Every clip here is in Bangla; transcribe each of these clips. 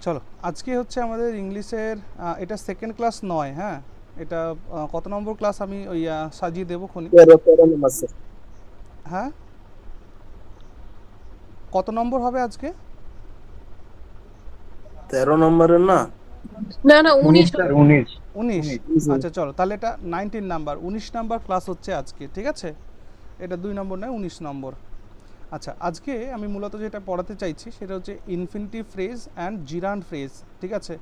চলো আজকে হচ্ছে আমাদের ইংলিশের এটা সেকেন্ড ক্লাস নয়, হ্যাঁ এটা কত নম্বর ক্লাস আমি ওই সাজিয়ে দেবো খুনি। 13 নম্বর স্যার। হ্যাঁ কত নম্বর হবে আজকে? 13 নম্বরের না? না না 19 19 স্যার 19 19। 19 আচ্ছা চলো তাহলে এটা 19 নাম্বার, 19 নাম্বার ক্লাস হচ্ছে আজকে, ঠিক আছে? এটা 2 নম্বর নয়, 19 নম্বর। আচ্ছা আজকে আমি মূলত যেটা পড়াতে চাইছি সেটা হচ্ছে ইনফিনিটিভ ফ্রেজ অ্যান্ড জিরান্ড ফ্রেজ, ঠিক আছে?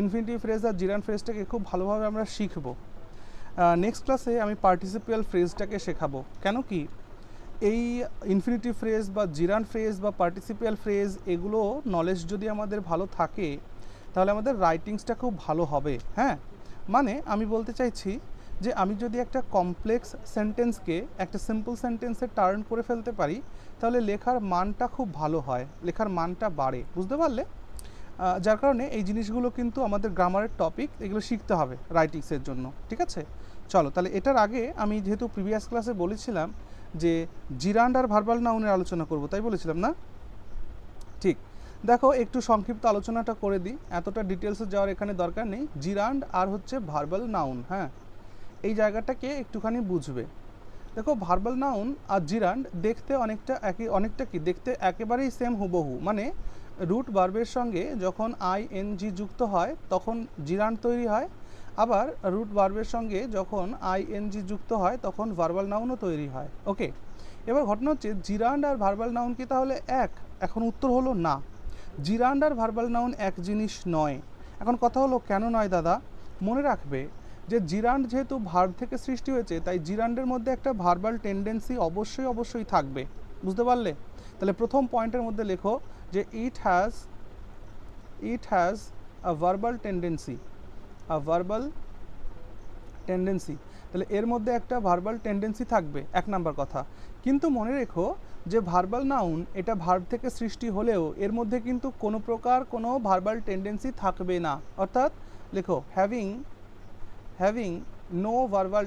ইনফিনিটিভ ফ্রেজ আর জিরান্ড ফ্রেজটাকে খুব ভালোভাবে আমরা শিখবো। নেক্সট ক্লাসে আমি পার্টিসিপিয়াল ফ্রেজটাকে শেখাবো। কেন কি এই ইনফিনিটিভ ফ্রেজ বা জিরান্ড ফ্রেজ বা পার্টিসিপিয়াল ফ্রেজ এগুলো নলেজ যদি আমাদের ভালো থাকে তাহলে আমাদের রাইটিংসটা খুব ভালো হবে। হ্যাঁ মানে আমি বলতে চাইছি যে আমি যদি একটা কমপ্লেক্স সেন্টেন্সকে একটা সিম্পল সেন্টেন্সে টার্ন করে ফেলতে পারি তাহলে লেখার মানটা খুব ভালো হয়, লেখার মানটা বাড়ে, বুঝতে পারলে? যার কারণে এই জিনিসগুলো কিন্তু আমাদের গ্রামারের টপিক, এগুলো শিখতে হবে রাইটিংসের জন্য, ঠিক আছে? চলো তাহলে এটার আগে আমি যেহেতু প্রিভিয়াস ক্লাসে বলেছিলাম যে জিরান্ড আর ভার্বাল নাউনের আলোচনা করব, তাই বলেছিলাম না? ঠিক, দেখো একটু সংক্ষিপ্ত আলোচনাটা করে দিই, এতটা ডিটেলসে যাওয়ার এখানে দরকার নেই। জিরান্ড আর হচ্ছে ভার্বাল নাউন, হ্যাঁ এই জায়গাটাকে একটুখানি বুঝবে। দেখো ভার্বাল নাউন আর জিরান্ড দেখতে অনেকটা কি দেখতে একেবারেই সেম হুবহু, মানে রুট ভার্বের সঙ্গে যখন আইএনজি যুক্ত হয় তখন জিরান্ড তৈরি হয়, আবার রুট ভার্বের সঙ্গে যখন আইএনজি যুক্ত হয় তখন ভার্বাল নাউনও তৈরি হয়। ওকে, এবার ঘটনা হচ্ছে জিরান্ড আর ভার্বাল নাউন কি তাহলে এক? এখন উত্তর হলো না, জিরান্ড আর ভার্বাল নাউন এক জিনিস নয়। এখন কথা হলো কেন নয় দাদা? মনে রাখবে যে জিরান্ড যেহেতু ভার্ব থেকে সৃষ্টি হয়েছে তাই জিরান্ডের মধ্যে একটা ভার্বাল টেন্ডেন্সি অবশ্যই থাকবে, বুঝতে পারলে? তাহলে প্রথম পয়েন্টের মধ্যে লেখো যে it has a verbal tendency, তাহলে এর মধ্যে একটা ভার্বাল টেন্ডেন্সি থাকবে, এক নাম্বার কথা। কিন্তু মনে রেখো যে ভার্বাল নাউন এটা ভার্ব থেকে সৃষ্টি হলেও এর মধ্যে কিন্তু কোনো প্রকার কোনো ভার্বাল টেন্ডেন্সি থাকবে না, অর্থাৎ লেখো হ্যাভিং নো ভার্বাল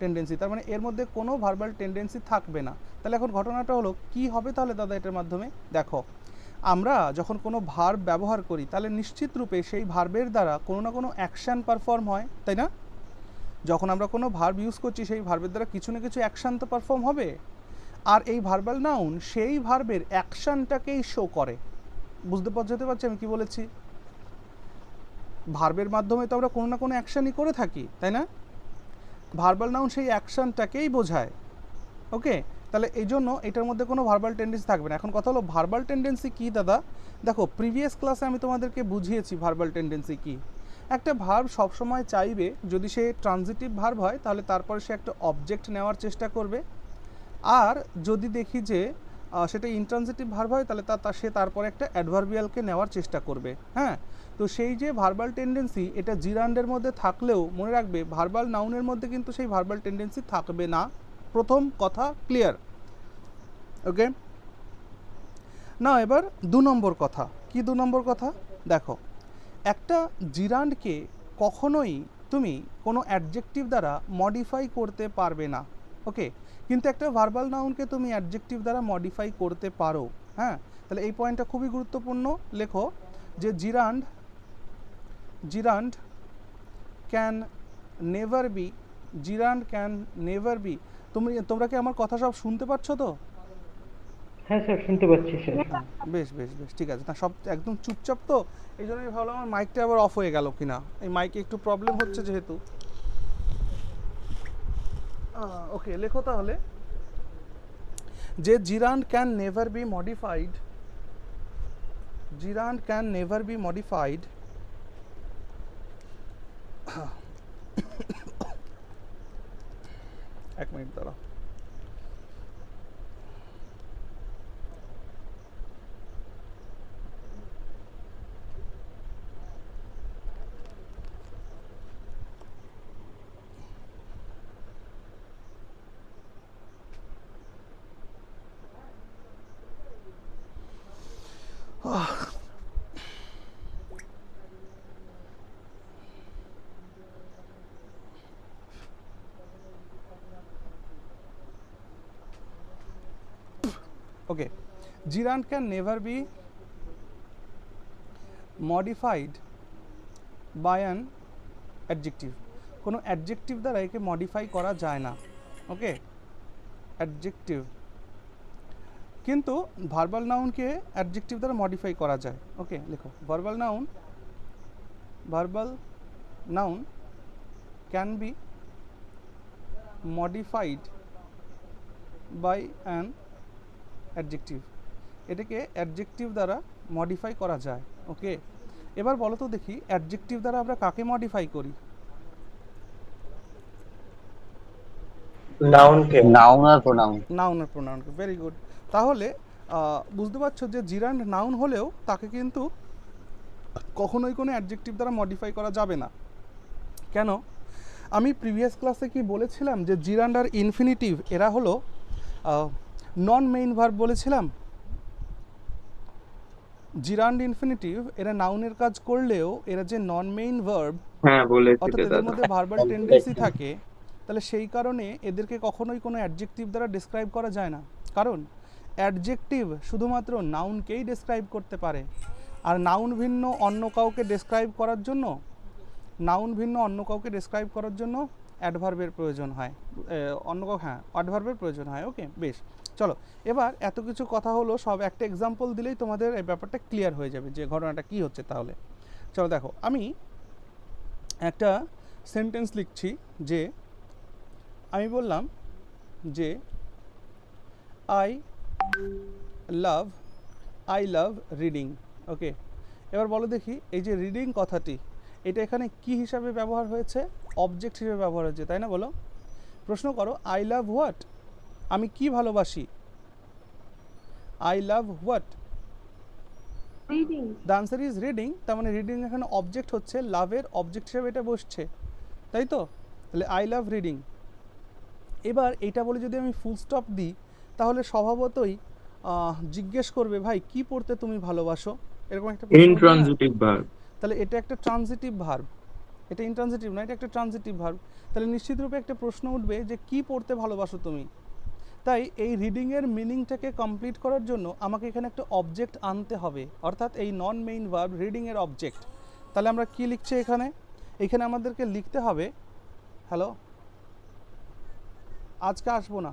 টেন্ডেন্সি, তার মানে এর মধ্যে কোনো ভার্বাল টেন্ডেন্সি থাকবে না। তাহলে এখন ঘটনাটা হলো কি হবে তাহলে দাদা এটার মাধ্যমে? দেখো আমরা যখন কোনো ভার্ব ব্যবহার করি তাহলে নিশ্চিত রূপে সেই ভার্বের দ্বারা কোনো না কোনো অ্যাকশান পারফর্ম হয়, তাই না? যখন আমরা কোনো ভার্ব ইউজ করছি সেই ভার্বের দ্বারা কিছু না কিছু অ্যাকশান তো পারফর্ম হবে, আর এই ভার্বাল নাউন সেই ভার্বের অ্যাকশানটাকেই শো করে। বুঝতে পারছি আমি কি বলেছি? ভার্বের মাধ্যমে তো আমরা কোনো না কোনো অ্যাকশানই করে থাকি, তাই না? ভার্বাল নাউন সেই অ্যাকশানটাকেই বোঝায়। ওকে, তাহলে এই জন্য এটার মধ্যে কোনো ভার্বাল টেন্ডেন্সি থাকবে না। এখন কথা হলো ভার্বাল টেন্ডেন্সি কী দাদা? দেখো প্রিভিয়াস ক্লাসে আমি তোমাদেরকে বুঝিয়েছি ভার্বাল টেন্ডেন্সি কী। একটা ভার্ব সবসময় চাইবে যদি সে ট্রানজিটিভ ভার্ব হয় তাহলে তারপরে সে একটা অবজেক্ট নেওয়ার চেষ্টা করবে, আর যদি দেখি যে সেটা ইনট্রানজিটিভ ভার্ব হয় তাহলে সে তারপরে একটা অ্যাডভার্বিয়ালকে নেওয়ার চেষ্টা করবে। হ্যাঁ, তো সেই যে ভার্বাল টেন্ডেন্সি এটা জিরান্ডের মধ্যে থাকলেও মনে রাখবে ভার্বাল নাউনের মধ্যে কিন্তু সেই ভার্বাল টেন্ডেন্সি থাকবে না। প্রথম কথা ক্লিয়ার? ওকে, না এবার 2 নম্বর কথা। কি 2 নম্বর কথা? দেখো একটা জিরান্ডকে কখনোই তুমি কোনো অ্যাডজেক্টিভ দ্বারা মডিফাই করতে পারবে না। ওকে, কিন্তু একটা ভার্বাল নাউনকে তুমি অ্যাডজেক্টিভ দ্বারা মডিফাই করতে পারো। হ্যাঁ, তাহলে এই পয়েন্টটা খুবই গুরুত্বপূর্ণ। লেখো যে জিরান্ড ক্যান নেভার বি। তোমরা কি আমার কথা সব শুনতে পাচ্ছ তো? হ্যাঁ স্যার শুনতে পাচ্ছি স্যার। বেশ ঠিক আছে, না সব একদম চুপচাপ তো, এই জন্য আমি ভাবলাম আমার মাইকটা আবার অফ হয়ে গেল কিনা, এই মাইকে একটু প্রবলেম হচ্ছে যেহেতু। ওকে, লেখো তাহলে যে gerund can never be modified এক মিনিট দাঁড়াও। Okay, gerund can never be modified by an adjective, কোনো অ্যাডজেক্টিভ দ্বারা একে মডিফাই করা যায় না। ওকে, অ্যাডজেক্টিভ, কিন্তু ভার্বাল নাউনকে অ্যাডজেক্টিভ দ্বারা মডিফাই করা যায়। ওকে, লেখো verbal noun can be modified by an adjective, এটাকে অ্যাডজেক্টিভ দ্বারা মডিফাই করা যায়। ওকে, এবার বলো তো দেখি অ্যাডজেক্টিভ দ্বারা আমরা কাকে মডিফাই করি? নাউনকে। নাউন আর প্রোনাউন। নাউন আর প্রোনাউনকে, ভেরি গুড। তাহলে বুঝতে পারছো যে জিরান্ড নাউন হলেও তাকে কিন্তু কখনোই কোনো অ্যাডজেক্টিভ দ্বারা মডিফাই করা যাবে না। কেন? আমি প্রিভিয়াস ক্লাসে কি বলেছিলাম যে জিরান্ড আর ইনফিনিটিভ এরা হলো নন মেইন ভার্ব বলেছিলাম। জিরান্ড ইনফিনিটিভ এরা নাউনের কাজ করলেও এরা যে নন মেইন ভার্ব, হ্যাঁ বলেছিলে অর্থাৎ এদের দাদা। মধ্যে ভার্বাল টেন্ডেন্সি থাকে, তাহলে সেই কারণে এদেরকে কখনোই কোনো অ্যাডজেক্টিভ দ্বারা ডিসক্রাইব করা যায় না। কারণ অ্যাডজেক্টিভ শুধুমাত্র নাউনকেই ডিসক্রাইব করতে পারে, আর নাউন ভিন্ন অন্য কাউকে ডিসক্রাইব করার জন্য অ্যাডভার্বের প্রয়োজন হয়, অ্যাডভার্বের প্রয়োজন হয়। ওকে, বেশ, চলো এবার এত কিছু কথা হলো, সব একটা এক্সাম্পল দিলেই তোমাদের এই ব্যাপারটা ক্লিয়ার হয়ে যাবে যে ঘটনাটা কি হচ্ছে। তাহলে চলো দেখো, আমি একটা সেন্টেন্স লিখছি যে আমি বললাম যে আই লাভ রিডিং। ওকে, এবার বলো দেখি এই যে রিডিং কথাটি এটা এখানে কি হিসাবে ব্যবহার হয়েছে? অবজেক্ট হিসেবে ব্যবহার হয়েছে, তাই না? বলো, প্রশ্ন করো, আই লাভ হোয়াট, আমি কি ভালোবাসি? I love what? Reading. The answer is reading. তার মানে রিডিং এখানে অবজেক্ট হচ্ছে, লাভের অবজেক্ট হিসেবে এটা বসছে, তাই তো? তাহলে আই লাভ রিডিং। এবার এটা বলে যদি আমি ফুল স্টপ দিই তাহলে স্বভাবতই জিজ্ঞেস করবে, ভাই কি পড়তে তুমি ভালোবাসো, এরকম একটা প্রশ্ন উঠবে না? Intransitive verb. তাহলে এটা একটা ট্রানজিটিভ ভার্ব, এটা ইনট্রানজিটিভ না, এটা একটা ট্রানজিটিভ ভার্ব। তাহলে নিশ্চিত রূপে একটা প্রশ্ন উঠবে যে কি পড়তে ভালোবাসো তুমি। তাই এই রিডিংয়ের মিনিংটাকে কমপ্লিট করার জন্য আমাকে এখানে একটা অবজেক্ট আনতে হবে, অর্থাৎ এই নন মেইন ভার্ব রিডিংয়ের অবজেক্ট। তাহলে আমরা কি লিখছি এখানে? এখানে আমাদেরকে লিখতে হবে, হ্যালো আজকে আসবো না,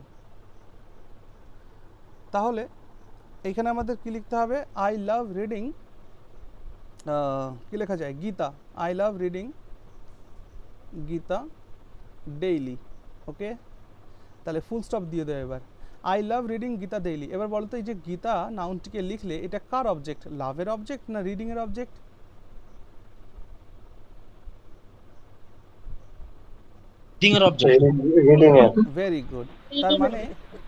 তাহলে এইখানে আমাদের কি লিখতে হবে? আই লাভ রিডিং, কি লেখা যায়? Gita. I love reading Gita daily. Okay, তাহলে ফুল স্টপ দিয়ে দেবে। এবার I love reading Gita daily. এবার বলো তো এই যে গীতা নাউনটিকে লিখলে এটা কার অবজেক্ট? লাভের অবজেক্ট না রিডিংয়ের অবজেক্ট? রিডিং এর অবজেক্ট। রিডিং এর। Very good.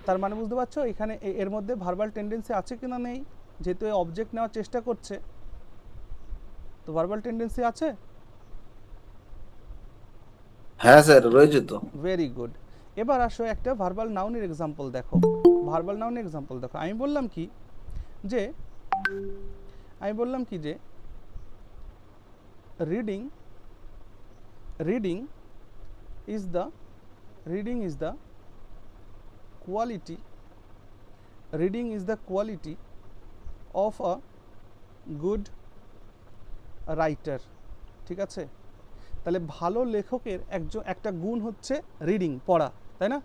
তার মানে বুঝতে পারছো এখানে এর মধ্যে ভার্বাল টেন্ডেন্সি আছে কিনা নেই? যেহেতু অবজেক্ট নেওয়ার চেষ্টা করছে, তো ভার্বাল টেন্ডেন্সি আছে। হ্যাঁ স্যার, রয়েছে তো। Very good. এবার আসো একটা ভার্বাল নাউনের এক্সাম্পল দেখো। আমি বললাম কি যে reading is the quality of a good writer. ঠিক আছে, তাহলে ভালো লেখকের একটা গুণ হচ্ছে রিডিং, পড়া, তাই না?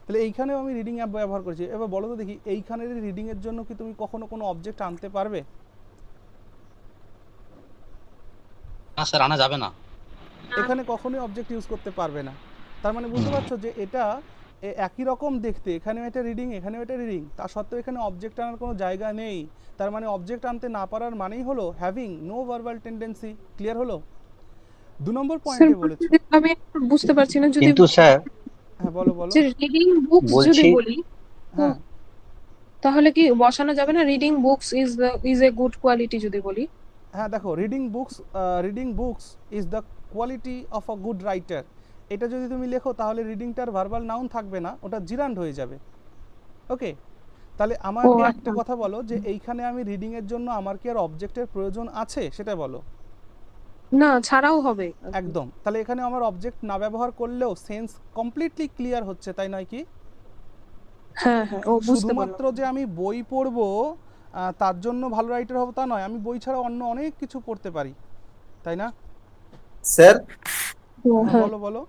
তাহলে এইখানেও আমি রিডিং অ্যাপ ব্যবহার করেছি। এবার বলো তো দেখি এইখানের রিডিংয়ের জন্য কি তুমি কখনো কোনো অবজেক্ট আনতে পারবে? না স্যার, আনা যাবে না। এখানে কখনোই অবজেক্ট ইউজ করতে পারবে না। তার মানে বুঝতে পারছো যে এটা একই রকম দেখতে, এখানেও এটা রিডিং এখানেও এটা রিডিং, তা সত্ত্বেও এখানে অবজেক্ট আনার কোনো জায়গা নেই। তার মানে অবজেক্ট আনতে না পারার মানেই হলো having no verbal tendency. Clear হলো? 2 নম্বর পয়েন্টে বলেছো। আমি বুঝতে পারছি না, যদি কিন্তু স্যার হ্যাঁ বলো। যে রিডিং বুকস যদি বলছি বলি হ্যাঁ তাহলে কি বসানো যাবে না? Reading books is a good quality যদি বলি। হ্যাঁ, দেখো reading books is the quality of a good writer, এটা যদি তুমি লেখো তাহলে রিডিংটার ভার্বাল নাউন থাকবে না, ওটা জিরান্ড হয়ে যাবে। ওকে, তাহলে আমাকে একটা কথা বলো যে এইখানে আমি রিডিং এর জন্য আমার কি আর অবজেক্টের প্রয়োজন আছে সেটা বলো। না, ছাড়াও হবে একদম। তাহলে এখানে আমার অবজেক্ট না ব্যবহার করলেও সেন্স কমপ্লিটলি ক্লিয়ার হচ্ছে, তাই নয় কি? হ্যাঁ হ্যাঁ, ও বুঝতে শুধুমাত্র পারলাম। যে আমি বই পড়বো তার জন্য ভালো রাইটার হবো তা নয়, আমি বই ছাড়া অন্য অনেক কিছু পড়তে পারি, তাই না? স্যার হ্যাঁ বলো বলো।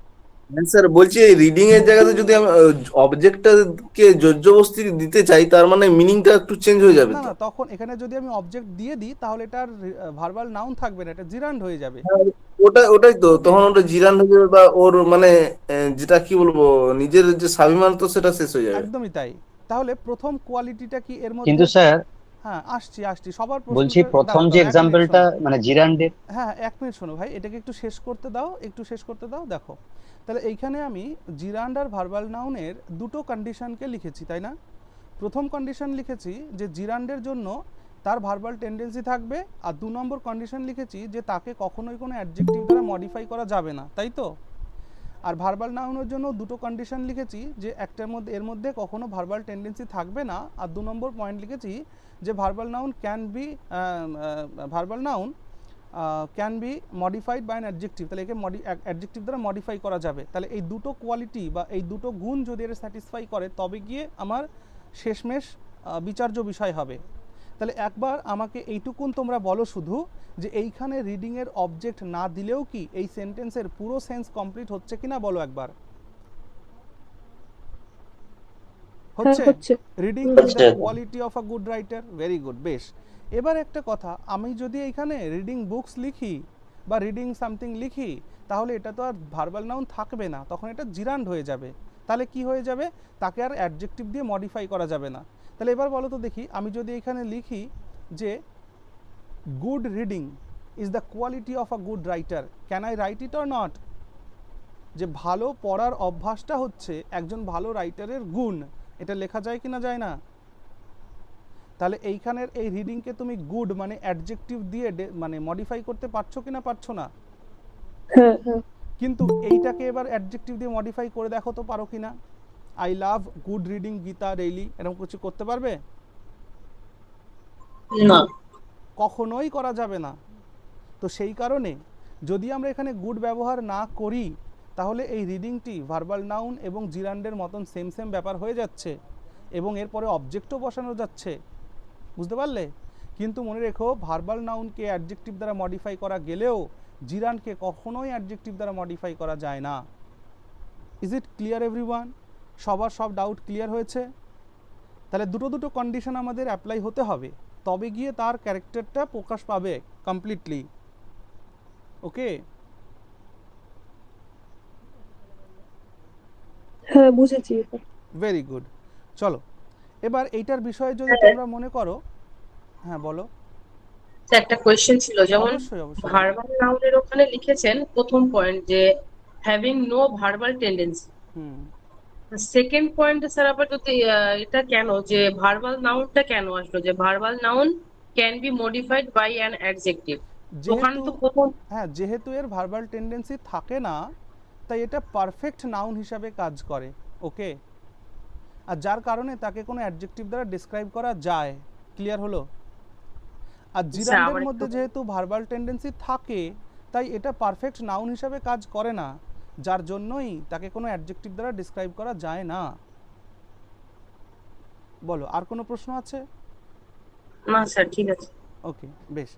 হ্যাঁ স্যার, বলছি এই রিডিং এর জায়গাতে যদি আমি অবজেক্টটাকে যোজ্যবস্তি দিতে চাই, তার মানে মিনিংটা একটু চেঞ্জ হয়ে যাবে না তো? না, তখন এখানে যদি আমি অবজেক্ট দিয়ে দিই তাহলে এটার ভার্বাল নাউন থাকবে না, এটা জিরান্ড হয়ে যাবে। হ্যাঁ, ওটাই তো, তখন ওটা জিরান হয়ে যাবে, বা ওর মানে যেটা কি বলবো, নিজের যে স্বাভিমান তো সেটা শেষ হয়ে যাবে। একদমই তাই। তাহলে প্রথম কোয়ালিটিটা কি এর মধ্যে? কিন্তু স্যার হ্যাঁ, আসছি সবার বলছি প্রশ্নটা প্রথম দাঁড়াও যে দাঁড়াও, 1 মিনিট এক্সাম্পলটা শোনো। মানে জিরান্ডের। হ্যাঁ হ্যাঁ, 1 মিনিট শোনো ভাই, এটাকে একটু শেষ করতে দাও, দেখো। তাহলে এইখানে আমি জিরান্ড আর ভার্বাল নাউনের দুটো কন্ডিশনকে লিখেছি, তাই না? প্রথম কন্ডিশন লিখেছি যে জিরান্ডের জন্য তার ভার্বাল টেন্ডেন্সি থাকবে, আর 2 নম্বর কন্ডিশন লিখেছি যে তাকে কখনোই কোনো অ্যাডজেক্টিভ দ্বারা মডিফাই করা যাবে না, তাই তো? আর ভার্বাল নাউনের জন্য দুটো কন্ডিশন লিখেছি যে এর মধ্যে কখনো ভার্বাল টেন্ডেন্সি থাকবে না, আর 2 নম্বর পয়েন্ট লিখেছি যে verbal noun can be modified by an adjective, তাহলে একে অ্যাডজেক্টিভ দ্বারা মডিফাই করা যাবে। তাহলে এই দুটো কোয়ালিটি বা এই দুটো গুণ যদি এর স্যাটিসফাই করে তবে গিয়ে আমার শেষমেশ বিচার্য বিষয় হবে। তাহলে একবার আমাকে এইটুকুন তোমরা বলো শুধু, যে এইখানে রিডিংয়ের অবজেক্ট না দিলেও কি এই সেন্টেন্সের পুরো সেন্স কমপ্লিট হচ্ছে কিনা বলো একবার। হ্যাঁ হচ্ছে? হচ্ছে। Reading is the quality of a good writer, very good, বেশ। এবার একটা কথা, আমি যদি এইখানে রিডিং বুকস লিখি বা রিডিং সামথিং লিখি, তাহলে এটা তো আর ভার্বাল নাউন থাকবে না, তখন এটা জিরান্ড হয়ে যাবে। তাহলে কি হয়ে যাবে? তাকে আর অ্যাডজেক্টিভ দিয়ে মডিফাই করা যাবে না। তাহলে এবার বলো তো দেখি, আমি যদি এখানে লিখি যে good reading is the quality of a good writer, can I right it or not? যে ভালো পড়ার অভ্যাসটা হচ্ছে একজন ভালো রাইটারের গুণ, এটা লেখা যায় কি না যায় না? তাহলে এইখানের এই রিডিংকে তুমি গুড মানে অ্যাডজেক্টিভ দিয়ে মানে মডিফাই করতে পারছো কি না পারছো না? হ্যাঁ হ্যাঁ কিন্তু এইটাকে এবার অ্যাডজেক্টিভ দিয়ে মডিফাই করে দেখো তো পারো কি না। I love good reading Gita daily, এরকম কিছু করতে পারবে? না। কখনোই করা যাবে না। তো সেই কারণে যদি আমরা এখানে গুড ব্যবহার না করি, তাহলে এই রিডিংটি ভার্বাল নাউন এবং জিরান্ডের মতন সেম ব্যাপার হয়ে যাচ্ছে, এবং এরপরে অবজেক্টও বসানো যাচ্ছে, বুঝতে পারলে? কিন্তু মনে রেখো, ভার্বাল নাউনকে অ্যাডজেক্টিভ দ্বারা মডিফাই করা গেলেও জিরান্ডকে কখনোই অ্যাডজেক্টিভ দ্বারা মডিফাই করা যায় না। Is it clear everyone? সবার সব ডাউট ক্লিয়ার হয়েছে? তাহলে দুটো কন্ডিশন আমাদের অ্যাপ্লাই হতে হবে, তবে গিয়ে তার ক্যারেক্টারটা প্রকাশ পাবে কমপ্লিটলি। ওকে? হ্যাঁ বুঝেছি এবার। Very good. চলো এবার এইটার বিষয়ে যদি তোমরা মনে করো, হ্যাঁ বলো। স্যার একটা কোয়েশ্চেন ছিল, যেমন অবশ্যই। ভার্বাল নাউনের ওখানে লিখেছেন প্রথম পয়েন্ট যে হ্যাভিং নো ভার্বাল টেন্ডেন্সি, হুম। সেকেন্ড পয়েন্টে স্যার আবার যদি এটা কেন যে ভার্বাল নাউনটা কেন আসলো যে verbal noun can be modified by an adjective, ওখানে যেহেতু তো প্রথম যেহেতু এর ভার্বাল টেন্ডেন্সি থাকে না, তাই এটা পারফেক্ট নাউন হিসাবে কাজ করে। ওকে? আর যার কারণে তাকে কোনো অ্যাডজেক্টিভ দ্বারা ডিসক্রাইব করা যায়। ক্লিয়ার হলো? আর জিরান্ডের আমার মধ্যে একটু যেহেতু ভার্বাল টেন্ডেন্সি থাকে, তাই এটা পারফেক্ট নাউন হিসাবে কাজ করে না, যার জন্যই তাকে কোনো অ্যাডজেক্টিভ দ্বারা ডিসক্রাইব করা যায় না। বলো, আর কোনো প্রশ্ন আছে? না স্যার, ঠিক আছে। ওকে, বেশ।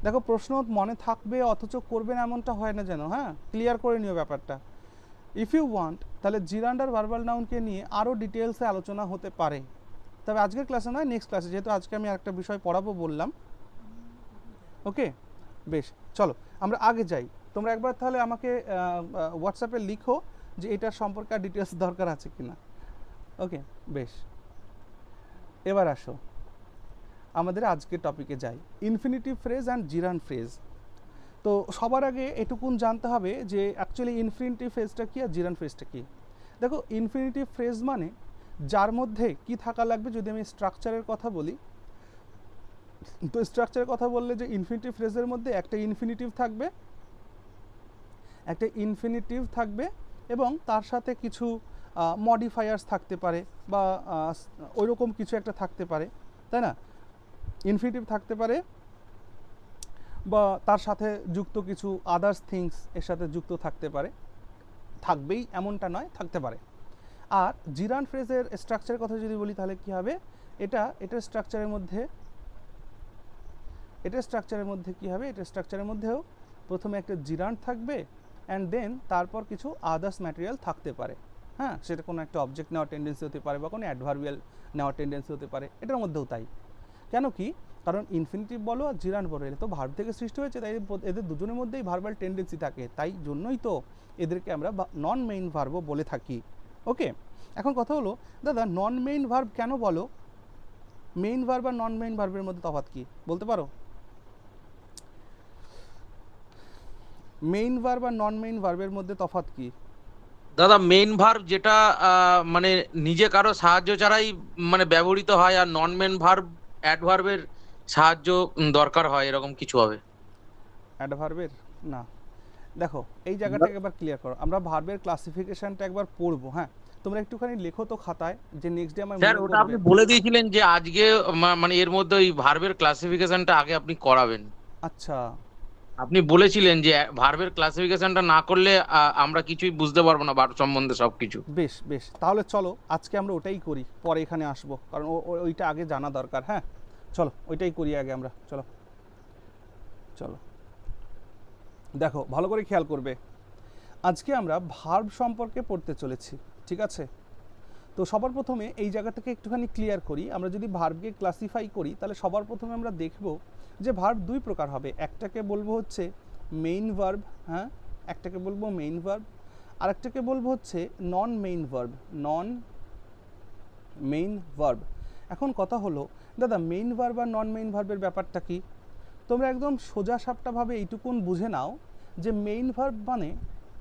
দেখো, প্রশ্ন মনে থাকবে অথচ করবে না এমনটা হয় না যেন, হ্যাঁ? ক্লিয়ার করে নিও ব্যাপারটা। ইফ ইউ ওয়ান্ট, তাহলে জিরান্ড আর ভার্বাল নাউনকে নিয়ে আরও ডিটেলসে আলোচনা হতে পারে, তবে আজকের ক্লাসে নয়, নেক্সট ক্লাসে, যেহেতু আজকে আমি আরেকটা বিষয় পড়াবো বললাম। ওকে, বেশ। চলো আমরা আগে যাই। তোমরা একবার তাহলে আমাকে হোয়াটসঅ্যাপে লিখো যে এটার সম্পর্কে আর ডিটেলস দরকার আছে কিনা। ওকে, বেশ। এবার আসো আমাদের আজকের টপিকে যাই, ইনফিনিটিভ ফ্রেজ অ্যান্ড জিরান্ড ফ্রেজ। তো সবার আগে এটুকুন জানতে হবে যে অ্যাকচুয়ালি ইনফিনিটিভ ফ্রেজটা কী আর জিরান্ড ফ্রেজটা কী। দেখো, ইনফিনিটিভ ফ্রেজ মানে যার মধ্যে কি থাকা লাগবে। যদি আমি স্ট্রাকচারের কথা বলি, তো স্ট্রাকচারের কথা বললে যে ইনফিনিটিভ ফ্রেজের মধ্যে একটা ইনফিনিটিভ থাকবে এবং তার সাথে কিছু মডিফায়ার্স থাকতে পারে, বা ওইরকম কিছু একটা থাকতে পারে, তাই না? ইনফিনিটিভ থাকতে পারে, বা তার সাথে যুক্ত কিছু আদার্স থিংস এর সাথে যুক্ত থাকতে পারে, থাকবেই এমনটা নয়, থাকতে পারে। আর জিরান্ড ফ্রেজের স্ট্রাকচারের কথা যদি বলি, তাহলে কি হবে? এটার স্ট্রাকচারের মধ্যে এটার স্ট্রাকচারের মধ্যে কি হবে, এটার স্ট্রাকচারের মধ্যেও প্রথমে একটা জিরান্ড থাকবে অ্যান্ড দেন তারপর কিছু আদার্স ম্যাটেরিয়াল থাকতে পারে। হ্যাঁ, সেটা কোনো একটা অবজেক্ট নেওয়ার টেন্ডেন্সি হতে পারে বা কোনো অ্যাডভার্বিয়াল নেওয়ার টেন্ডেন্সি হতে পারে, এটার মধ্যেও তাই। কেন কি, কারণ ইনফিনিটিভ বলো আর জিরান্ড বলো এটা তো ভার্ব থেকে সৃষ্টি হয়েছে, তাই এদের দুজনের মধ্যেই ভার্বাল টেন্ডেন্সি থাকে, তাই জন্যই তো এদেরকে আমরা নন মেইন ভার্বও বলে থাকি। ওকে, এখন কথা হলো দাদা নন মেইন ভার্ব কেন বলো, মেইন ভার্ব আর নন মেইন ভার্বের মধ্যে তফাৎ কি বলতে পারো? মেইন ভার্ব আর নন মেইন ভার্বের মধ্যে তফাৎ কি? দাদা মেইন ভার্ব যেটা মানে নিজে কারো সাহায্য ছাড়াই মানে ব্যবহৃত হয়, আর নন মেইন ভার্ব অ্যাডভার্বের সাহায্য দরকার হয়, এরকম কিছু হবে। অ্যাডভার্বের না, দেখো এই জায়গাটাকে একবার ক্লিয়ার করো, আমরা ভার্বের ক্লাসিফিকেশনটা একবার পড়বো। হ্যাঁ, তোমরা একটুখানি লেখো তো খাতায়, যে নেক্সট ডে আমার স্যার মনে ওটা আপনি পড়বে। বলে দিয়েছিলেন যে আজকে মানে এর মধ্যে ওই ভার্বের ক্লাসিফিকেশনটা আগে আপনি করাবেন। আচ্ছা, আপনি বলেছিলেন যে ভার্বের ক্লাসিফিকেশনটা না করলে আমরা কিছুই বুঝতে পারবো না ভার্ব সম্বন্ধে সবকিছু। বেশ বেশ, তাহলে চলো আজকে আমরা ওটাই করি, পরে এখানে আসবো, কারণ ওইটা আগে জানা দরকার। হ্যাঁ চলো ওইটাই করি আগে আমরা, চলো চলো। দেখো ভালো করে খেয়াল করবে, আজকে আমরা ভার্ব সম্পর্কে পড়তে চলেছি, ঠিক আছে? তো সবার প্রথমে এই জায়গাটাকে একটুখানি ক্লিয়ার করি, আমরা যদি ভার্বকে ক্লাসিফাই করি তাহলে সবার প্রথমে আমরা দেখব যে ভার্ব দুই প্রকার হবে, একটাকে বলবো হচ্ছে মেইন ভার্ব, হ্যাঁ একটাকে বলবো মেইন ভার্ব, আরেকটাকে বলবো হচ্ছে নন মেইন ভার্ব, নন মেইন ভার্ব। এখন কথা হলো দাদা মেইন ভার্ব আর নন মেইন ভার্বের ব্যাপারটা কি? তোমরা একদম সোজা সাপটাভাবে এইটুকুন বুঝে নাও যে মেইন ভার্ব মানে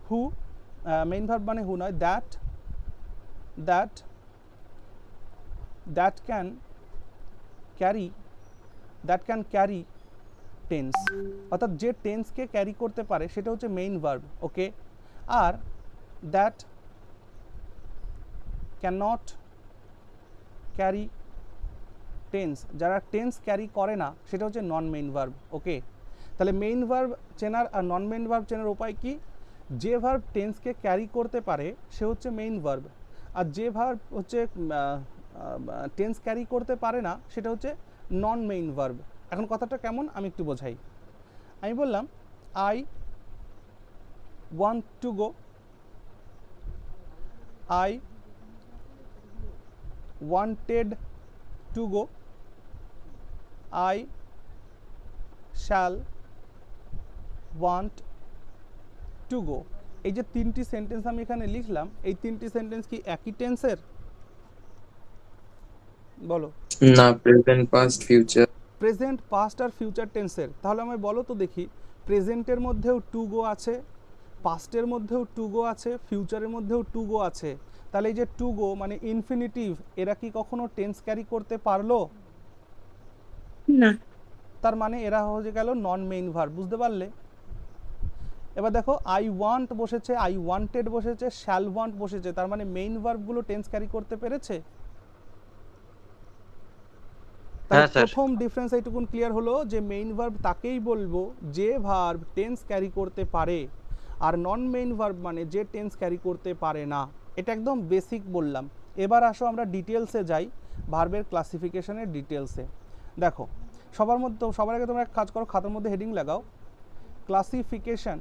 হু, মেইন ভার্ব মানে হু নয়, দ্যাট ক্যান ক্যারি টেন্স, অর্থাৎ যে টেন্সকে ক্যারি করতে পারে সেটা হচ্ছে মেইন ভার্ব। ওকে, আর that can not carry tense, যারা টেন্স ক্যারি করে না সেটা হচ্ছে নন মেইন ভার্ব। ওকে, তাহলে মেইন ভার্ব চেনার আর নন মেইন ভার্ব চেনার উপায় কি? যে ভার্ব টেন্সকে ক্যারি করতে পারে সে হচ্ছে মেইন ভার্ব, আর যে ভার্ব হচ্ছে টেন্স ক্যারি করতে পারে না সেটা হচ্ছে নন মেইন ভার্ব। এখন কথাটা কেমন আমি একটু বোঝাই। আমি বললাম I want to go, I wanted to go, I shall want to go। এই যে তিনটি সেন্টেন্স আমি এখানে লিখলাম, এই তিনটি সেন্টেন্স কি একই টেন্সের? বলো। না, present, past, future. Present, past আর ফিউচার টেন্সের। তাহলে আমায় বলো তো দেখি, প্রেজেন্টের মধ্যেও টু গো আছে, পাস্টের মধ্যেও টু গো আছে, ফিউচারের মধ্যেও টু গো আছে, তাহলে এই যে টু গো মানে ইনফিনিটিভ, এরা কি কখনো টেন্স ক্যারি করতে পারলো না। তার মানে এরা হয়ে গেল নন মেইন ভার্ব, বুঝতে পারলে? এবার দেখো আই ওয়ান্ট বসেছে, আই ওয়ান্টেড বসেছে, শ্যাল ওয়ান্ট বসেছে, তার মানে মেইন ভার্বগুলো টেন্স ক্যারি করতে পেরেছে। হ্যাঁ স্যার। প্রথম ডিফারেন্স এইটুকুন ক্লিয়ার হলো যে মেইন ভার্ব তাকেই বলবো যে ভার্ব টেন্স ক্যারি করতে পারে, আর নন মেইন ভার্ব মানে যে টেন্স ক্যারি করতে পারে না। এটা একদম বেসিক বললাম। এবার আসো আমরা ডিটেলসে যাই, ভার্বের ক্লাসিফিকেশনের ডিটেলসে। দেখো সবার আগে তোমরা এক কাজ করো, খাতার মধ্যে হেডিং লাগাও ক্লাসিফিকেশন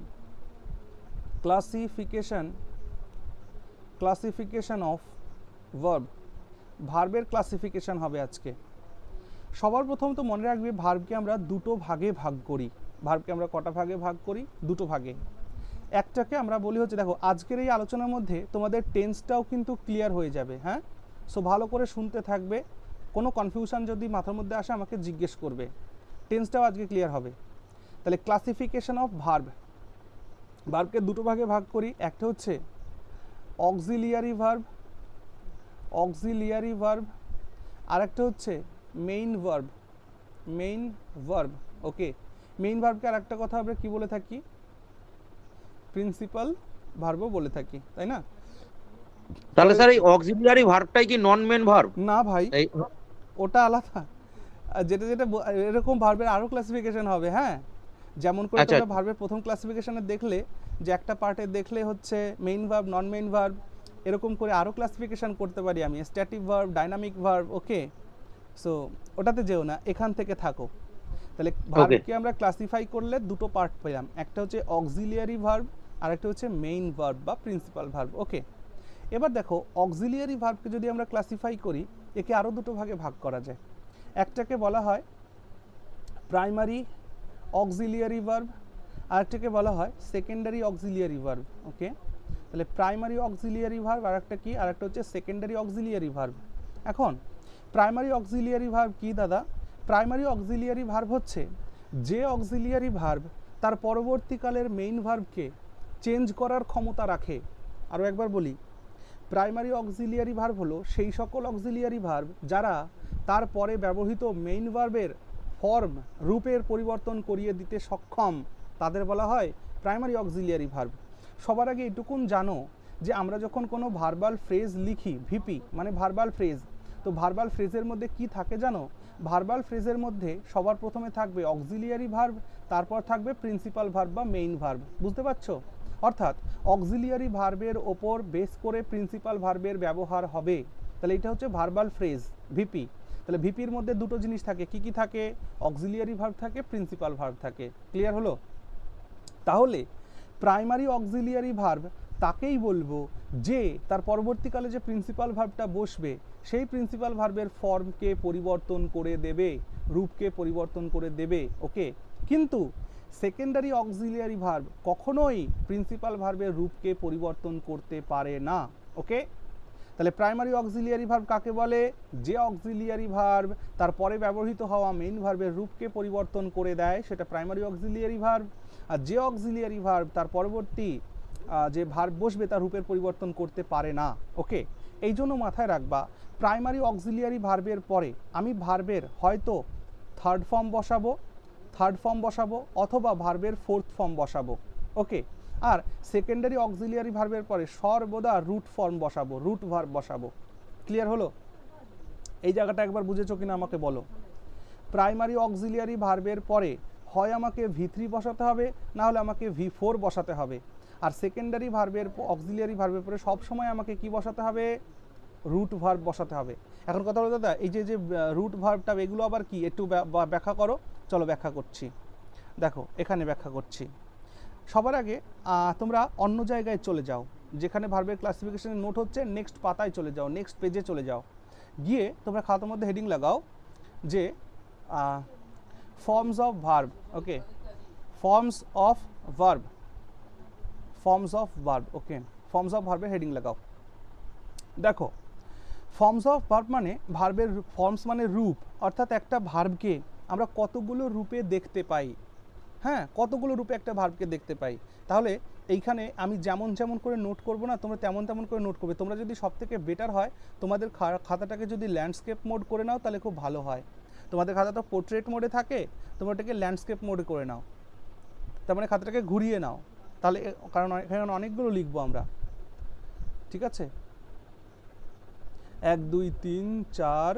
অফ ভার্ব। ভার্বের ক্লাসিফিকেশন হবে আজকে। সবার প্রথম তো মনে রাখবে ভার্বকে আমরা দুটো ভাগে ভাগ করি। ভার্বকে আমরা কটা ভাগে ভাগ করি? দুটো ভাগে। একটাকে আমরা বলি হচ্ছে, দেখো আজকের এই আলোচনার মধ্যে তোমাদের টেন্সটাও কিন্তু ক্লিয়ার হয়ে যাবে। হ্যাঁ, সো ভালো করে শুনতে থাকবে, কোনো কনফিউশন যদি মাথার মধ্যে আসে আমাকে জিজ্ঞেস করবে, টেন্সটাও আজকে ক্লিয়ার হবে। তাহলে ক্লাসিফিকেশন অফ ভার্ব, ভার্বকে দুটো ভাগে ভাগ করি। একটা হচ্ছে অক্সিলিয়ারি ভার্ব, আর একটা হচ্ছে মেইন ভার্ব। ওকে, মেইন ভার্বকে আর একটা কথা আমরা কি বলে থাকি? প্রিন্সিপাল ভার্বও বলে থাকি, তাই না? তাহলে স্যার এই অক্সিলিয়ারি ভার্বটাই কি নন মেইন ভার্ব? না ভাই, ওটা আলাদা। যেটা এরকম ভার্বের আরো ক্লাসিফিকেশন হবে। হ্যাঁ, যেমন করে তোমরা ভার্বের প্রথম ক্লাসিফিকেশনে দেখলে যে একটা পার্টে দেখলে হচ্ছে মেইন ভার্ব, নন মেইন ভার্ব, এরকম করে আরো ক্লাসিফিকেশন করতে পারি আমি, স্ট্যাটিক ভার্ব, ডাইনামিক ভার্ব। ওকে, সো ওটাতে যেও না, এখান থেকে থাকো। তাহলে ভার্বকে আমরা ক্লাসিফাই করলে দুটো পার্ট পেলাম, একটা হচ্ছে অক্সিলিয়ারি ভার্ব আর একটা হচ্ছে মেইন ভার্ব বা প্রিন্সিপাল ভার্ব। ওকে, এবার দেখো অক্সিলিয়ারি ভার্বকে যদি আমরা ক্লাসিফাই করি একে আরও দুটো ভাগে ভাগ করা যায়। একটাকে বলা হয় প্রাইমারি অক্সিলিয়ারি ভার্ব, আরেকটাকে বলা হয় সেকেন্ডারি অক্সিলিয়ারি ভার্ব। ওকে, তাহলে প্রাইমারি অক্সিলিয়ারি ভার্ব আর একটা কি, আর একটা হচ্ছে সেকেন্ডারি অক্সিলিয়ারি ভার্ব। এখন প্রাইমারি অক্সিলিয়ারি ভার্ব কি দাদা? প্রাইমারি অক্সিলিয়ারি ভার্ব হচ্ছে যে অক্সিলিয়ারি ভার্ব তার পরবর্তীকালের মেইন ভার্বকে চেঞ্জ করার ক্ষমতা রাখে। আরও একবার বলি, প্রাইমারি অক্সিলিয়ারি ভার্ব হলো সেই সকল অক্সিলিয়ারি ভার্ব যারা তার পরে ব্যবহৃত মেইন ভার্বের ফর্ম রূপের পরিবর্তন করিয়ে দিতে সক্ষম, তাদের বলা হয় প্রাইমারি অক্সিলিয়ারি ভার্ব। সবার আগে এটুকুন জানো যে আমরা যখন কোনো ভার্বাল ফ্রেজ লিখি, ভিপি মানে ভার্বাল ফ্রেজ, তো ভার্বাল ফ্রেজের মধ্যে কি থাকে জানো? ভার্বাল ফ্রেজের মধ্যে সবার প্রথমে থাকবে অক্সিলিয়ারি ভার্ব, তারপর থাকবে প্রিন্সিপাল ভার্ব বা মেইন ভার্ব। বুঝতে পারছো? অর্থাৎ অক্সিলিয়ারি ভার্বের ওপর বেস করে প্রিন্সিপাল ভার্বের ব্যবহার হবে। তাহলে এটা হচ্ছে ভার্বাল ফ্রেজ ভিপি। তাহলে ভিপির মধ্যে দুটো জিনিস থাকে, কি কি থাকে? অক্সিলিয়ারি ভার্ব থাকে, প্রিন্সিপাল ভার্ব থাকে। ক্লিয়ার হলো? তাহলে প্রাইমারি অক্সিলিয়ারি ভার্ব তাকেই বলবো যে তার পরবর্তীকালে যে প্রিন্সিপাল ভার্বটা বসবে সেই প্রিন্সিপাল ভার্বের ফর্মকে পরিবর্তন করে দেবে, রূপকে পরিবর্তন করে দেবে। ওকে, কিন্তু সেকেন্ডারি অক্সিলিয়ারি ভার্ব কখনোই প্রিন্সিপাল ভার্বের রূপকে পরিবর্তন করতে পারে না। ওকে, তাহলে প্রাইমারি অক্সিলিয়ারি ভার্ব কাকে বলে? যে অক্সিলিয়ারি ভার্ব তার পরে ব্যবহৃত হওয়া মেইন ভার্বের রূপকে পরিবর্তন করে দেয় সেটা প্রাইমারি অক্সিলিয়ারি ভার্ব। আর যে অক্সিলিয়ারি ভার্ব তার পরবর্তী যে ভার্ব বসবে তার রূপের পরিবর্তন করতে পারে না। ওকে, এই জন্য মাথায় রাখবা প্রাইমারি অক্সিলিয়ারি ভার্বের পরে আমি ভার্বের হয়তো থার্ড ফর্ম বসাবো অথবা ভার্বের ফোর্থ ফর্ম বসাবো। ওকে, আর সেকেন্ডারি অক্সিলিয়ারি ভার্বের পরে সর্বদা রুট ফর্ম বসাবো, রুট ভার্ব বসাবো। ক্লিয়ার হলো? এই জায়গাটা একবার বুঝেছো কিনা আমাকে বলো। প্রাইমারি অক্সিলিয়ারি ভার্বের পরে হয় আমাকে V3 বসাতে হবে, না হলে আমাকে V4 বসাতে হবে। আর সেকেন্ডারি ভার্বের অক্সিলিয়ারি ভার্বের পরে সবসময় আমাকে কি বসাতে হবে? রুট ভার্ব বসাতে হবে। এখন কথা হলো দাদা, এই যে যে রুট ভার্বটা এগুলো আবার কি, একটু ব্যাখ্যা করো। চলো ব্যাখ্যা করছি, দেখো এখানে ব্যাখ্যা করছি। সবার আগে তোমরা অন্য জায়গায় চলে যাও, যেখানে ভার্বের ক্লাসিফিকেশনের নোট হচ্ছে নেক্সট পাতায় চলে যাও, নেক্সট পেজে চলে যাও। গিয়ে তোমরা খাতার মধ্যে হেডিং লাগাও যে forms of verb. Okay, forms of verb, okay, forms of ভার্বের হেডিং লাগাও। দেখো ফর্মস অফ ভার্ব মানে ভার্বের ফর্মস মানে রূপ, অর্থাৎ একটা ভার্বকে আমরা কতগুলো রূপে দেখতে পাই। হ্যাঁ, কতগুলো রূপে একটা ভার্বকে দেখতে পাই। তাহলে এইখানে আমি যেমন যেমন করে নোট করব না, তোমরা তেমন তেমন করে নোট করবে। তোমরা যদি সবথেকে বেটার হয় তোমাদের খাতাটাকে যদি ল্যান্ডস্কেপ মোড করে নাও তাহলে খুব ভালো হয়। তোমাদের খাতাটা পোর্ট্রেট মোডে থাকে, তোমরা এটাকে ল্যান্ডস্কেপ মোডে করে নাও, তার মানে খাতাটাকে ঘুরিয়ে নাও, তাহলে কারণ এখানে অনেকগুলো লিখবো আমরা। ঠিক আছে, 1 2 3 4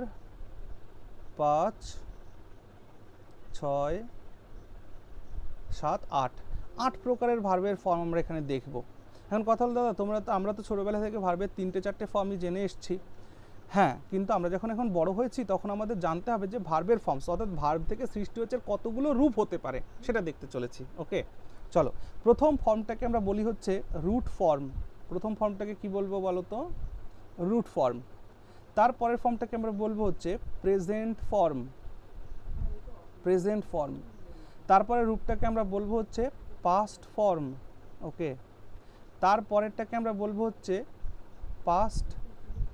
5 6 7 8 প্রকারের ভার্বের ফর্ম আমরা এখানে দেখব। এখন কথা হলো দাদা আমরা তো ছোটোবেলা থেকে ভার্বের 3-4টে ফর্মই জেনে এসেছি। হ্যাঁ, কিন্তু আমরা যখন এখন বড় হয়েছি তখন আমাদের জানতে হবে যে ভার্বের ফর্মস, অর্থাৎ ভার্ব থেকে সৃষ্টি হচ্ছে কতগুলো রূপ হতে পারে সেটা দেখতে চলেছি। ওকে, চলো প্রথম ফর্মটাকে আমরা বলি হচ্ছে রুট ফর্ম। প্রথম ফর্মটাকে কি বলবো বলো তো? Root form. তারপরের ফর্মটাকে আমরা বলবো হচ্ছে প্রেজেন্ট ফর্ম। তারপরে রূপটাকে আমরা বলবো হচ্ছে পাস্ট ফর্ম। ওকে, তারপরেরটাকে আমরা বলবো হচ্ছে পাস্ট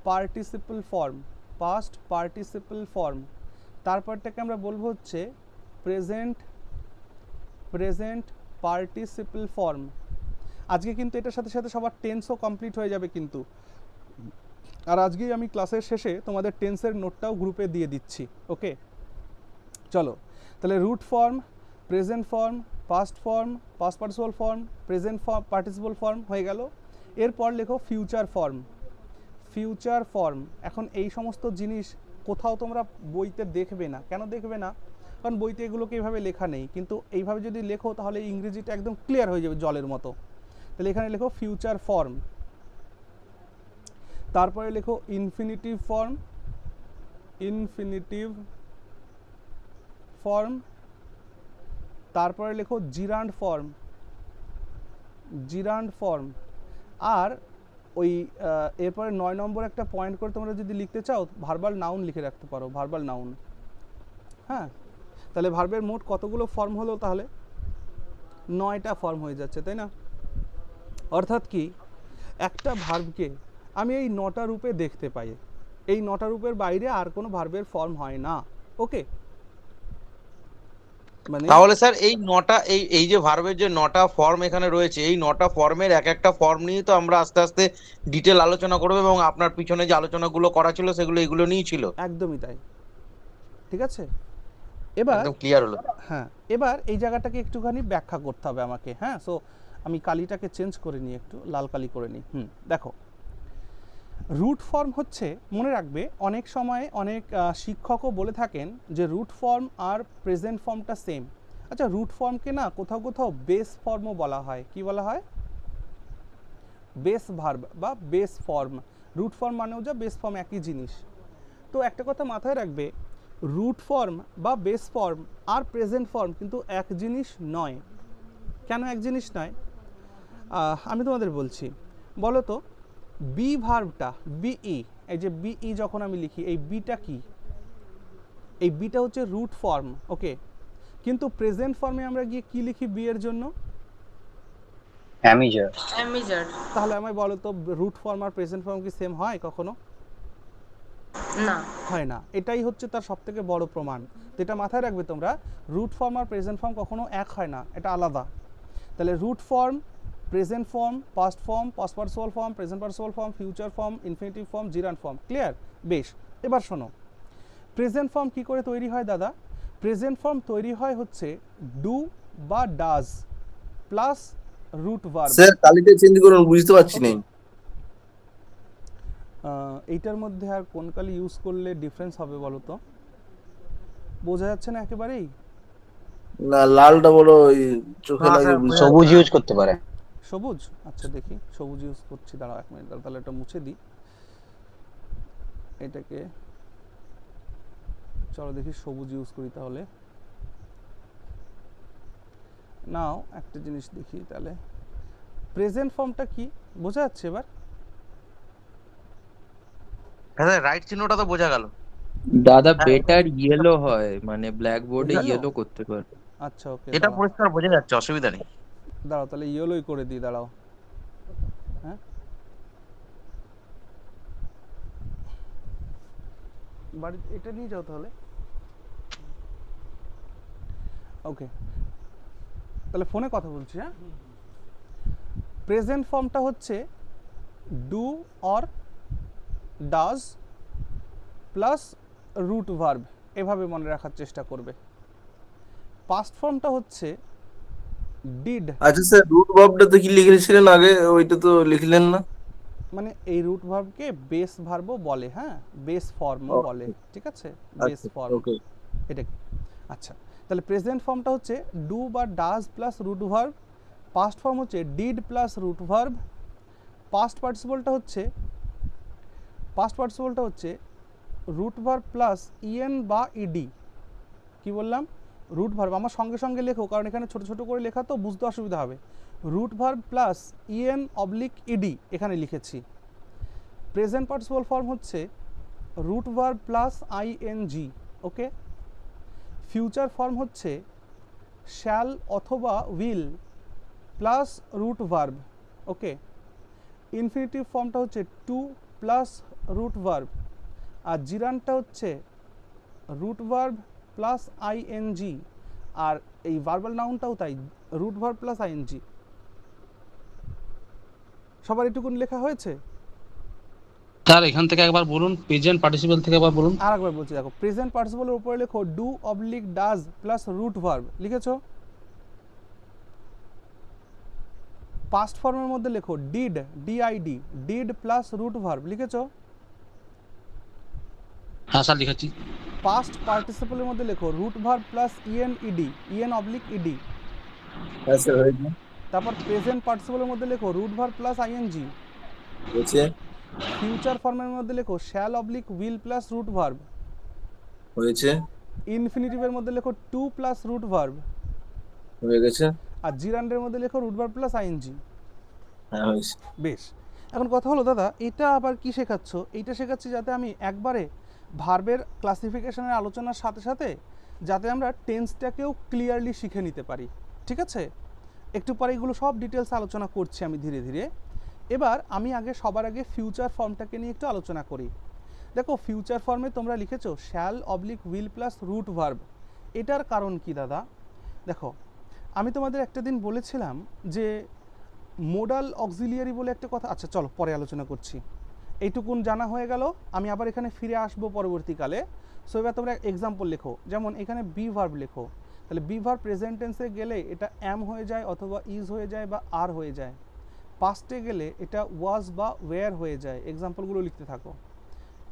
পার্টিসিপল ফর্ম। তারপরটাকে আমরা বলবো হচ্ছে প্রেজেন্ট পার্টিসিপল ফর্ম। আজকে কিন্তু এটার সাথে সাথে সবার টেন্সও কমপ্লিট হয়ে যাবে কিন্তু। আর আজকেই আমি ক্লাসের শেষে তোমাদের টেন্সের নোটটাও গ্রুপে দিয়ে দিচ্ছি। ওকে, চলো তাহলে root form, present form, past form, past participle form, present participle form হয়ে গেল। এরপর লেখো ফিউচার ফর্ম। এখন এই সমস্ত জিনিস কোথাও তোমরা বইতে দেখবে না। কেন দেখবে না? কারণ বইতে এগুলোকে এইভাবে লেখা নেই, কিন্তু এইভাবে যদি লেখো তাহলে ইংরেজিটা একদম ক্লিয়ার হয়ে যাবে জলের মতো। তাহলে এখানে লেখো ফিউচার ফর্ম। তারপরে লেখো ইনফিনিটিভ ফর্ম। তারপরে লেখো জিরান্ড ফর্ম, জিরান্ড ফর্ম। আর ওই এরপরে 9 নম্বর একটা পয়েন্ট করে তোমরা যদি লিখতে চাও ভার্বাল নাউন লিখে রাখতে পারো, ভার্বাল নাউন। হ্যাঁ, তাহলে ভার্বের মোট কতগুলো ফর্ম হলো? তাহলে 9টা ফর্ম হয়ে যাচ্ছে, তাই না? অর্থাৎ কি, একটা ভার্বকে আমি এই 9টা রূপে দেখতে পাই, এই 9টা রূপের বাইরে আর কোনো ভার্বের ফর্ম হয় না। ওকে, মানে তাহলে স্যার এই নটা এই যে ভার্বের যে 9টা ফর্ম এখানে রয়েছে, এই 9টা ফর্মের এক একটা ফর্ম নিয়ে তো আমরা আস্তে আস্তে ডিটেল আলোচনা করবো, এবং আপনার পিছনে যে আলোচনাগুলো করা ছিল সেগুলো এগুলো নিয়েই ছিল। একদমই তাই, ঠিক আছে? এবার একদম ক্লিয়ার হলো। হ্যাঁ, এবার এই জায়গাটাকে একটুখানি ব্যাখ্যা করতে হবে আমাকে। হ্যাঁ, সো আমি কালিটাকে চেঞ্জ করে নিই, একটু লাল কালি করে নিই। দেখো, রুট ফর্ম হচ্ছে, মনে রাখবে অনেক সময় অনেক শিক্ষকও বলে থাকেন যে রুট ফর্ম আর প্রেজেন্ট ফর্মটা সেম। আচ্ছা, রুট ফর্মকে না কোথাও কোথাও বেস ফর্মও বলা হয়। কি বলা হয়? বেস ভার্ব বা বেস ফর্ম। রুট ফর্ম মানেও যা বেস ফর্ম একই জিনিস। তো একটা কথা মাথায় রাখবে, রুট ফর্ম বা বেস ফর্ম আর প্রেজেন্ট ফর্ম কিন্তু এক জিনিস নয়। কেন এক জিনিস নয়? আমি তোমাদের বলছি। বলো তো, বি ভার্বটা, বিই, এই যে বিই যখন আমি লিখি, এই বিটা কি? এই বিটা হচ্ছে রুট ফর্ম। ওকে, কিন্তু প্রেজেন্ট ফর্মে আমরা গিয়ে কি লিখি বি এর জন্য? অ্যামিজার। অ্যামিজার। তাহলে আমায় বলো তো, রুট ফর্ম আর প্রেজেন্ট ফর্ম কি সেম হয় কখনো? না। হয় না। এটাই হচ্ছে তার সবথেকে বড় প্রমাণ। তো এটা মাথায় রাখবে তোমরা, রুট ফর্ম আর প্রেজেন্ট ফর্ম কখনো এক হয় না, এটা আলাদা। তাহলে root form, present form, past form, past participle form, present participle form, future form, infinitive form, gerund form. Clear? বেশ, এবার শোনো, প্রেজেন্ট ফর্ম কি করে তৈরি হয় দাদা? প্রেজেন্ট ফর্ম তৈরি হয় হচ্ছে ডু বা does plus root verb. Sir কালিটা চেঞ্জ করুন, বুঝতে পারছি না। এইটার মধ্যে আর কোন কালি ইউজ করলে ডিফারেন্স হবে বলো তো? বোঝা যাচ্ছে না একেবারেই? না, লালটা বড় ওই চোখে লাগে, বুঝতে সবুজ ইউজ করতে পারে। সবুজ? আচ্ছা দেখি, সবুজ ইউজ করছি, দাঁড়াও 1 মিনিট, তাহলে এটা মুছে দিই। এটাকে চলো দেখি সবুজ ইউজ করি তাহলে। নাও একটা জিনিস দেখি তাহলে, প্রেজেন্ট ফর্মটা কি বোঝা যাচ্ছে এবার? হ্যাঁ, রাইট চিহ্নটা তো বোঝা গেল। দাদা বেটার ইয়েলো হয়, মানে ব্ল্যাক বোর্ডে Yellow? ইয়েলো করতে পারে। আচ্ছা ওকে, এটা পরিষ্কার বোঝা যাচ্ছে, অসুবিধা নেই। দাঁড়াও তাহলে ইয়েলোই করে দিই, দাঁড়াও। হ্যাঁ, বাড়ি এটা নিয়ে যাও তাহলে। ওকে, তাহলে ফোনে কথা বলছি। হ্যাঁ, প্রেজেন্ট ফর্মটা হচ্ছে do or does plus root verb, এভাবে মনে রাখার চেষ্টা করবে। পাস্ট ফর্মটা হচ্ছে ডিড, আচ্ছা স্যার, রুট ভার্বটা তো কি লিখেছিলেন আগে, ওইটা তো লিখলেন না। মানে এই রুট ভার্বকে বেস ভার্বও বলে। হ্যাঁ, বেস ফর্মও Okay. বলে, ঠিক আছে? বেস আচ্ছা, ফর্ম ওকে। এটা কি? আচ্ছা, তাহলে প্রেজেন্ট ফর্মটা হচ্ছে ডু বা does plus root verb, past form হচ্ছে did plus root verb, past পার্টিসিপলটা হচ্ছে রুট ভার্ব প্লাস ইএন বা ইডি। কি বললাম? রুট ভার্ব, আমার সঙ্গে সঙ্গে লেখো, কারণ এখানে ছোট ছোট করে লেখা তো বুঝতে অসুবিধা হবে। Root verb plus EN oblique ED এখানে লিখেছি। প্রেজেন্ট পার্টিসিপল ফর্ম হচ্ছে root verb plus ING. Okay, future form হচ্ছে শ্যাল অথবা will plus root verb. Okay, infinitive ফর্মটা হচ্ছে টু প্লাস রুট ভার্ব, আর জিরানটা হচ্ছে রুট ভার্ব প্লাস আইএনজি, আর এই ভার্বাল নাউনটাও তাই, রুট ভার্ব প্লাস আইএনজি। সবার এটুকুন লেখা হয়েছে? স্যার এখান থেকে একবার বলুন, প্রেজেন্ট পার্টিসিপল থেকে একবার বলুন। আর একবার বলছি, দেখো, প্রেজেন্ট পার্টিসিপলের উপরে লেখো do oblique does plus root verb, লিখেছো? পাস্ট ফর্মের মধ্যে লেখো did, DID, did plus root verb, লিখেছো? হ্যাঁ স্যার লিখেছি। পাস্ট পার্টিসিপলের মধ্যে লেখো root verb plus EN ED, EN oblique ED. হ্যাঁ স্যার, হয়েছে। তারপর প্রেজেন্ট পার্টিসিপলের মধ্যে লেখো রুট ভার্ব প্লাস আইএনজি। হয়েছে। ফিউচার ফর্মের মধ্যে লেখো shall oblique will plus root verb. হয়েছে। ইনফিনিটিভের মধ্যে লেখো টু প্লাস রুট ভার্ব। হয়ে গেছে। আর জিরান্ডের মধ্যে লেখো রুট ভার্ব প্লাস আইএনজি। হ্যাঁ হয়েছে। বেশ, এখন কথা হলো দাদা এটা আবার কি শেখাচ্ছ? এইটা শেখাচ্ছি যাতে আমি একবারে ভার্বের ক্লাসিফিকেশনের আলোচনার সাথে সাথে যাতে আমরা টেন্সটাকেও ক্লিয়ারলি শিখে নিতে পারি, ঠিক আছে? একটু পরে এগুলো সব ডিটেলস আলোচনা করছি আমি ধীরে ধীরে। এবার আমি সবার আগে ফিউচার ফর্মটাকে নিয়ে একটু আলোচনা করি। দেখো ফিউচার ফর্মে তোমরা লিখেছো shall oblique will plus root verb. এটার কারণ কি দাদা? দেখো আমি তোমাদের একটা দিন বলেছিলাম যে মোডাল অক্সিলিয়ারি বলে একটা কথা, আচ্ছা চলো পরে আলোচনা করছি। এইটুকুন জানা হয়ে গেল, আমি আবার এখানে ফিরে আসবো পরবর্তীকালে। সো এবার তোমরা এক্সাম্পল লেখো, যেমন এখানে বি ভার্ব লেখো, তাহলে বি ভার্ব প্রেজেন্ট টেন্সে গেলে এটা অ্যাম হয়ে যায় অথবা ইজ হয়ে যায় বা আর হয়ে যায়। পাস্টে গেলে এটা ওয়াজ বা ওয়্যার হয়ে যায়। এক্সাম্পলগুলো লিখতে থাকো।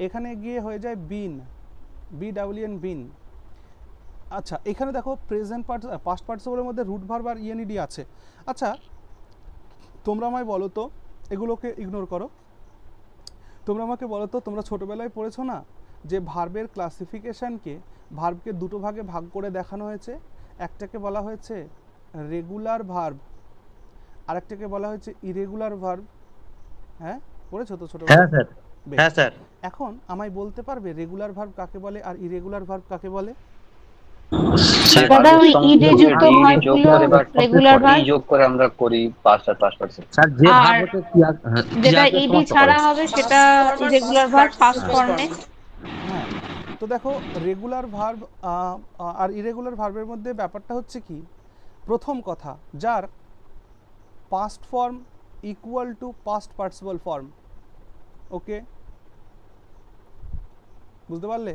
এখানে গিয়ে হয়ে যায় বিন, BWN বিন। আচ্ছা এখানে দেখো প্রেজেন্ট পাস্ট পার্টিসিপলের মধ্যে রুট ভার্ব আর ইএনইডি আছে। আচ্ছা তোমরা আমায় বলো তো, এগুলোকে ইগনোর করো, তোমরা আমাকে বলো তো তোমরা ছোটোবেলায় পড়েছো না যে ভার্বের ক্লাসিফিকেশানকে, ভার্বকে দুটো ভাগে ভাগ করে দেখানো হয়েছে। একটাকে বলা হয়েছে রেগুলার ভার্ব, আরেকটাকে বলা হয়েছে ইরেগুলার ভার্ব। হ্যাঁ পড়েছো তো ছোটোবেলায়? হ্যাঁ স্যার, বেশ। হ্যাঁ স্যার। এখন আমায় বলতে পারবে রেগুলার ভার্ব কাকে বলে আর ইরেগুলার ভার্ব কাকে বলে? দাদা ওই ইডে যুক্ত ভার্বগুলো রেগুলার ভার্ব যোগ করে আমরা করি পাস্ট আর পাস্ট পার্টিসিপল। স্যার যে আর ভার্বকে যেটা ইডি ছাড়া হবে সেটা ইরেগুলার ভার্ব ফার্স্ট ফর্মে। হ্যাঁ তো দেখো রেগুলার ভার্ব আর ইরেগুলার ভার্বের মধ্যে ব্যাপারটা হচ্ছে কি, প্রথম কথা যার past form equal to past participle form. Okay বুঝতে পারলে?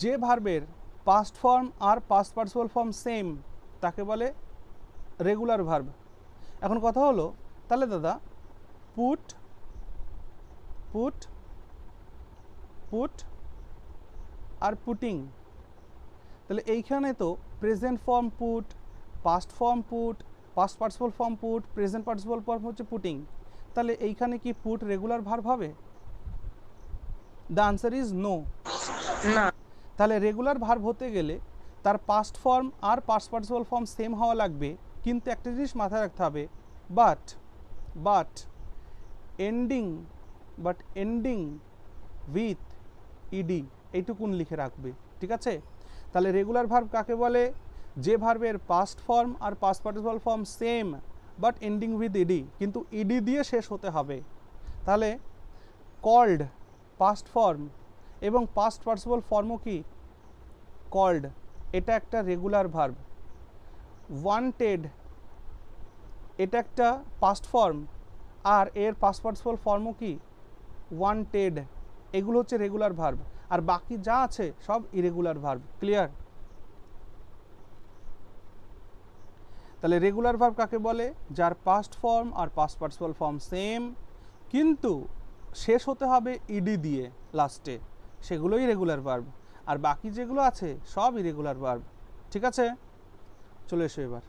যে ভার্বের পাস্ট ফর্ম আর পাস্ট পার্টিসিপল ফর্ম সেম তাকে বলে রেগুলার ভার্ব। এখন কথা হলো তাহলে দাদা পুট পুট পুট আর পুটিং, তাহলে এইখানে তো present form put, past form put, past participle form put, present participle form হচ্ছে পুটিং। তাহলে এইখানে কি পুট রেগুলার ভার্ব হবে? The answer is no. না। তাহলে রেগুলার ভার্ব হতে গেলে তার পাস্ট ফর্ম আর পাস্ট পার্টিসিপল ফর্ম সেম হওয়া লাগবে, কিন্তু একটা জিনিস মাথায় রাখতে হবে, বাট এন্ডিং উইথ ইডি, এইটুকুন লিখে রাখবে, ঠিক আছে? তাহলে রেগুলার ভার্ব কাকে বলে? যে ভার্বের পাস্ট ফর্ম আর past participle form same but ending with ED, কিন্তু ইডি দিয়ে শেষ হতে হবে। তাহলে কল্ড পাস্ট ফর্ম এবং পাস্ট পার্টিসিপল ফর্মও কি কল্ড, এটা একটা রেগুলার ভার্ব। ওয়ান্টেড এটা একটা পাস্ট ফর্ম আর এর পাস্ট পার্টিসিপল ফর্মও কি ওয়ান্টেড। এগুলো হচ্ছে রেগুলার ভার্ব, আর বাকি যা আছে সব ইরেগুলার ভার্ব। ক্লিয়ার? তাহলে রেগুলার ভার্ব কাকে বলে? যার পাস্ট ফর্ম আর পাস্ট পার্টিসিপল ফর্ম সেম কিন্তু শেষ হতে হবে ইডি দিয়ে লাস্টে, সেগুলোই রেগুলার ভার্ব। আর বাকি যেগুলো আছে সব ইরেগুলার ভার্ব। ঠিক আছে, চলে এসো এবার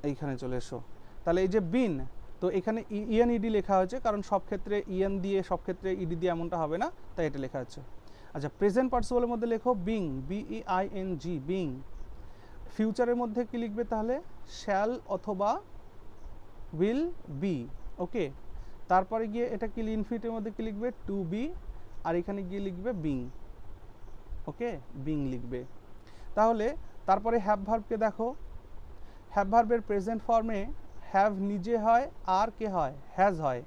এইখানে চলে এসো। তাহলে এই যে বিন, তো এখানে ইএন ইডি লেখা হয়েছে কারণ সব ক্ষেত্রে ইএন দিয়ে সব ক্ষেত্রে ইডি দিয়ে এমনটা হবে না, তাই এটা লেখা আছে। আচ্ছা প্রেজেন্ট পার্টিসিপলের মধ্যে লেখো বিং, BEING বিং। ফিউচারের মধ্যে কি লিখবে তাহলে? শ্যাল অথবা উইল বি। ওকে, তারপরে গিয়ে এটা কি ইনফিনিটির মধ্যে কি লিখবে? টু বি, আর এখানে গিয়ে লিখবে বিং। ওকে, বিং লিখবে। তাহলে তারপরে হ্যাভ ভার্বকে দেখো, হ্যাভ ভার্বের প্রেজেন্ট ফর্মে হ্যাভ নিজে হয় আর কে হয়? হ্যাজ হয়।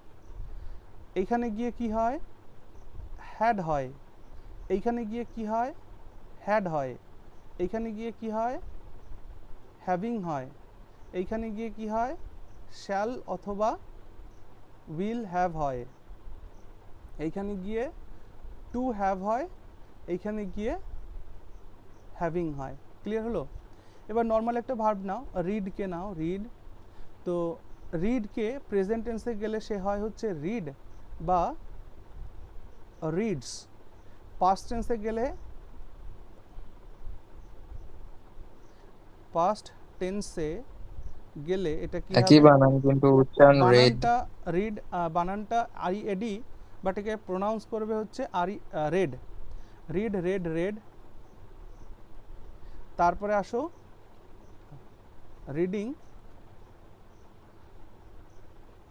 এইখানে গিয়ে কি হয়? হ্যাড হয়। এইখানে গিয়ে কি হয়? হ্যাড হয়। এইখানে গিয়ে কি হয়? হ্যাভিং হয়। এইখানে গিয়ে কি হয়? শ্যাল অথবা উইল হ্যাভ হয়। এইখানে গিয়ে টু হ্যাভ হয়, এইখানে গিয়ে হ্যাভিং হয়। ক্লিয়ার হলো? এবার নর্মাল একটা ভার্ব নাও, রিডকে নাও, রিড। তো রিডকে প্রেজেন্ট টেন্সে গেলে সে হয় হচ্ছে রিড বা রিডস। পাস্ট টেন্সে গেলে এটা কি একই হবে? বানান কিন্তু উচ্চারণ রেড। বানানটা রিড, বানানটা আরইএডি, বাট একে প্রোনাউন্স করবে হচ্ছে রেড। Read, red, red. তারপরে আসো রিডিং,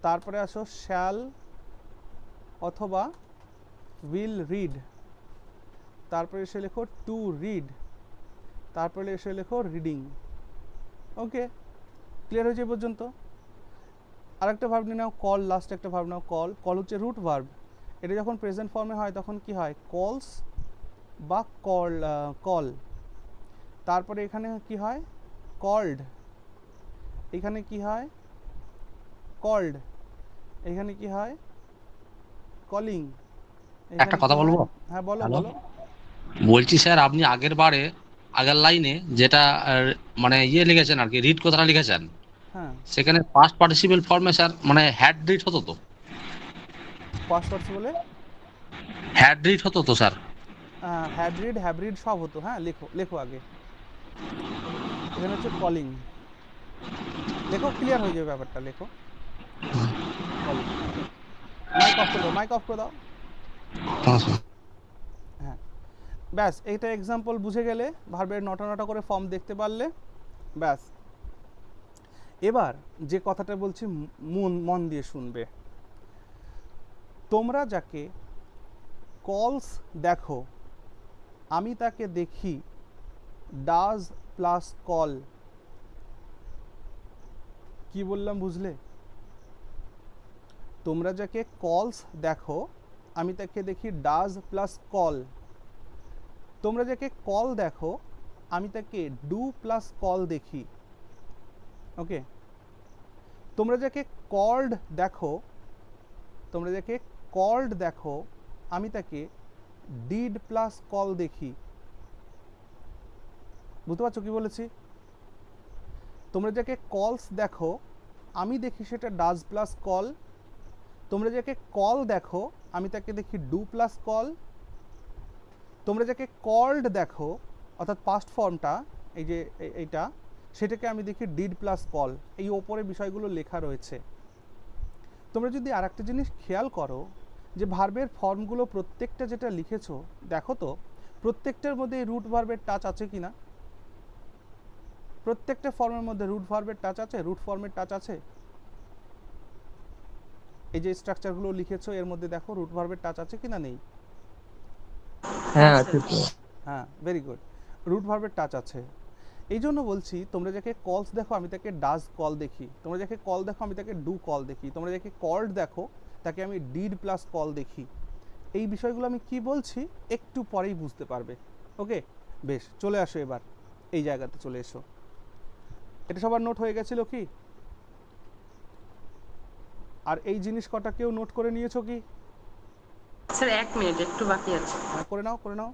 তারপরে আসো শ্যাল অথবা উইল রিড, তারপরে এসে লেখো টু রিড, তারপরে এসে লেখো রিডিং। ওকে, ক্লিয়ার হয়েছে এই পর্যন্ত? আরেকটা ভার্ব নিয়ে নাও কল, লাস্ট একটা ভার্ব নাও কল। কল হচ্ছে রুট ভার্ব, এটা যখন প্রেজেন্ট ফর্মে হয় তখন কি হয়? কলস বা কল। তারপরে এখানে কি হয়? কল্ড। এখানে কি হয়? কল্ড। এখানে কি হয়? কলিং। একটা কথা বলবো? হ্যাঁ বলো হ্যালো? বলো। বলছি স্যার, আপনি আগের লাইনে যেটা মানে লিখেছেন আর কি, রিড কথাটা লিখেছেন, হ্যাঁ, সেখানে পাস্ট পার্টিসিপেল ফর্মে স্যার মানে হ্যাড রিড হতো তো? পাস্ট পার্টিসিপলে হ্যাড রিড হতো তো sir? Had read, have read সব হতো। হ্যাঁ, লেখো লেখো আগে। এখানে হচ্ছে কলিং, লেখো, ক্লিয়ার হয়ে যাবে ব্যাপারটা, লেখো কলিং। মাইক অফ করে দাও, মাইক অফ করে দাও। হ্যাঁ স্যার। হ্যাঁ, ব্যাস, এইটা এক্সাম্পল বুঝে গেলে, ভার্বের নটা নটা করে ফর্ম দেখতে পারলে, ব্যাস। এবার যে কথাটা বলছি মন দিয়ে শুনবে। তোমরা যাকে কলস দেখো, আমি তাকে দেখি ডাজ প্লাস কল। কি বললাম বুঝলে? তোমরা যাকে কলস দেখো, আমি তাকে দেখি ডাজ প্লাস কল। তোমরা যাকে কল দেখো, আমি তাকে ডু প্লাস কল দেখি। ওকে, তোমরা যাকে কল্ড দেখো, তোমরা যাকে কল্ড দেখো, আমি তাকে ডিড প্লাস কল দেখি। বুঝতে পারছো কি বলেছি? তোমরা যাকে কলস দেখো, আমি দেখি সেটা ডাজ প্লাস কল। তোমরা যাকে কল দেখো, আমি তাকে দেখি ডু প্লাস কল। তোমরা যাকে কল্ড দেখো, অর্থাৎ পাস্ট ফর্মটা, এই যে এইটা, সেটাকে আমি দেখি ডিড প্লাস কল। এই ওপরে বিষয়গুলো লেখা রয়েছে। তোমরা যদি আর একটা জিনিস খেয়াল করো, যে ভার্বের ফর্মগুলো প্রত্যেকটা যেটা লিখেছো, দেখো তো প্রত্যেকটার মধ্যে রুট ভার্বের টাচ আছে কিনা? প্রত্যেকটা ফর্মের মধ্যে রুট ভার্বের টাচ আছে, রুট ফর্মের টাচ আছে। এই যে স্ট্রাকচারগুলো লিখেছো এর মধ্যে দেখো রুট ভার্বের টাচ আছে কিনা? নেই। হ্যাঁ আছে তো। হ্যাঁ, ভেরি গুড, রুট ভার্বের টাচ আছে। এই জন্য বলছি, তোমরা যাকে কলস দেখো, আমি তাকে ডাজ কল দেখি। তোমরা যাকে কল দেখো, আমি তাকে ডু কল দেখি। তোমরা যাকে কল্ড দেখো, তাকে আমি ডিড প্লাস কল দেখি। এই বিষয়গুলো আমি কি বলছি একটু পরেই বুঝতে পারবে। ওকে, বেশ, চলে আসো এবার এই জায়গাতে চলে এসো। এটা সবার নোট হয়ে গেছিল কি? আর এই জিনিস কটা কেউ নোট করে নিয়েছো কি? স্যার 1 মিনিট একটু বাকি আছে। হ্যাঁ, করে নাও করে নাও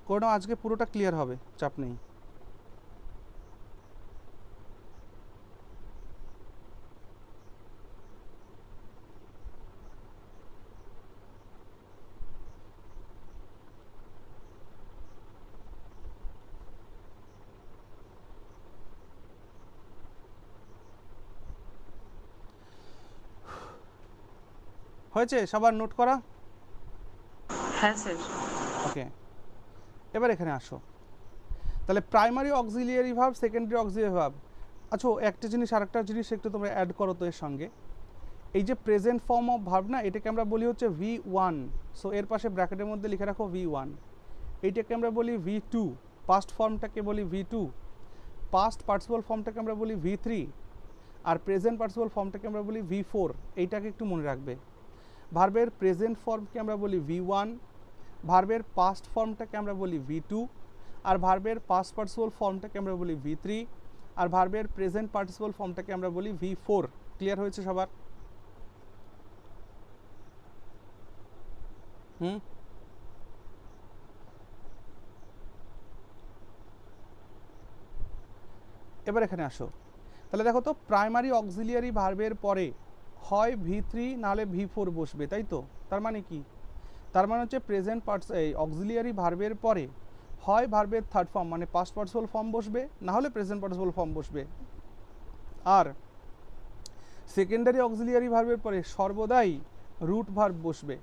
করে নাও, আজকে পুরোটা ক্লিয়ার হবে, চাপ নেই। হয়েছে সবার নোট করা? হ্যাঁ স্যার। ওকে, এবার এখানে আসো। তাহলে primary auxiliary verb, secondary auxiliary verb. আচ্ছা, একটা জিনিস, আরেকটা জিনিস একটু তোমরা অ্যাড করো তো এর সঙ্গে। এই যে প্রেজেন্ট ফর্ম অফ ভার্ব না, এটাকে আমরা বলি হচ্ছে V1। সো এর পাশে ব্র্যাকেটের মধ্যে লিখে রাখো V1। এইটাকে আমরা বলি V2। পাস্ট ফর্মটাকে বলি V2। পাস্ট পার্টিসিপল ফর্মটাকে আমরা বলি V3। আর প্রেজেন্ট পার্টিসিপল ফর্মটাকে আমরা বলি V4। এইটাকে একটু মনে রাখবে। ভার্বের প্রেজেন্ট ফর্মকে আমরা বলি V1, ভার্বের পাস্ট ফর্মটাকে আমরা বলি V2, আর ভার্বের পাস্ট পার্টিসিপল ফর্মটাকে আমরা বলি V3, আর ভার্বের প্রেজেন্ট পার্টিসিপল ফর্মটাকে আমরা বলি V4। ক্লিয়ার হয়েছে সবার? এবার এখানে আসো। তাহলে দেখো তো, প্রাইমারি অক্সিলিয়ারি ভার্বের পরে হয় V3 নাহলে V4 বসবে, তাই তো? তার মানে কি? তার মানে হচ্ছে প্রেজেন্ট অক্সিলিয়ারি ভার্বের পরে হয় ভার্বের থার্ড ফর্ম মানে পাস্ট পার্টিসিপল ফর্ম বসবে, না হলে প্রেজেন্ট পার্টিসিপল ফর্ম বসবে। আর সেকেন্ডারি অক্সিলিয়ারি ভার্বের পরে সর্বদাই রুট ভার্ব বসবে।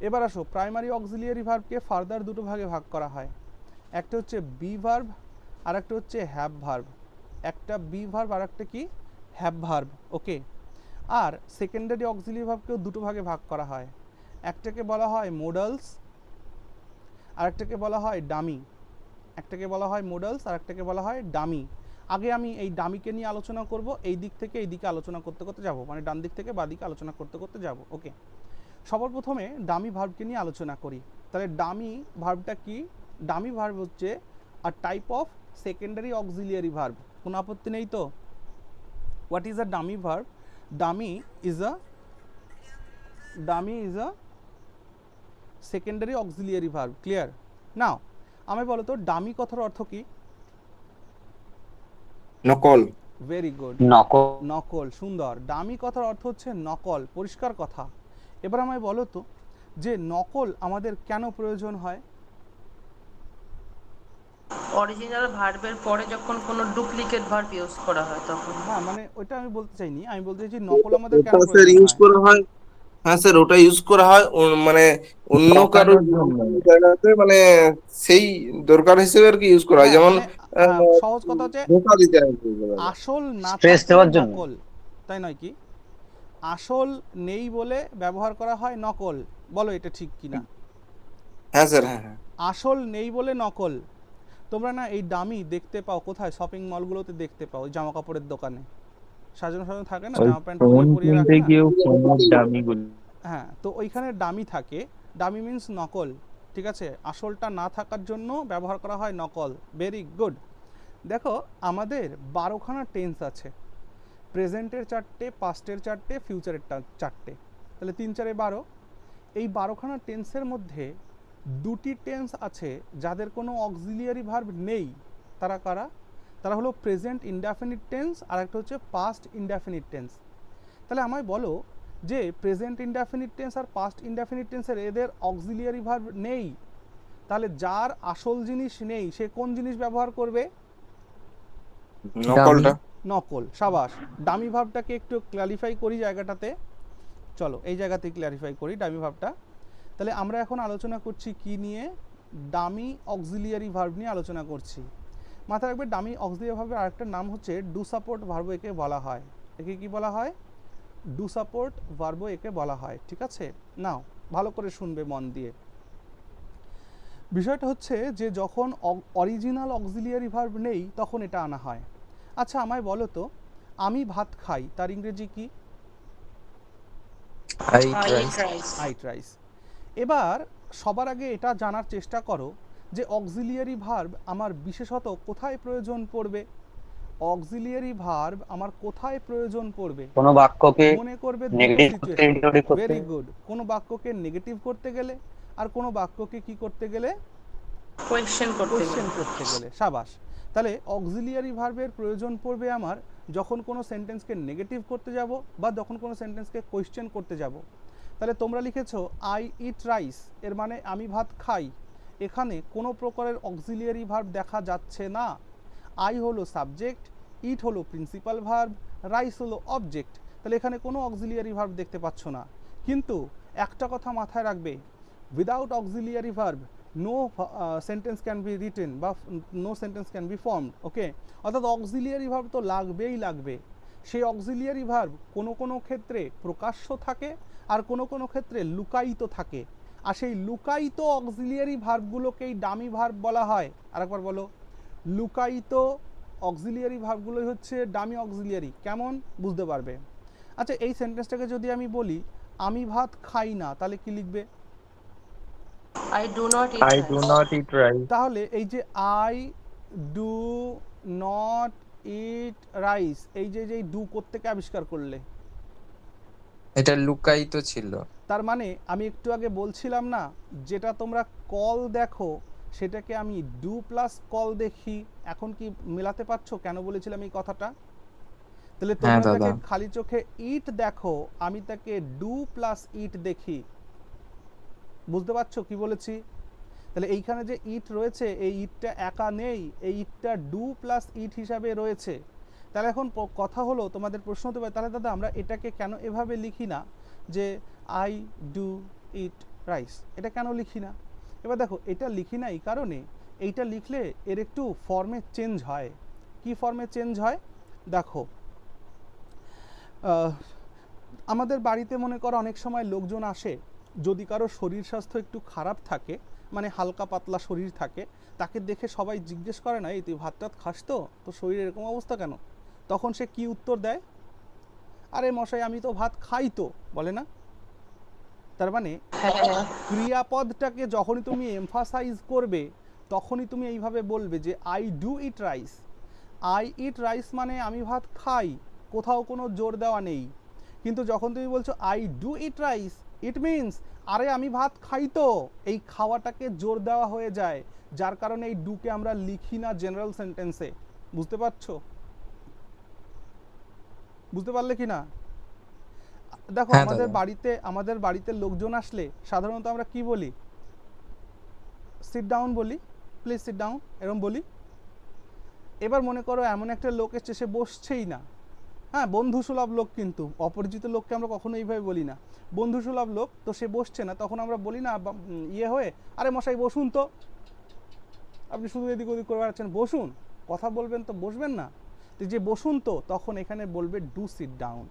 এবার আসো, প্রাইমারি অক্সিলিয়ারি ভার্বকে ফার্দার দুটো ভাগে ভাগ করা হয়। একটা হচ্ছে বি ভার্ব আর একটা হচ্ছে হ্যাভ ভার্ব, একটা বি ভার্ব আর একটা কি হ্যাভ ভার্ব, ওকে। আর সেকেন্ডারি অক্সিলিয়ারি ভার্বকেও দুটো ভাগে ভাগ করা হয়, একটাকে বলা হয় মোডালস আর একটাকে বলা হয় ডামি, একটাকে বলা হয় মোডালস আর একটাকে বলা হয় ডামি। আগে আমি এই ডামিকে নিয়ে আলোচনা করব, এই দিক থেকে এই দিকে আলোচনা করতে করতে যাব, মানে ডান দিক থেকে বাঁ দিকে আলোচনা করতে করতে যাব, ওকে। সবার প্রথমে ডামি ভার্বকে নিয়ে আলোচনা করি। তাহলে ডামি ভার্বটা কি? ডামি ভার্ব হচ্ছে a type of secondary auxiliary verb. কোনো আপত্তি নেই তো? What is a dummy verb? Dummy is a secondary auxiliary verb. Clear? Now আমি বলো তো ডামি কথার অর্থ কি? নকল। ভেরি গুড, নকল। নকল। সুন্দর। ডামি কথার অর্থ হচ্ছে নকল, পরিষ্কার কথা। এবার আমায় বলো তো যে নকল আমাদের কেন প্রয়োজন হয়? অরিজিনাল ভার্বের পরে যখন কোনো ডুপ্লিকেট ভার্ব ইউজ করা হয় তখন। হ্যাঁ, মানে ওইটা আমি বলতে চাইনি, আমি বলতে চাইছি নকল আমাদের কেন ওটা স্যার প্রয়োজন ইউজ হয়। করা হয়, হ্যাঁ স্যার ওটা ইউজ করা হয় মানে অন্য কারোর ঠকানোর জন্য। জায়গাতে, মানে সেই দরকার হিসেবে আর কি ইউজ করা হয়, হ্যাঁ, যেমন মানে সহজ কথা হচ্ছে ধোঁকা দিতে আর কি বলা যায়। আসল না Stress থাকলে দেওয়ার জন্য। নকল, তাই নয় কি? আসল নেই বলে ব্যবহার করা হয় নকল। বলো এটা ঠিক কিনা? হ্যাঁ স্যার, হ্যাঁ হ্যাঁ। আসল নেই বলে নকল। তোমরা না এই ডামি দেখতে পাও কোথায়? শপিং মলগুলোতে দেখতে পাও, জামা কাপড়ের দোকানে সাজানো সাজানো থাকে না, ওই জামা প্যান্ট ফোন পরিয়ে পরিয়ে কিনতে রাখে না। গিয়েও ফোনের দামিগুলো। হ্যাঁ, তো ওইখানে ডামি থাকে। ডামি মিন্স নকল, ঠিক আছে? আসলটা না থাকার জন্য ব্যবহার করা হয় নকল। Very good. দেখো আমাদের 12খানা টেন্স আছে, প্রেজেন্টের 4টে, পাস্টের 4টে, ফিউচারের 4টে, তাহলে 3 4 12। এই 12খানা টেন্সের মধ্যে 2টি টেন্স আছে যাদের কোনো অক্সিলিয়ারি ভার্ব নেই। তারা কারা? তারা হলো প্রেজেন্ট ইনডেফিনিট টেন্স আর একটা হচ্ছে পাস্ট ইনডেফিনিট টেন্স। তাহলে আমায় বলো যে প্রেজেন্ট ইনডেফিনিট টেন্স আর পাস্ট ইনডেফিনিট টেন্সের এদের অক্সিলিয়ারি ভার্ব নেই, তাহলে যার আসল জিনিস নেই সে কোন জিনিস ব্যবহার করবে? নকলটা। নকল। সাবাস। ডামি ভাবটাকে একটু ক্লারিফাই করি জায়গাটাতে, চলো এই জায়গাতে ক্লারিফাই করি ডামি ভাবটা। তাহলে আমরা এখন আলোচনা করছি কি নিয়ে? ডামি অক্সিলিয়ারি ভার্ব নিয়ে আলোচনা করছি। মাথায় রাখবে ডামি অক্সিলিয়ারি ভার্বের আরেকটা নাম হচ্ছে ডু সাপোর্ট ভার্ব, একে বলা হয়। একে কি বলা হয়? ডু সাপোর্ট ভার্ব একে বলা হয়, ঠিক আছে? নাও ভালো করে শুনবে মন দিয়ে। বিষয়টা হচ্ছে যে যখন অরিজিনাল অক্সিলিয়ারি ভার্ব নেই তখন এটা আনা হয়। আচ্ছা আমায় বলো তো, আমি ভাত খাই তার ইংরেজি কি? Ate rice. এবার সবার আগে এটা জানার চেষ্টা করো যে অক্সিলিয়ারি ভার্ব আমার বিশেষত কোথায় প্রয়োজন পড়বে? অক্সিলিয়ারি ভার্ব আমার কোথায় প্রয়োজন পড়বে? কোনো বাক্যকে মনে করবে দুটো নেগেটিভ সিচুয়েশন। করতে। Very good. কোনো বাক্যকে নেগেটিভ করতে গেলে আর কোনো বাক্যকে কি করতে গেলে? কোয়েশ্চেন করতে গেলে। সাবাস। তাহলে অক্সিলিয়ারি ভার্বের প্রয়োজন পড়বে আমার যখন কোনো সেন্টেন্সকে নেগেটিভ করতে যাব বা যখন কোনো সেন্টেন্সকে কোয়েশ্চেন করতে যাব। তাহলে তোমরা লিখেছো আই ইট রাইস, এর মানে আমি ভাত খাই। এখানে কোনো প্রকারের অক্সিলিয়ারি ভার্ব দেখা যাচ্ছে না। আই হলো সাবজেক্ট, ইট হলো প্রিন্সিপাল ভার্ব, রাইস হলো অবজেক্ট। তাহলে এখানে কোনো অক্সিলিয়ারি ভার্ব দেখতে পাচ্ছ না। কিন্তু একটা কথা মাথায় রাখবে, without auxiliary verb no sentence can be written বা no sentence can be formed, okay? অর্থাৎ অক্সিলিয়ারি ভার্ব তো লাগবেই লাগবে। সেই অক্সিলিয়ারি ভার্ব কোনো কোনো ক্ষেত্রে প্রকাশ্য থাকে আর কোনো কোনো ক্ষেত্রে লুকায়িত থাকে। আর সেই লুকায়িত অক্সিলিয়ারি ভার্বগুলোকেই ডামি ভার্ব বলা হয়। আরেকবার বলো, লুকায়িত অক্সিলিয়ারি ভার্বগুলোই হচ্ছে ডামি অক্সিলিয়ারি। কেমন বুঝতে পারবে? আচ্ছা এই সেন্টেন্সটাকে যদি আমি বলি আমি ভাত খাই না, তাহলে কি লিখবে? I do not I do not eat rice. তাহলে এই যে I do not eat rice, এই যে ডু কোত্থেকে আবিষ্কার করলে? এটা লুকায়িত ছিল। তার মানে আমি একটু আগে বলছিলাম না, যেটা তোমরা কল দেখো সেটাকে আমি ডু প্লাস কল দেখি। এখন কি মেলাতে পারছো কেন বলেছিলাম এই কথাটা? তাহলে তোমরা দাদা। তাকে খালি চোখে ইট দেখো, আমি তাকে ডু প্লাস ইট দেখি। বুঝতে পারছো কি বলেছি? তাহলে এইখানে যে ইট রয়েছে, এই ইটটা একা নেই, এই ইটটা ডু প্লাস ইট হিসাবে রয়েছে। তাহলে এখন কথা হলো, তোমাদের প্রশ্ন হতে পারে তাহলে দাদা আমরা এটাকে কেন এভাবে লিখি না যে আই ডু ইট রাইস, এটা কেন লিখি না? এবার দেখো এটা লিখি না এই কারণে এইটা লিখলে এর একটু ফর্মে চেঞ্জ হয়। কি ফর্মে চেঞ্জ হয় দেখো, আমাদের বাড়িতে মনে করো অনেক সময় লোকজন আসে, যদি কারো শরীর স্বাস্থ্য একটু খারাপ থাকে, মানে হালকা পাতলা শরীর থাকে, তাকে দেখে সবাই জিজ্ঞেস করে না, এই তুই ভাত টাত খাস তো, তোর শরীরের এরকম অবস্থা কেন? তখন সে কি উত্তর দেয়? আরে মশাই আমি তো ভাত খাই তো, বলে না? তার মানে ক্রিয়াপদটাকে যখনই তুমি এমফাসাইজ করবে তখনই তুমি এইভাবে বলবে যে I do eat rice. I eat rice মানে আমি ভাত খাই, কোথাও কোনো জোর দেওয়া নেই। কিন্তু যখন তুমি বলছো I do eat rice, it means আরে আমি ভাত খাই তো, এই খাওয়াটাকে জোর দেওয়া হয়ে যায়, যার কারণে এই ডুকে আমরা লিখি না জেনারেল সেন্টেন্সে। বুঝতে পারছো? বুঝতে পারলে কি না? দেখো হ্যাঁ আমাদের বাড়িতে লোকজন আসলে সাধারণত আমরা কি বলি? সিট ডাউন বলি, প্লিজ সিট ডাউন, এরকম বলি। এবার মনে করো এমন একটা লোক এসছে, সে বসছেই না, হ্যাঁ বন্ধুসুলভ লোক, কিন্তু অপরিচিত লোককে আমরা কখনো এইভাবে বলি না। বন্ধুসুলভ লোক, তো সে বসছে না, তখন আমরা বলি না ইয়ে হয়ে, আরে মশাই বসুন তো, আপনি শুধু এদিক ওদিক করে বেড়াচ্ছেন, বসুন, কথা বলবেন তো বসবেন না। তো যে বসুন তো, তখন এখানে বলবে ডু সিট ডাউন।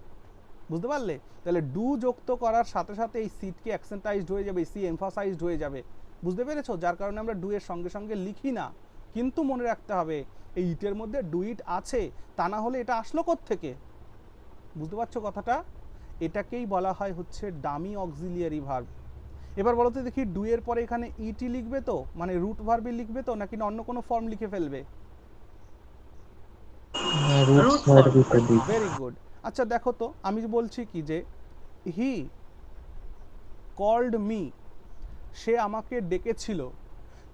বুঝতে পারলে? তাহলে ডু যুক্ত করার সাথে সাথে এই সিটকে অ্যাকসেন্টাইজড হয়ে যাবে, সি এমফাসাইজড হয়ে যাবে। বুঝতে পেরেছো? যার কারণে আমরা ডু এর সঙ্গে সঙ্গে লিখি না। কিন্তু মনে রাখতে হবে এই ইটের মধ্যে ডু ইট আছে, তা না হলে এটা আসলো কোত্থেকে? বুঝতে পারছো কথাটা? এটাকেই বলা হয় হচ্ছে ডামি অক্সিলিয়ারি ভার্ব। এবার বলো তো দেখি, ডু এর পরে এখানে ইটি লিখবে তো, মানে রুট ভার্বে লিখবে তো, নাকি অন্য কোনো ফর্ম লিখে ফেলবে? Very good. আচ্ছা দেখো তো, আমি বলছি কি যে হি কল্ড মি, সে আমাকে ডেকেছিল।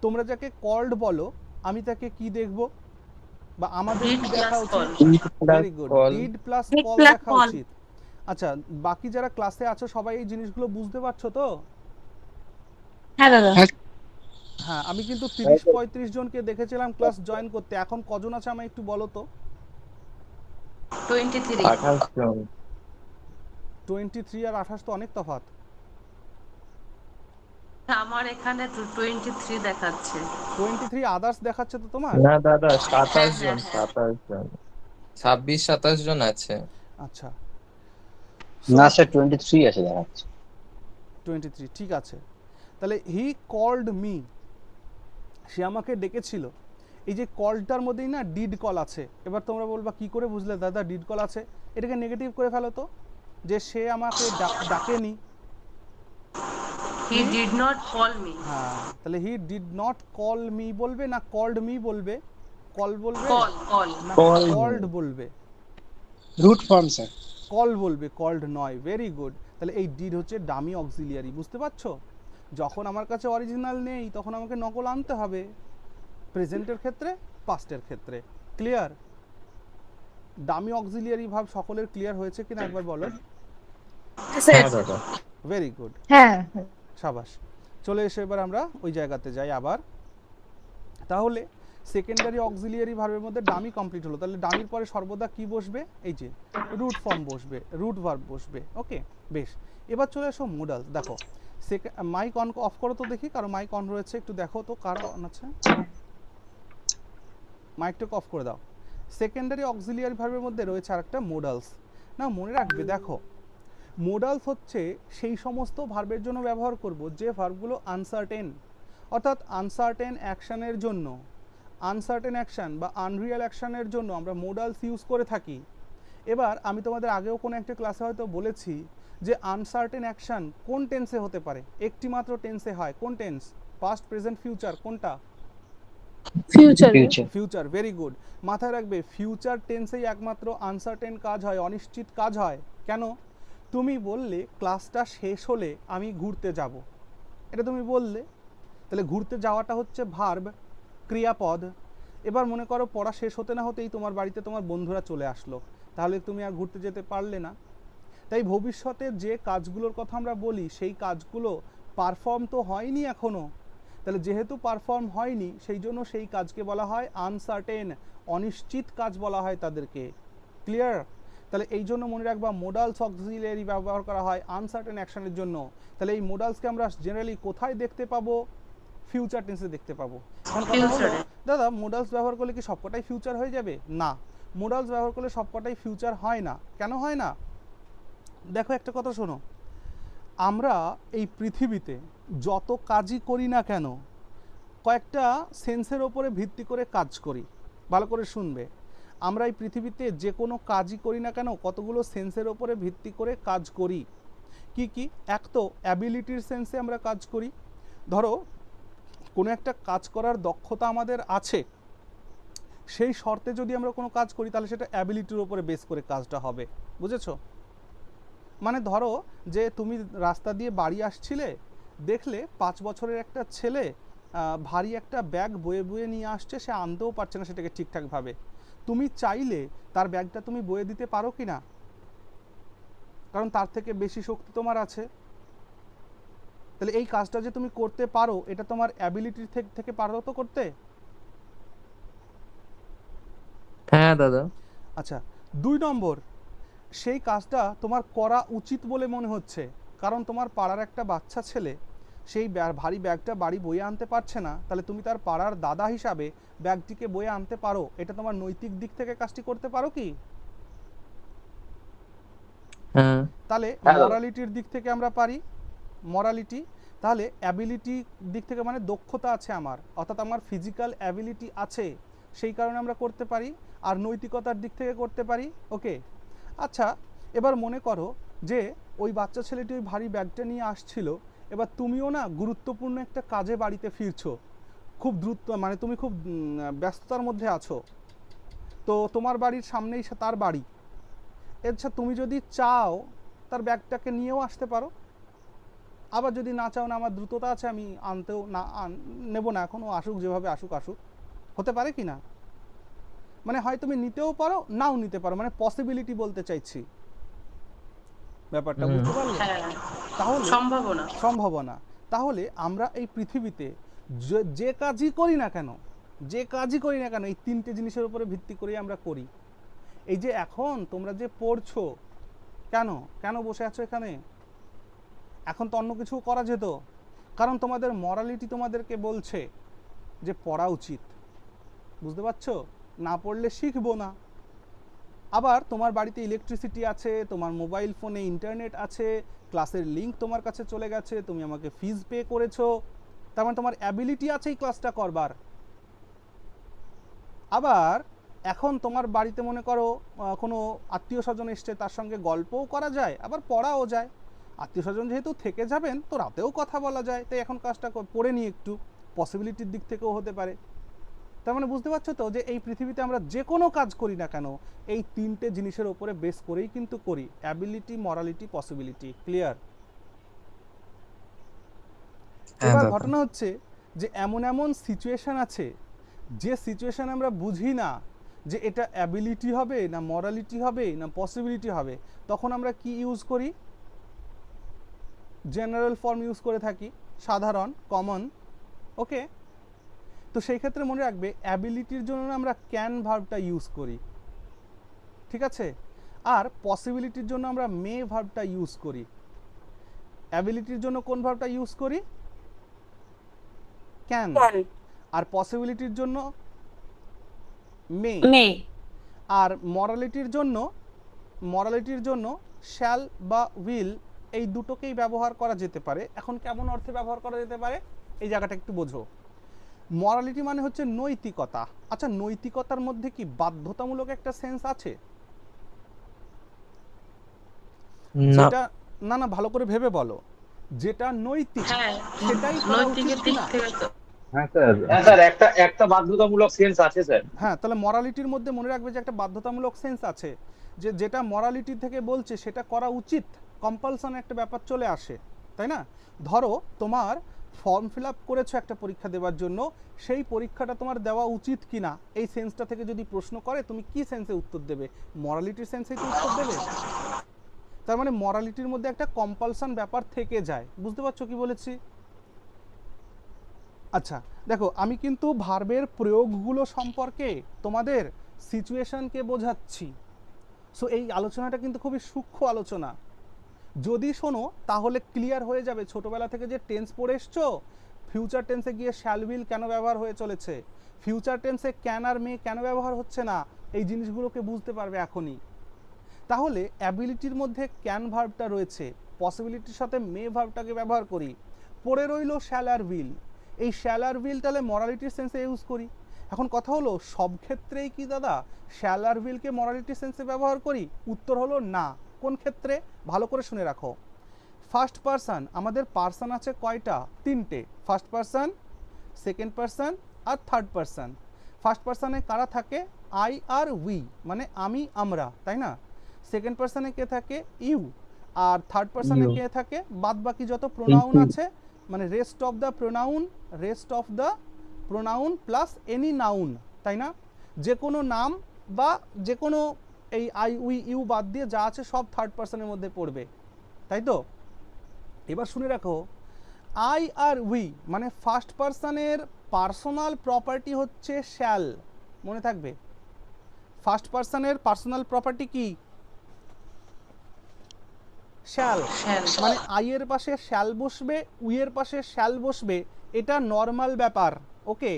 তোমরা যাকে কল্ড বলো, আমি তাকে কি দেখব, বা আমাদের কি দেখা উচিত? Very good, did plus call দেখা উচিত। আচ্ছা বাকি যারা ক্লাসে আছো সবাই এই জিনিসগুলো বুঝতে পারছো তো? হ্যাঁ দাদা। হ্যাঁ, আমি কিন্তু 30-35 জনকে দেখেছিলাম ক্লাস জয়েন করতে, এখন কজন আছে আমায় একটু বলো তো? 23। 28 জন। 23 আর 28 তো অনেক তফাৎ। আমার এখানে 23 দেখাচ্ছে। 23 আদার্স দেখাচ্ছে তো তোমার? না দাদা 27 জন, 27 জন, 26-27 জন আছে। আচ্ছা না স্যার 23 আছে দেখাচ্ছে। 23 ঠিক আছে। তাহলে হি কল্ড মি, সে আমাকে ডেকেছিল। এই যে কলটার মধ্যেই না ডিড কল আছে। এবার তোমরা বলবা কি করে বুঝলে দাদা ডিড কল আছে? এটাকে নেগেটিভ করে ফেলো তো, যে সে আমাকে ডাকেনি। He did not call me. হ্যাঁ, তাহলে he did not call me বলবে না কল্ড মি বলবে? কল বলবে না কল্ড বলবে? Root form sir. কল বলবে, কল্ড নয়। Very good. তাহলে এই ডিড হচ্ছে ডামি অক্সিলিয়ারি। বুঝতে পারছো? যখন আমার কাছে অরিজিনাল নেই তখন আমাকে নকল আনতে হবে, প্রেজেন্টের ক্ষেত্রে, পাস্টের ক্ষেত্রে। ক্লিয়ার? ডামি অক্সিলিয়ারি ভাব সকলের ক্লিয়ার হয়েছে কিনা একবার বলো। হ্যাঁ দাদা। ভেরি গুড, হ্যাঁ সাবাস। চলে এসে এবার আমরা ওই জায়গাতে যাই আবার। তাহলে সেকেন্ডারি অক্সিলিয়ারি ভার্বের মধ্যে ডামি কমপ্লিট হলো। তাহলে ডামির পরে সর্বদা কি বসবে? এই যে রুট ফর্ম বসবে, রুট ভার্ব বসবে। ওকে বেশ। এবার চলে এসো মোডাল। দেখো মাইক অন অফ করো তো দেখি, কারো মাইক অন রয়েছে একটু দেখো তো কার অন আছে, মাইকটাকে অফ করে দাও। সেকেন্ডারি অক্সিলিয়ারি ভার্বের মধ্যে রয়েছে আরেকটা মোডালস। না মনে রাখবে, দেখো মোডালস হচ্ছে সেই সমস্ত ভার্বের জন্য ব্যবহার করব যে ভার্বগুলো আনসার্টেন, অর্থাৎ আনসার্টেন অ্যাকশনের জন্য, আনসার্টেন অ্যাকশন বা আনরিয়াল অ্যাকশনের জন্য আমরা মোডালস ইউজ করে থাকি। এবার আমি তোমাদের আগেও কোনো একটা ক্লাসে হয়তো বলেছি যে আনসার্টেন অ্যাকশন কোন টেন্সে হতে পারে? একটি মাত্র টেন্সে হয়। কোন টেন্স? Past, present, future. কোনটা? ফিউচার। ফিউচার। Very good. মাথায় রাখবে ফিউচার টেন্সেই একমাত্র আনসার্টেন কাজ হয়, অনিশ্চিত কাজ হয়। কেন? তুমি বললে ক্লাসটা শেষ হলে আমি ঘুরতে যাব, এটা তুমি বললে, তাহলে ঘুরতে যাওয়াটা হচ্ছে ভার্ব, ক্রিয়াপদ। এবার মনে করো পড়া শেষ হতে না হতেই তোমার বাড়িতে তোমার বন্ধুরা চলে আসলো, তাহলে তুমি আর ঘুরতে যেতে পারলে না। তাই ভবিষ্যতে যে কাজগুলোর কথা আমরা বলি সেই কাজগুলো পারফর্ম তো হয়নি এখনো, তাহলে যেহেতু পারফর্ম হয়নি সেই জন্য সেই কাজকে বলা হয় আনসার্টেন, অনিশ্চিত কাজ বলা হয় তাদেরকে। ক্লিয়ার? তাহলে এই জন্য মনে রাখবা মোডালস অক্সিলিয়ারি ব্যবহার করা হয় আনসার্টেন অ্যাকশনের জন্য। তাহলে এই মোডালসকে আমরা জেনারেলি কোথায় দেখতে পাবো? ফিউচার টেন্সে দেখতে পাবো। এখন কথা হলো ফিউচারে দাদা মোডালস ব্যবহার করলে কি সবকটাই ফিউচার হয়ে যাবে? না, মোডালস ব্যবহার করলে সবকটাই ফিউচার হয় না। কেন হয় না? দেখো একটা কথা শোনো, আমরা এই পৃথিবীতে যত কাজই করি না কেন কয়েকটা সেন্সের ওপরে ভিত্তি করে কাজ করি। ভালো করে শুনবে, আমরা এই পৃথিবীতে যে কোনো কাজই করি না কেন কতগুলো সেন্সের ওপরে ভিত্তি করে কাজ করি। কি কি? এক তো অ্যাবিলিটির সেন্সে আমরা কাজ করি। ধরো কোনো একটা কাজ করার দক্ষতা আমাদের আছে, সেই শর্তে যদি আমরা কোনো কাজ করি তাহলে সেটা অ্যাবিলিটির ওপরে বেস করে কাজটা হবে। বুঝেছো? মানে ধরো যে তুমি রাস্তা দিয়ে বাড়ি আসছিলে, দেখলে 5 বছরের একটা ছেলে ভারী একটা ব্যাগ বয়ে বয়ে নিয়ে আসছে, সে আনতেও পারছে না সেটাকে ঠিকঠাকভাবে। তুমি চাইলে তার ব্যাগটা তুমি বয়ে দিতে পারো কি না? কারণ তার থেকে বেশি শক্তি তোমার আছে। তাহলে এই কাজটা যে তুমি করতে পারো এটা তোমার অ্যাবিলিটির থেকে পারো তো করতে। হ্যাঁ দাদা। আচ্ছা, 2 নম্বর, সেই কাজটা তোমার করা উচিত বলে মনে হচ্ছে, কারণ তোমার পাড়ার একটা বাচ্চা ছেলে সেই ভারী ব্যাগটা বাড়ি বয়ে আনতে পারছে না, তাহলে তুমি তার পাড়ার দাদা হিসাবে ব্যাগটিকে বয়ে আনতে পারো। এটা তোমার নৈতিক দিক থেকে কাজটি করতে পারো কি? হ্যাঁ। তাহলে মরালিটির দিক থেকে আমরা পারি, মরালিটি। তাহলে অ্যাবিলিটি দিক থেকে মানে দক্ষতা আছে আমার, অর্থাৎ আমার ফিজিক্যাল অ্যাবিলিটি আছে, সেই কারণে আমরা করতে পারি। আর নৈতিকতার দিক থেকে করতে পারি। ওকে, আচ্ছা এবার মনে করো যে ওই বাচ্চা ছেলেটি ওই ভারী ব্যাগটা নিয়ে আসছিল, এবার তুমিও না গুরুত্বপূর্ণ একটা কাজে বাড়িতে ফিরছো, খুব দ্রুত, মানে তুমি খুব ব্যস্ততার মধ্যে আছো, তো তোমার বাড়ির সামনেই তার বাড়ি। আচ্ছা তুমি যদি চাও তার ব্যাগটাকে নিয়েও আসতে পারো, আবার যদি না চাও না আমার দ্রুততা আছে আমি আনতেও না নেব না, এখন ও আসুক, যেভাবে আসুক আসুক, হতে পারে কি না? মানে হয় তুমি নিতেও পারো নাও নিতে পারো, মানে পসিবিলিটি বলতে চাইছি, ব্যাপারটা বুঝতে পারলে? তাহলে সম্ভাবনা। তাহলে আমরা এই পৃথিবীতে যে কাজই করি না কেন, যে কাজই করি না কেন এই 3টে জিনিসের উপরে ভিত্তি করে আমরা করি। এই যে এখন তোমরা যে পড়ছো, কেন কেন বসে আছো এখানে? এখন তো অন্য কিছু করা যেত, কারণ তোমাদের মরালিটি তোমাদেরকে বলছে যে পড়া উচিত। বুঝতে পারছো? না পড়লে শিখবো না। আবার তোমার বাড়িতে ইলেকট্রিসিটি আছে, তোমার মোবাইল ফোনে ইন্টারনেট আছে, ক্লাসের লিঙ্ক তোমার কাছে চলে গেছে, তুমি আমাকে ফিজ পে করেছো, তার মানে তোমার অ্যাবিলিটি আছে এই ক্লাসটা করবার। আবার এখন তোমার বাড়িতে মনে করো কোনো আত্মীয় স্বজন এসছে, তার সঙ্গে গল্পও করা যায়, আবার পড়াও যায়। আত্মীয় স্বজন যেহেতু থেকে যাবেন তো রাতেও কথা বলা যায়, তাই এখন কাজটা পড়ে নিই একটু, পসিবিলিটির দিক থেকেও হতে পারে। তার মানে বুঝতে পারছো তো যে এই পৃথিবীতে আমরা যে কোনো কাজ করি না কেন এই 3টে জিনিসের ওপরে বেস করেই কিন্তু করি, অ্যাবিলিটি, মরালিটি, পসিবিলিটি। ক্লিয়ার? এবার ঘটনা হচ্ছে যে এমন এমন সিচুয়েশন আছে যে সিচুয়েশন আমরা বুঝি না যে এটা অ্যাবিলিটি হবে না মরালিটি হবে না পসিবিলিটি হবে, তখন আমরা কি ইউজ করি? জেনারেল ফর্ম ইউজ করে থাকি, সাধারণ, কমন। ওকে, তো সেই ক্ষেত্রে মনে রাখবে অ্যাবিলিটির জন্য আমরা ক্যান ভার্বটা ইউজ করি, ঠিক আছে? আর পসিবিলিটির জন্য আমরা মে ভার্বটা ইউজ করি। অ্যাবিলিটির জন্য কোন ভার্বটা ইউজ করি? ক্যান। আর পসিবিলিটির জন্য মে। আর মরালিটির জন্য শ্যাল বা উইল, এই দুটোকেই ব্যবহার করা যেতে পারে। এখন কেমন অর্থে ব্যবহার করা যেতে পারে এই জায়গাটা একটু বোঝো। মরালিটি মানে হচ্ছে নৈতিকতা। আচ্ছা নৈতিকতার মধ্যে কি বাধ্যতামূলক একটা সেন্স আছে? যেটা না ভালো করে ভেবে বলো, যেটা নৈতিক সেটাই করা উচিত না? হ্যাঁ স্যার একটা বাধ্যতামূলক সেন্স আছে স্যার। হ্যাঁ, তাহলে মরালিটির মধ্যে মনে রাখবে যে একটা বাধ্যতামূলক সেন্স আছে, যে যেটা মরালিটি থেকে বলছে সেটা করা উচিত, কম্পালশন একটা ব্যাপার চলে আসে, তাই না? ধরো তোমার ফর্ম ফিল আপ করেছো একটা পরীক্ষা দেওয়ার জন্য, সেই পরীক্ষাটা তোমার দেওয়া উচিত কিনা এই সেন্সটা থেকে যদি প্রশ্ন করে তুমি কি সেন্সে উত্তর দেবে? মরালিটির সেন্সেই তো উত্তর দেবে। তার মানে মরালিটির মধ্যে একটা কম্পালশন ব্যাপার থেকে যায়। বুঝতে পারছো কি বলেছি? আচ্ছা দেখো, আমি কিন্তু ভার্বের প্রয়োগগুলো সম্পর্কে তোমাদের সিচুয়েশনকে বোঝাচ্ছি। সো এই আলোচনাটা কিন্তু খুবই সূক্ষ্ম আলোচনা, যদি শোনো তাহলে ক্লিয়ার হয়ে যাবে। ছোটবেলা থেকে যে টেন্স পড়ে এসছো, ফিউচার টেন্সে গিয়ে শ্যাল উইল কেন ব্যবহার হয়ে চলেছে, ফিউচার টেন্সে ক্যান আর মে কেন ব্যবহার হচ্ছে না, এই জিনিসগুলোকে বুঝতে পারবে এখনই। তাহলে অ্যাবিলিটির মধ্যে ক্যান ভার্বটা রয়েছে, পসিবিলিটির সাথে মে ভার্বটাকে ব্যবহার করি, পড়ে রইল শ্যাল আর উইল। এই শ্যাল আর উইল তাহলে মরালিটির সেন্সে ইউজ করি। এখন কথা হলো সব ক্ষেত্রেই কি দাদা শ্যাল আর উইলকে মরালিটির সেন্সে ব্যবহার করি? উত্তর হলো না। কোন ক্ষেত্রে? ভালো করে শুনে রাখো। ফার্স্ট পারসন, আমাদের পারসন আছে কয়টা? 3টে। ফার্স্ট পারসন, সেকেন্ড পারসন আর থার্ড পারসন। ফার্স্ট পারসনে কারা থাকে? আই আর উই, মানে আমি আমরা, তাই না? সেকেন্ড পারসনে কে থাকে? ইউ। আর থার্ড পারসনে কে থাকে? বাদ বাকি যত প্রোনাউন আছে, মানে rest of the pronoun, rest of the pronoun plus any noun, তাই না? যে কোনো নাম বা যে কোনো এই আই উই ইউ বাদ দিয়ে যা আছে সব থার্ড পারসনের মধ্যে পড়বে, তাই তো? এবার শুনে রাখো, আই আর উই মানে ফার্স্ট পারসনের পার্সোনাল প্রপার্টি হচ্ছে শ্যাল, মনে থাকবে। ফার্স্ট পারসনের পার্সোনাল প্রপার্টি কি? শ্যাল। মানে আই এর পাশে শ্যাল বসবে, উই এর পাশে শ্যাল বসবে, এটা নর্মাল ব্যাপার, ওকে।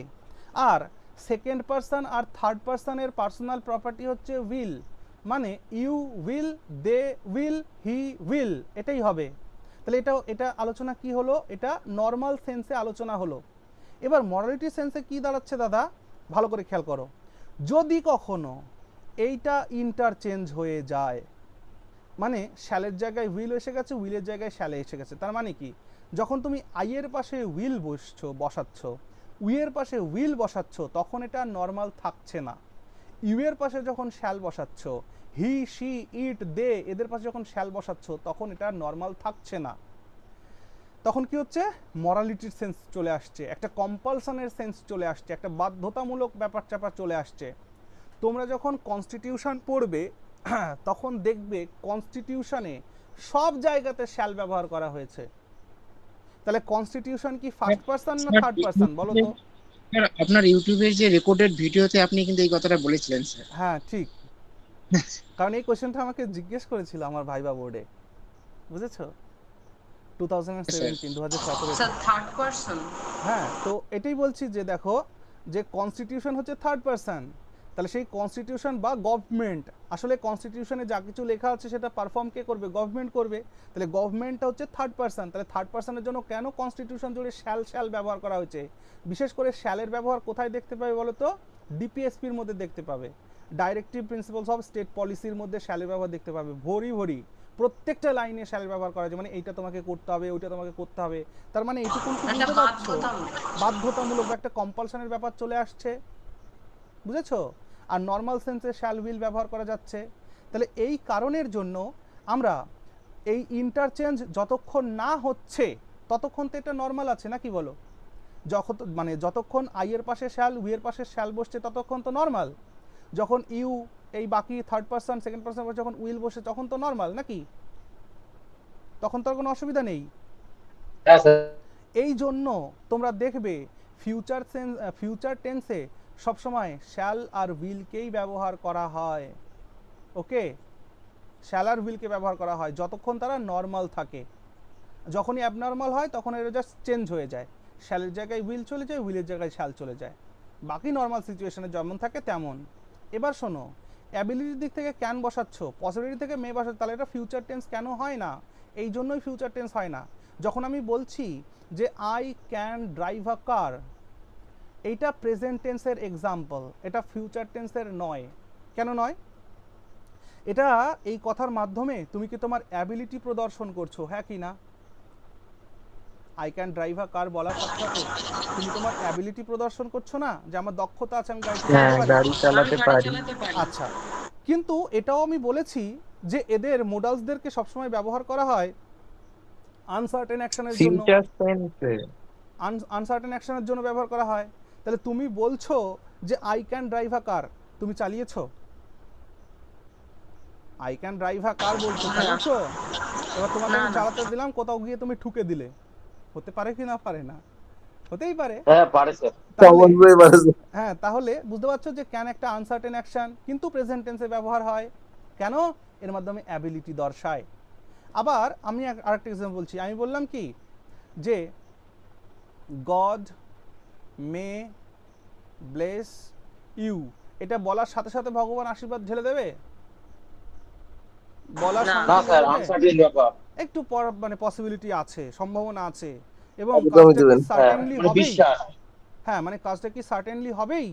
আর সেকেন্ড পারসন আর থার্ড পারসনের পার্সোনাল প্রপার্টি হচ্ছে উইল, মানে you will, they will, he will, এটাই হবে। তাহলে এটা আলোচনা কি হলো? এটা নর্মাল সেন্সে আলোচনা হলো। এবার মরালিটি সেন্সে কি দাঁড়াচ্ছে দাদা? ভালো করে খেয়াল করো। যদি কখনো এইটা ইন্টারচেঞ্জ হয়ে যায়, মানে শ্যালের জায়গায় উইল এসে গেছে, উইলের জায়গায় শ্যালে এসে গেছে, তার মানে কি? যখন তুমি আইয়ের পাশে উইল বসাচ্ছ, উইয়ের পাশে উইল বসাচ্ছ, তখন এটা নর্মাল থাকছে না। ইউয়ের পাশে যখন শ্যাল বসাচ্ছ, হি, শি, ইট, দে, এদের পাশে যখন শ্যাল বসাচ্ছ, তখন এটা নর্মাল থাকছে না। তখন কি হচ্ছে? মরালিটির সেন্স চলে আসছে, একটা কম্পালশনের সেন্স চলে আসছে, একটা বাধ্যতামূলক ব্যাপার চ্যাপার চলে আসছে। তোমরা যখন কনস্টিটিউশন পড়বে তখন দেখবে কনস্টিটিউশনে সব জায়গাতে শ্যাল ব্যবহার করা হয়েছে। তাহলে কনস্টিটিউশন কি ফার্স্ট পারসন না থার্ড পারসন বলো তো? আপনার ইউটিউবের যে রেকর্ডেড ভিডিওতে আপনি কিন্তু এই কথাটা বলেছিলেন স্যার। হ্যাঁ ঠিক, কারণ এই কোশ্চেনটা আমাকে জিজ্ঞেস করেছিল আমার ভাইবা বোর্ডে, বুঝেছো? 2017 স্যার থার্ড পারসন। হ্যাঁ, তো এটাই বলছি যে দেখো, যে কনস্টিটিউশন হচ্ছে থার্ড পারসন, তাহলে সেই কনস্টিটিউশন বা গভর্নমেন্ট, আসলে কনস্টিটিউশনে যা কিছু লেখা আছে সেটা পারফর্ম কে করবে? গভর্নমেন্ট করবে। তাহলে গভর্নমেন্টটা হচ্ছে থার্ড পারসন। তাহলে থার্ড পারসনের জন্য কেন কনস্টিটিউশন জুড়ে শ্যাল ব্যবহার করা হয়েছে? বিশেষ করে শ্যালের ব্যবহার কোথায় দেখতে পাবে বলো তো? ডিপিএসপির মধ্যে দেখতে পাবে, ডাইরেক্টিভ প্রিন্সিপালস অফ স্টেট পলিসির মধ্যে শ্যালের ব্যবহার দেখতে পাবে। ভরি প্রত্যেকটা লাইনে শ্যালের ব্যবহার করা যায়, মানে এইটা তোমাকে করতে হবে, ওইটা তোমাকে করতে হবে। তার মানে এইটুকুন কি বুঝতে পারছো? বাধ্যতামূলক একটা কম্পালশনের ব্যাপার চলে আসছে, বুঝেছো? আর নর্মাল সেন্সে শ্যাল উইল ব্যবহার করা যাচ্ছে। তাহলে এই কারণের জন্য আমরা এই ইন্টারচেঞ্জ যতক্ষণ না হচ্ছে ততক্ষণ তো এটা নর্মাল আছে, নাকি বলো? যতক্ষণ আই এর পাশে শ্যাল, উই এর পাশে শ্যাল বসছে ততক্ষণ তো নর্মাল। যখন ইউ, এই বাকি থার্ড পারসন, সেকেন্ড পারসন যখন উইল বসে তখন তো নর্মাল, নাকি? তখন তো আর কোনো অসুবিধা নেই। এই জন্য তোমরা দেখবে ফিউচার টেন্সে সবসময় শ্যাল আর উইলকেই ব্যবহার করা হয়, ওকে? শ্যাল আর উইলকে ব্যবহার করা হয় যতক্ষণ তারা নর্মাল থাকে। যখনই অ্যাবনর্মাল হয় তখন এটা জাস্ট চেঞ্জ হয়ে যায়, শ্যালের জায়গায় উইল চলে যায়, উইলের জায়গায় শ্যাল চলে যায়। বাকি নর্মাল সিচুয়েশনে যেমন থাকে তেমন। এবার শোনো, অ্যাবিলিটির দিক থেকে ক্যান বসাচ্ছ, পসিবিলিটি থেকে মে বসাচ্ছ, তাহলে এটা ফিউচার টেন্স কেন হয় না? এই জন্যই ফিউচার টেন্স হয় না। যখন আমি বলছি যে আই ক্যান ড্রাইভ আ কার, এইটা প্রেজেন্ট টেন্সের এক্সাম্পল, এটা ফিউচার টেন্সের নয়। কেন নয়? এটা এই কথার মাধ্যমে তুমি কি তোমার অ্যাবিলিটি প্রদর্শন করছো, হ্যাঁ কি না? আই ক্যান ড্রাইভ আ কার বলার সাথে সাথে তুমি তোমার অ্যাবিলিটি প্রদর্শন করছো না, যে আমার দক্ষতা আছে, আমি গাড়ি চালাতে পারি। আচ্ছা, কিন্তু এটাও আমি বলেছি যে এদের মোডালসদেরকে সবসময় ব্যবহার করা হয় আনসার্টেন অ্যাকশনের জন্য, ফিউচার টেন্সে আনসার্টেন অ্যাকশনের জন্য ব্যবহার করা হয়। তাহলে তুমি বলছো যে আই ক্যান ড্রাইভ আ কার, তুমি চালিয়েছো? আই ক্যান ড্রাইভ আ কার বলছো, চালিয়েছো? এবার তোমাকে আমি চালাতে দিলাম, কোথাও গিয়ে তুমি ঠুকে দিলে, হতে পারে কি না পারে না? হতেই পারে। হ্যাঁ পারে স্যার। হ্যাঁ, তাহলে বুঝতে পারছো যে ক্যান একটা আনসার্টেন অ্যাকশন, কিন্তু প্রেজেন্ট টেন্সে ব্যবহার হয় কেন? এর মাধ্যমে অ্যাবিলিটি দর্শায়। আবার আমি আরেকটা এক্সাম্পল বলছি, আমি বললাম কি যে গড মে ব্লেস ইউ, এটা বলার সাথে সাথে ভগবান আশীর্বাদ ঢেলে দেবে? বলার না। সঙ্গে না সঙ্গে স্যার, দেবে? আনসার্টেন ব্যাপার। একটু মানে পসিবিলিটি আছে, সম্ভাবনা আছে, এবং একদমই কাজটা কি দেবেন। হ্যাঁ, সার্টেনলি মানে হবেই? বিশ্বাস। হ্যাঁ, মানে কাজটা কি সার্টেনলি হবেই?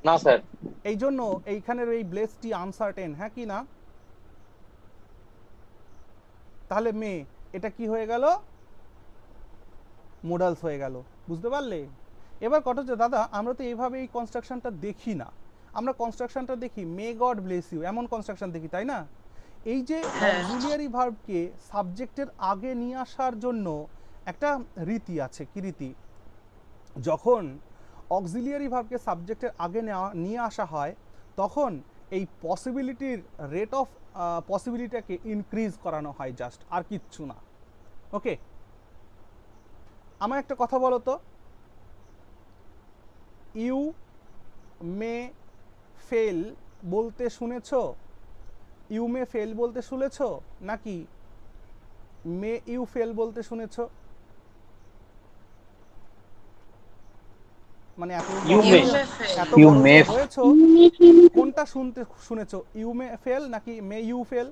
না স্যার। এই জন্য এইখানের এই ব্লেসটি আনসার্টেন, হ্যাঁ কি না? তাহলে মে এটা কি হয়ে গেল? মোডালস হয়ে গেল। বুঝতে পারলে? এবার কথা হচ্ছে দাদা আমরা তো এইভাবে এই কনস্ট্রাকশনটা দেখি না, আমরা কনস্ট্রাকশনটা দেখি মে গড ব্লেস ইউ, এমন কনস্ট্রাকশন দেখি, তাই না? এই যে হ্যাঁ। অক্সিলিয়ারি ভার্বকে সাবজেক্টের আগে নিয়ে আসার জন্য একটা রীতি আছে। কি রীতি? যখন অক্সিলিয়ারি ভার্বকে সাবজেক্টের আগে নিয়ে আসা হয় তখন এই পসিবিলিটির রেট অফ পসিবিলিটিটাকে ইনক্রিজ করানো হয়, জাস্ট, আর কিচ্ছু না। ওকে, আমার একটা কথা বলো তো, ইউ মে ফেল বলতে শুনেছো? ইউ মে ফেল বলতে শুনেছো নাকি মে ইউ ফেল বলতে শুনেছো? মানে এত You বড় may. এত You বড় may. যে হয়েছো, কোনটা শুনেছো, ইউ মে ফেল নাকি may you fail?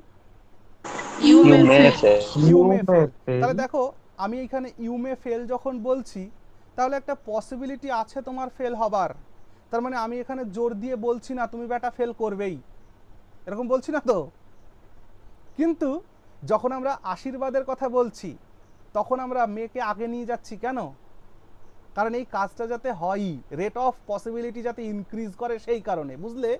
You You may may fail. fail. You may fail. তাহলে দেখো আমি এখানে ইউ মে ফেল যখন বলছি তাহলে একটা পসিবিলিটি আছে তোমার ফেল হবার, তার মানে আমি এখানে জোর দিয়ে বলছি না তুমি বেটা ফেল করবেই, এরকম বলছি না তো। কিন্তু যখন আমরা আশীর্বাদের কথা বলছি তখন আমরা মেয়েকে আগে নিয়ে যাচ্ছি কেন? কারণ এই কাজটা যাতে হয়, রেট অফ পসিবিলিটি যাতে ইনক্রিজ করে সেই কারণে, বুঝলে?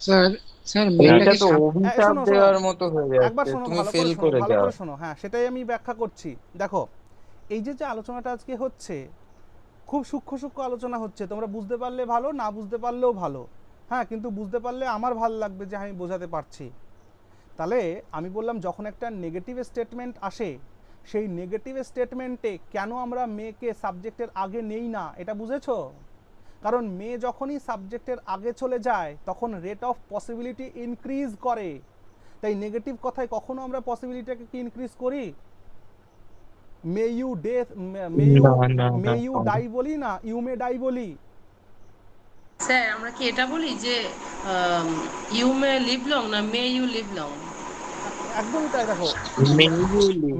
স্যার স্যার এটা মেয়েটাকে তো এই অভিশাপ শোনো শোনো, দেওয়ার মতো হয়ে একবার যাচ্ছে, শোনো, তুমি ভালো ফেল করে শোনো, করে ভালো যাও। করে শোনো। হ্যাঁ, সেটাই আমি ব্যাখ্যা করছি। দেখো এই যে আলোচনাটা আজকে হচ্ছে খুব সূক্ষ্ম সূক্ষ্ম আলোচনা হচ্ছে, তোমরা বুঝতে পারলে ভালো, না বুঝতে পারলেও ভালো। হ্যাঁ, কিন্তু বুঝতে পারলে আমার ভালো লাগবে যে আমি বোঝাতে পারছি। তাহলে আমি বললাম যখন একটা নেগেটিভ স্টেটমেন্ট আসে সেই নেগেটিভ স্টেটমেন্টে কেন আমরা মেয়েকে সাবজেক্টের আগে নেই না, এটা বুঝেছো? কারণ মেয়ে যখনই সাবজেক্টের আগে চলে যায় তখন রেট অফ পসিবিলিটি ইনক্রিজ করে। তাই নেগেটিভ কথায় কখনো আমরা পসিবিলিটিটাকে কি ইনক্রিজ করি? May you death, may you die বলি না, ইউ মে ডাই বলি। স্যার আমরা কি এটা বলি যে ইউ মে লিভ লং না মে ইউ লিভ লং? একদমই তাই। দেখো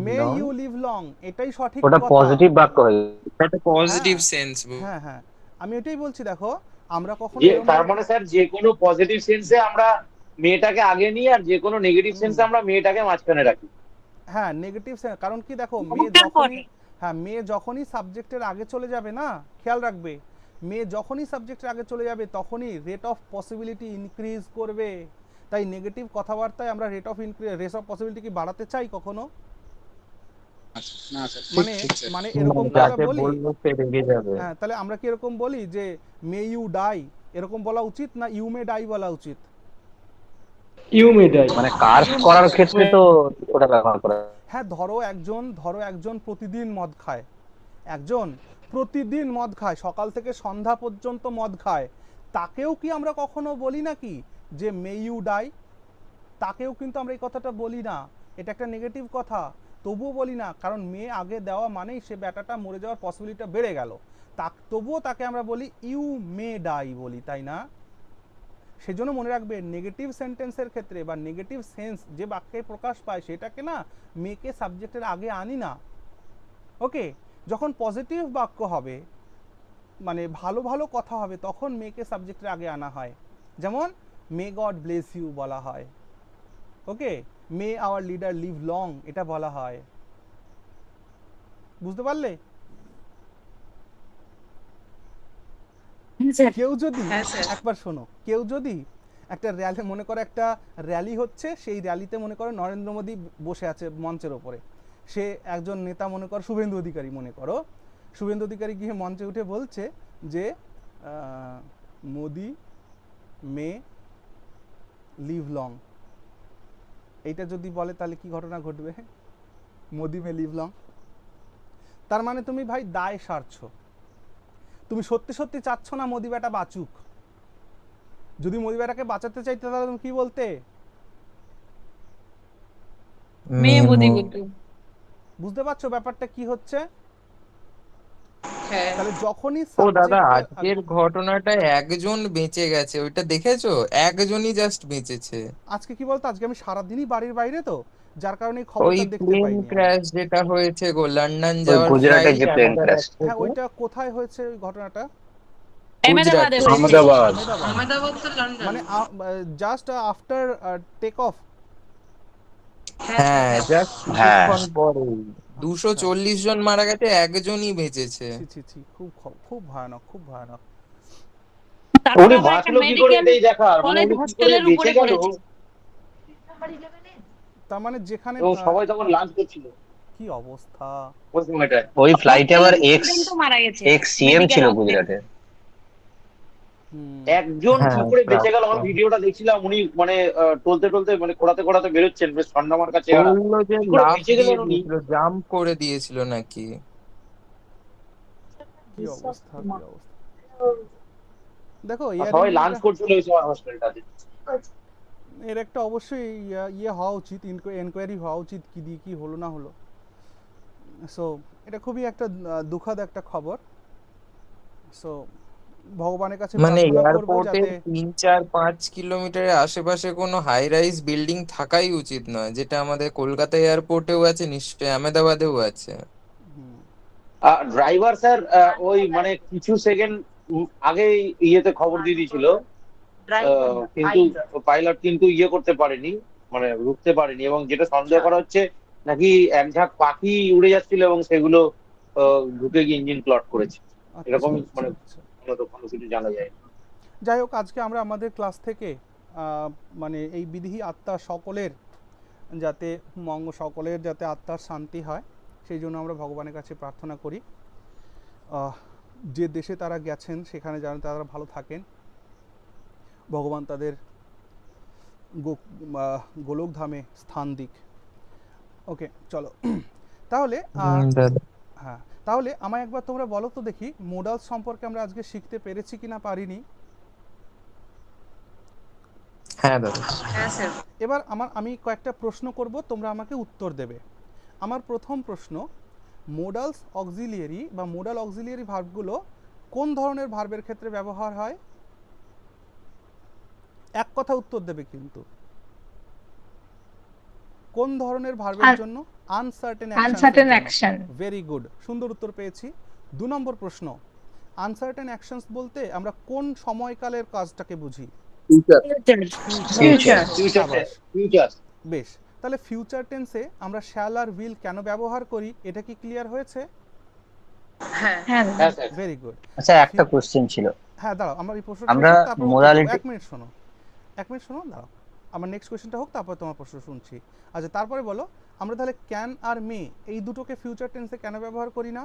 মে ইউ লিভ লং এটাই সঠিক ওটা কথা। পজিটিভ বাক্য হয়ে একটা পজিটিভ হ্যাঁ, সেন্স। হ্যাঁ হ্যাঁ, আমি এটাই বলছি। দেখো আমরা কখনো যে এরকম তার মানে স্যার যে কোনো পজিটিভ সেন্সে আমরা মেয়েটাকে আগে নিই, আর যে কোনো নেগেটিভ সেন্সে আমরা মেয়েটাকে মাঝখানে রাখি। হ্যাঁ কারণ কি দেখো মেয়ে যখনই সাবজেক্টের আগে চলে যাবে না, খেয়াল রাখবে, মেয়ে যখনই সাবজেক্টের আগে চলে যাবে তখনই রেট অফ পসিবিলিটি ইনক্রিজ করবে। তাই নেগেটিভ কথাবার্তায় আমরা রেট অফ পসিবিলিটি কি বাড়াতে চাই কখনো? না স্যার, মানে ঠিক স্যার। মানে এরকম কি আমরা যাকে বলি? বলবো সে রেগে যাবে। হ্যাঁ, তাহলে আমরা কি এরকম বলি যে মে ইউ ডাই, এরকম বলা উচিত না ইউ মে ডাই বলা উচিত? You may die. মানে কার্স করার ক্ষেত্রে তো ওটা ব্যবহার করা। হ্যাঁ, ধরো একজন প্রতিদিন মদ খায়, একজন প্রতিদিন মদ খায়, সকাল থেকে সন্ধ্যা পর্যন্ত মদ খায়, তাকেও কি আমরা কখনো বলি নাকি যে মে ইউ ডাই? তাকেও কিন্তু আমরা এই কথাটা বলি না, এটা একটা নেগেটিভ কথা, তবুও বলি না, কারণ মেয়ে আগে দেওয়া মানেই সে ব্যাটাটা মরে যাওয়ার পসিবিলিটিটা বেড়ে গেল। তবুও তাকে আমরা বলি ইউ মে ডাই বলি, তাই না? সেজন্য মনে রাখবে নেগেটিভ সেন্টেন্সের ক্ষেত্রে বা নেগেটিভ সেন্স যে বাক্যে প্রকাশ পায় সেটাকে না মেয়েকে সাবজেক্টের আগে আনি না। ওকে, যখন পজিটিভ বাক্য হবে মানে ভালো ভালো কথা হবে তখন মেয়েকে সাবজেক্টের আগে আনা হয়। যেমন মে গড ব্লেস ইউ বলা হয়, ওকে, মে আওয়ার লিডার লিভ লং এটা বলা হয়। বুঝতে পারলে? কেউ যদি একবার শোনো, কেউ যদি একটা র্যালি মনে করে, একটা র্যালি হচ্ছে, সেই র্যালিতে মনে করো নরেন্দ্র মোদী বসে আছে মঞ্চের ওপরে, সে একজন নেতা মনে করো শুভেন্দু অধিকারী, মনে করো শুভেন্দু অধিকারী গিয়ে মঞ্চে উঠে বলছে যে মোদি মে লিভ লং, এইটা যদি বলে তাহলে কি ঘটনা ঘটবে? মোদি মে লিভ লং, তার মানে তুমি ভাই দায় সারছো, তুমি সত্যি সত্যি চাচ্ছ না মোদি বেটা বাঁচুক। যদি মোদি বেটাকে বাঁচাতে চাইতে তাহলে তুমি কি বলতে? মে মোদি বলতো। বুঝতে পারছো ব্যাপারটা কি হচ্ছে? হ্যাঁ তাহলে যখনই ও দাদা, সাবজেক্টে আজকের ঘটনাটা একজন বেঁচে গেছে, ওইটা দেখেছো? একজনই জাস্ট বেঁচেছে। আজকে কি বলতো, আজকে আমি সারাদিনই বাড়ির বাইরে তো, যার কারণে এই ওই খবরটা দেখতে প্লেন পাইনি আমি। ক্র্যাশ যেটা হয়েছে গো, লন্ডন ওই যাওয়ার গুজরাটের ফ্লাইট যে প্লেন ক্র্যাশ। হ্যাঁ, থেকে। ওইটা কোথায় হয়েছে ওই ঘটনাটা? আহমেদাবাদে গুজরাটে। হয়েছে। আহমেদাবাদ। আহমেদাবাদ। আহমেদাবাদ তো লন্ডন। মানে জাস্ট আফটার টেক অফ। হ্যাঁ হ্যাঁ, জাস্ট হ্যাঁ কিছুক্ষণ পরে আচ্ছা, 240 জন মারা গেছে, একজনই বেঁচেছে। ছি ছি ছি, খুব খুব ভয়ানক, খুব ভয়ানক। তারপর উনি আবার একটা বাঁচলো কি করে মেডিকেল এটাই দেখার, মানে কলেজ উনি কি করে হস্টেলের বেঁচে উপরে গেল। পড়েছে। তার মানে যেখানে এবং সবাই তখন লাঞ্চ করছিল কি অবস্থা। ওই সময়টায়। ওই ফ্লাইটে আবার হস্টেলের এক্স স্টুডেন্টও মারা গেছে, এক্স সিএম মেডিকেল ছিল হস্টেল। গুজরাটের। হুম। একজন কি হ্যাঁ, করে বেঁচে গেল, আমার ভিডিওটা দেখছিলাম, উনি মানে টলতে টলতে মানে খোঁড়াতে খোঁড়াতে বেরোচ্ছেন, বেশ ঠান্ডামার্কা চেহারা। বললো যে কি করে লাফ বেঁচে দিয়ে গেলেন উনি? দিয়েছিল, জাম্প করে দিয়েছিল নাকি। কি অবস্থা, কি অবস্থা। দেখো আর সবাই লাঞ্চ এয়ার করছিল ওই সময় হসপিটালটাতে। এর একটা অবশ্যই ইয়ে হওয়া উচিত, এনকোয়ারি হওয়া উচিত কি দিয়ে কি হলো না হলো। সো এটা খুবই একটা দুঃখদ একটা খবর। সো ভগবানের কাছে মানে প্রার্থনা করব এয়ারপোর্টে যাতে 3-4-5 কিলোমিটারের আশেপাশে কোনো হাই রাইজ বিল্ডিং থাকাই উচিত নয়, যেটা আমাদের কলকাতা এয়ারপোর্টেও আছে, নিশ্চয়ই আহমেদাবাদেও আছে। হুম, ড্রাইভার স্যার ওই মানে কিছু সেকেন্ড আগে ইয়েতে খবর দিয়ে দিয়েছিল, কিন্তু পাইলট কিন্তু ইয়ে করতে পারেনি, মানে রুখতে পারেনি। এবং যেটা সন্দেহ করা হচ্ছে নাকি এক ঝাঁক পাখি উড়ে যাচ্ছিল এবং সেগুলো ঢুকে গিয়ে ইঞ্জিন ক্লট করেছে, আচ্ছা এরকমই আচ্ছা মানে আচ্ছা। মূলত কোনো কিছু জানা যায় না। যাই হোক, আজকে আমরা আমাদের ক্লাস থেকে মানে এই বিদেহী আত্মা সকলের যাতে সকলের যাতে আত্মার শান্তি হয় সেই জন্য আমরা ভগবানের কাছে প্রার্থনা করি। যে দেশে তারা গেছেন সেখানে যেন তারা ভালো থাকেন, ভগবান তাদের গোলকধামে স্থান দিক। ওকে, চলো তাহলে দাদা। হ্যাঁ, তাহলে আমায় একবার তোমরা বলো তো দেখি, মোডালস সম্পর্কে আমরা আজকে শিখতে পেরেছি কিনা পারিনি। হ্যাঁ দাদা। হ্যাঁ স্যার। এবার আমি কয়েকটা প্রশ্ন করব, তোমরা আমাকে উত্তর দেবে। আমার প্রথম প্রশ্ন, মোডালস অক্সিলিয়ারি বা মোডাল অক্সিলিয়ারি ভার্বগুলো কোন ধরনের ভার্বের ক্ষেত্রে ব্যবহার হয়? এক কথা উত্তর দেবে কিন্তু। কোন ধরনের ভার্বের জন্য? Uncertain action. ভেরি গুড, সুন্দর উত্তর পেয়েছি। 2 নম্বর প্রশ্ন, আনসার্টেন অ্যাকশনস বলতে আমরা কোন সময়কালের কাজটাকে বুঝি? ফিউচার। ফিউচার। বেশ, তাহলে ফিউচার টেন্সে আমরা শ্যাল আর উইল কেন ব্যবহার করি, এটা কি ক্লিয়ার হয়েছে? হ্যাঁ হ্যাঁ হ্যাঁ স্যার। Very good. আচ্ছা, একটা কোশ্চেন ছিল। হ্যাঁ দাঁড়াও, আমার এই প্রশ্নটা আমরা শেষ হোক, তারপর উত্তর দেবো। মোরালিটি এক মিনিট শোনো, দাঁড়াও, আমার নেক্সট কোয়েশ্চেনটা হোক, তারপর তোমার প্রশ্ন শুনছি। আচ্ছা, তারপরে বলো, আমরা তাহলে ক্যান আর মে এই দুটোকে ফিউচার টেন্সে কেন ব্যবহার করি না?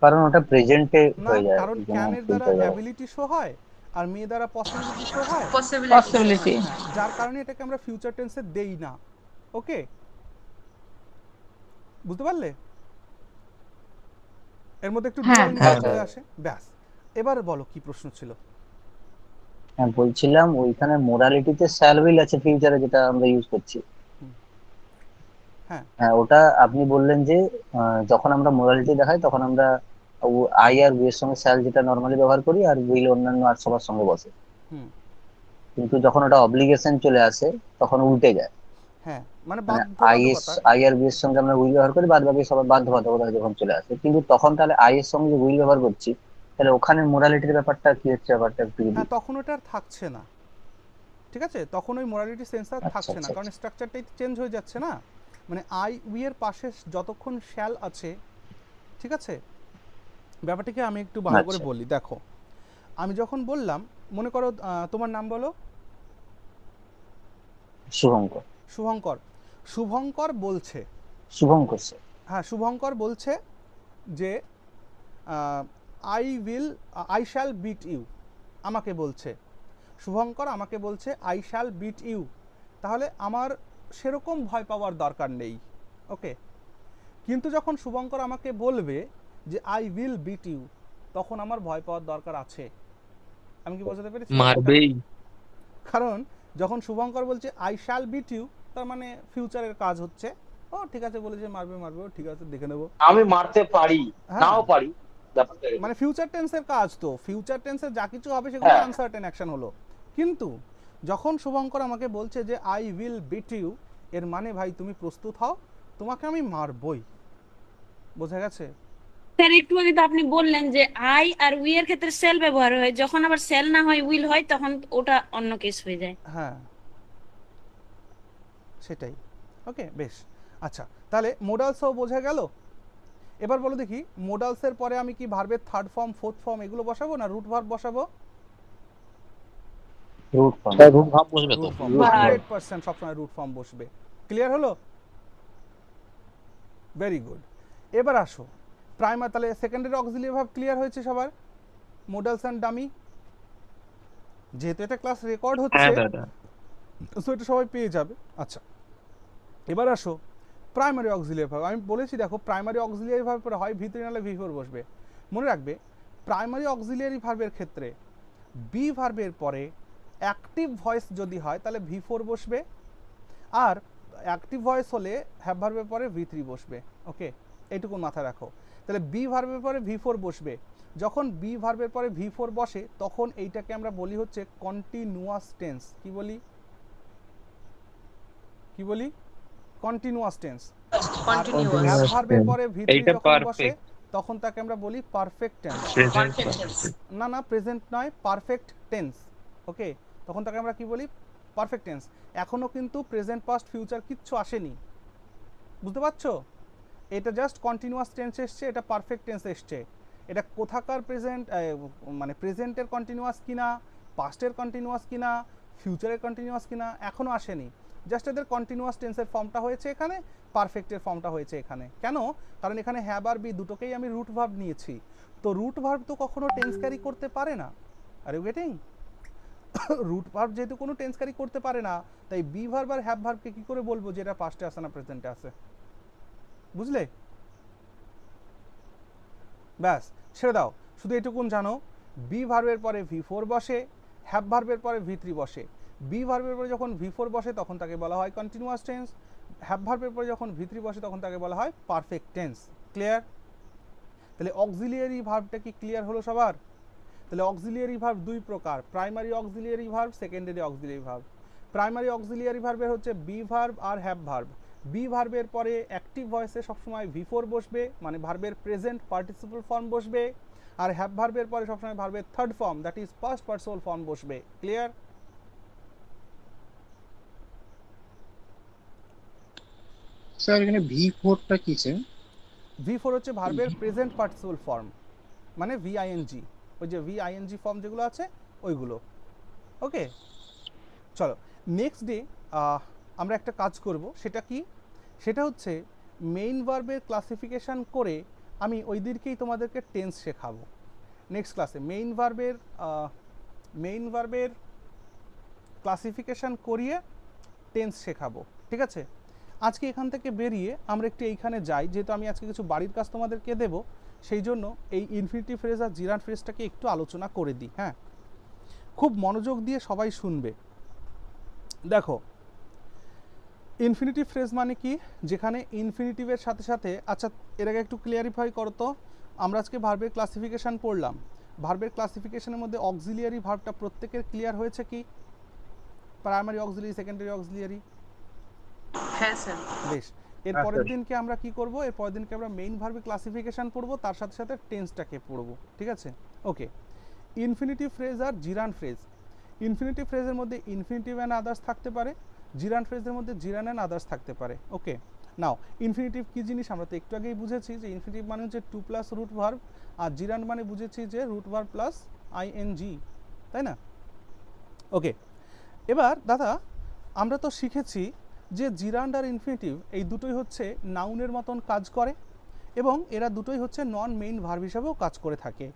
কারণ ওটা প্রেজেন্টে না, হয়ে যায়, কারণ এই জন্য ক্যানের দ্বারা ফিউচার ব্যবহার। অ্যাবিলিটি শো হয় আর মে দ্বারা পসিবিলিটি শো হয়, পসিবিলিটি। যার কারণে এটাকে আমরা ফিউচার টেন্সে দেই না। ওকে, বুঝতে পারলে? এর মধ্যে একটু হ্যাঁ। ডিটেইল চলে আসে, ব্যাস। এবার বলো কি প্রশ্ন ছিল। হ্যাঁ, বলছিলাম ওইখানে মোরালিটিতে শ্যাল উইল আছে ফিউচারে, যেটা আমরা ইউজ করছি। হ্যাঁ। হ্যাঁ, ওটা আপনি বললেন যে যখন আমরা মোরালিটি দেখাই তখন আমরা আই আর উই এর সঙ্গে শ্যাল যেটা নর্মালি ব্যবহার করি, আর উইল অন্যান্য আর সবার সঙ্গে বসে। হুম। কিন্তু যখন ওটা অব্লিগেশন চলে আসে তখন উল্টে যায়। হ্যাঁ, মানে আই আর বি এর সঙ্গে আমরা উইল ব্যবহার করি, বাদ বাকি সবার বাধ্যবাধকতা যখন চলে আসে। কিন্তু তখন তাহলে আই এর সঙ্গে যে উইল ব্যবহার করছি, তাহলে ওখানে মোরালিটির ব্যাপারটা কি হচ্ছে, ব্যাপারটা একটু হ্যাঁ, তখন ওটা আর থাকছে না, ঠিক আছে? তখন ওই মোরালিটি সেন্সার থাকছে না, কারণ স্ট্রাকচারটাই চেঞ্জ হয়ে যাচ্ছে না। মানে আই উই এর পাশে যতক্ষণ শ্যাল আছে, ঠিক আছে? ব্যাপারটাকে আমি একটু ভালো করে বলি। দেখো, আমি যখন বললাম, মনে করো তোমার নাম বলো। শুভঙ্কর বলছে, হ্যাঁ, শুভঙ্কর বলছে যে আই শ্যাল বিট ইউ, আমাকে বলছে শুভঙ্কর, আমাকে বলছে আই শ্যাল বিট ইউ। তাহলে আমার সেরকম ভয় পাওয়ার দরকার নেই, ওকে? কিন্তু যখন শুভঙ্কর আমাকে বলবে যে আই উইল বিট ইউ, তখন আমার ভয় পাওয়ার দরকার আছে। আমি কি বোঝাতে পেরেছি? মারবেই। কারণ যখন শুভঙ্কর বলছে আই শ্যাল বিট ইউ, তার মানে ফিউচারের কাজ হচ্ছে, ও ঠিক আছে বলেছে মারবে মারবে, ও ঠিক আছে দেখে নেবো। আমি মারতে পারি, হ্যাঁ। নাও পারি, ব্যাপারটা এরকম। মানে ফিউচার টেন্সের কাজ তো, ফিউচার টেন্সে যা কিছু হবে সেগুলো হ্যাঁ। আনসার্টেন অ্যাকশন হলো। কিন্তু যখন শুভঙ্কর আমাকে বলছে যে আই উইল বিট ইউ, এর মানে ভাই তুমি প্রস্তুত হও, তোমাকে আমি মারবই। বোঝা গেছে? স্যার একটু আগে তো আপনি বললেন যে আই আর উই এর ক্ষেত্রে সেল ব্যবহার হয়, যখন আবার সেল না হয় উইল হয় তখন ওটা অন্য কেস হয়ে যায়। হ্যাঁ সেটাই। ওকে বেশ, আচ্ছা তাহলে মোডালসও বোঝা গেল। এবার বলো দেখি মোডালসের পরে আমি কি ভার্বের থার্ড ফর্ম, ফোর্থ ফর্ম এগুলো বসাবো না রুট ভার্ব বসাবো? Root form. রুট ভাব বসবে তো। Root form Verb। 100% সবসময় রুট ফর্ম বসবে। ক্লিয়ার হলো? Very good. এবার আসো প্রাইমারি, তাহলে সেকেন্ডারি অক্সিলিয়ারি ভার্ব ক্লিয়ার হয়েছে সবার? মোডালস অ্যান্ড ডামি, যেহেতু এটা ক্লাস রেকর্ড হচ্ছে সো এটা সবাই পেয়ে যাবে। আচ্ছা এবার আসো প্রাইমারি অক্সিলিয়ারি ভার্ব। আমি বলেছি দেখো প্রাইমারি অক্সিলিয়ারি ভার্ব পরে হয় V3 নাহলে V4 বসবে। মনে রাখবে প্রাইমারি অক্সিলিয়ারি ভার্বের ক্ষেত্রে বি ভার্বের পরে অ্যাক্টিভ ভয়েস যদি হয় তাহলে V4 বসবে, আর অ্যাক্টিভ ভয়েস হলে হ্যাভ ভার্বের পরে V3 বসবে। ওকে এইটুকু মাথায় রাখো। তাহলে বি ভার্বের পরে V4 বসবে। যখন বি ভার্বের পরে V4 বসে তখন এইটাকে আমরা বলি হচ্ছে কন্টিনিউয়াস টেন্স। কি বলি? কি বলি? Continuous tense. আর হ্যাভ ভার্বের পরে V3 যখন বসে তখন তাকে আমরা বলি পারফেক্ট টেন্স। না না প্রেজেন্ট নয়, পারফেক্ট টেন্স। ওকে তখন তাকে আমরা কি বলি? Perfect tense. এখনো কিন্তু প্রেজেন্ট পাস্ট ফিউচার কিচ্ছু আসেনি, বুঝতে পারছো? এটা জাস্ট কন্টিনিউয়াস টেন্স এসছে, এটা পারফেক্ট টেন্স এসছে। এটা কোথাকার প্রেজেন্ট, মানে প্রেজেন্টের কন্টিনিউয়াস কিনা, পাস্টের কন্টিনিউয়াস কিনা, ফিউচারের কন্টিনিউয়াস কিনা এখনো আসেনি। জাস্ট এদের কন্টিনিউয়াস টেন্সের ফর্মটা হয়েছে এখানে, পারফেক্টের ফর্মটা হয়েছে এখানে। কেন? কারণ এখানে হ্যাভ আর বি দুটোকেই আমি রুট ভার্ব নিয়েছি। তো রুট ভার্ব তো কখনো টেন্স ক্যারি করতে পারে না। Are you getting? Root verb যেহেতু কোনো টেন্স ক্যারি করতে পারে না, তাই বি ভার্ব আর হ্যাভ ভার্বকে কি করে বলবো যে এটা পাস্টে আসে না প্রেজেন্টে আসে? বুঝলে? ব্যাস ছেড়ে দাও, শুধু এটুকুন জানো বি ভার্বের পরে V4 বসে, হ্যাভ ভার্বের পরে V3 বসে। বি ভার্বের পরে যখন V4 বসে তখন তাকে বলা হয় কন্টিনিউয়াস টেন্স, হ্যাভ ভার্বের পরে যখন V3 বসে তখন তাকে বলা হয় পারফেক্ট টেন্স। ক্লিয়ার? তাহলে অক্সিলিয়ারি ভার্বটা কি ক্লিয়ার হলো সবার? তাহলে অক্সিলিয়ারি ভার্ব দুই প্রকার, primary auxiliary verb, secondary auxiliary verb. Primary auxiliary ভার্বের হচ্ছে বি ভার্ব আর হ্যাভ ভার্ব। বি ভার্বের পরে অ্যাক্টিভ ভয়েসে সবসময় V4 বসবে, মানে ভার্বের প্রেজেন্ট পার্টিসিপল ফর্ম বসবে, আর হ্যাভ ভার্বের পরে সবসময় ভার্বের third form that is past participle form বসবে। ক্লিয়ার? স্যার এখানে V4টা কি স্যার? V4 হচ্ছে ভার্বের প্রেজেন্ট পার্টিসিপল ফর্ম, মানে VING, ওই যে VING ফর্ম যেগুলো আছে ওইগুলো। ওকে চলো নেক্সট ডে আমরা একটা কাজ করব, সেটা কি? সেটা হচ্ছে মেইন ভার্বের ক্লাসিফিকেশান করে আমি ওই দিনকেই তোমাদেরকে টেন্স শেখাবো। নেক্সট ক্লাসে মেইন ভার্বের ক্লাসিফিকেশান করিয়ে টেন্স শেখাবো। ঠিক আছে? আজকে এখান থেকে বেরিয়ে আমরা একটু এইখানে যাই, যেহেতু আমি আজকে কিছু বাড়ির কাজ তোমাদেরকে দেবো, সেই জন্য এই ইনফিনিটিভ ফ্রেজ আর জিরান্ট ফ্রেজটাকে একটু আলোচনা করে দিই। হ্যাঁ খুব মনোযোগ দিয়ে সবাই শুনবে। দেখো ইনফিনিটিভ ফ্রেজ মানে কি? যেখানে ইনফিনিটিভের সাথে সাথে, আচ্ছা এর আগে একটু ক্লিয়ারিফাই করো তো, আমরা আজকে ভার্বের ক্লাসিফিকেশান পড়লাম, ভার্বের ক্লাসিফিকেশনের মধ্যে অক্সিলিয়ারি ভার্বটা প্রত্যেকের ক্লিয়ার হয়েছে কি? Primary auxiliary, secondary auxiliary? হ্যাঁ স্যার। বেশ, এর পরের দিনকে আমরা কি করব? এর পরের দিনকে আমরা মেইন ভার্বের ক্লাসিফিকেশান পড়বো, তার সাথে সাথে টেন্সটাকে পড়বো। ঠিক আছে? ওকে ইনফিনিটিভ ফ্রেজ আর জিরান্ট ফ্রেজ। ইনফিনিটিভ ফ্রেজের মধ্যে ইনফিনিটিভ অ্যান্ড আদার্স থাকতে পারে, জিরান্ট ফ্রেজের মধ্যে জিরান অ্যান্ড আদার্স থাকতে পারে। ওকে নাও ইনফিনিটিভ কি জিনিস আমরা তো একটু আগেই বুঝেছি যে ইনফিনিটিভ মানে হচ্ছে 2 প্লাস রুট ভার্ব, আর জিরান্ট মানে বুঝেছি যে রুট ভার্ব প্লাস ING, তাই না? ওকে এবার দাদা আমরা তো শিখেছি যে জিরান্ট আর ইনফিনিটিভ এই দুটোই হচ্ছে নাউনের মতন কাজ করে এবং এরা দুটোই হচ্ছে নন মেইন ভার্ব হিসাবেও কাজ করে থাকে।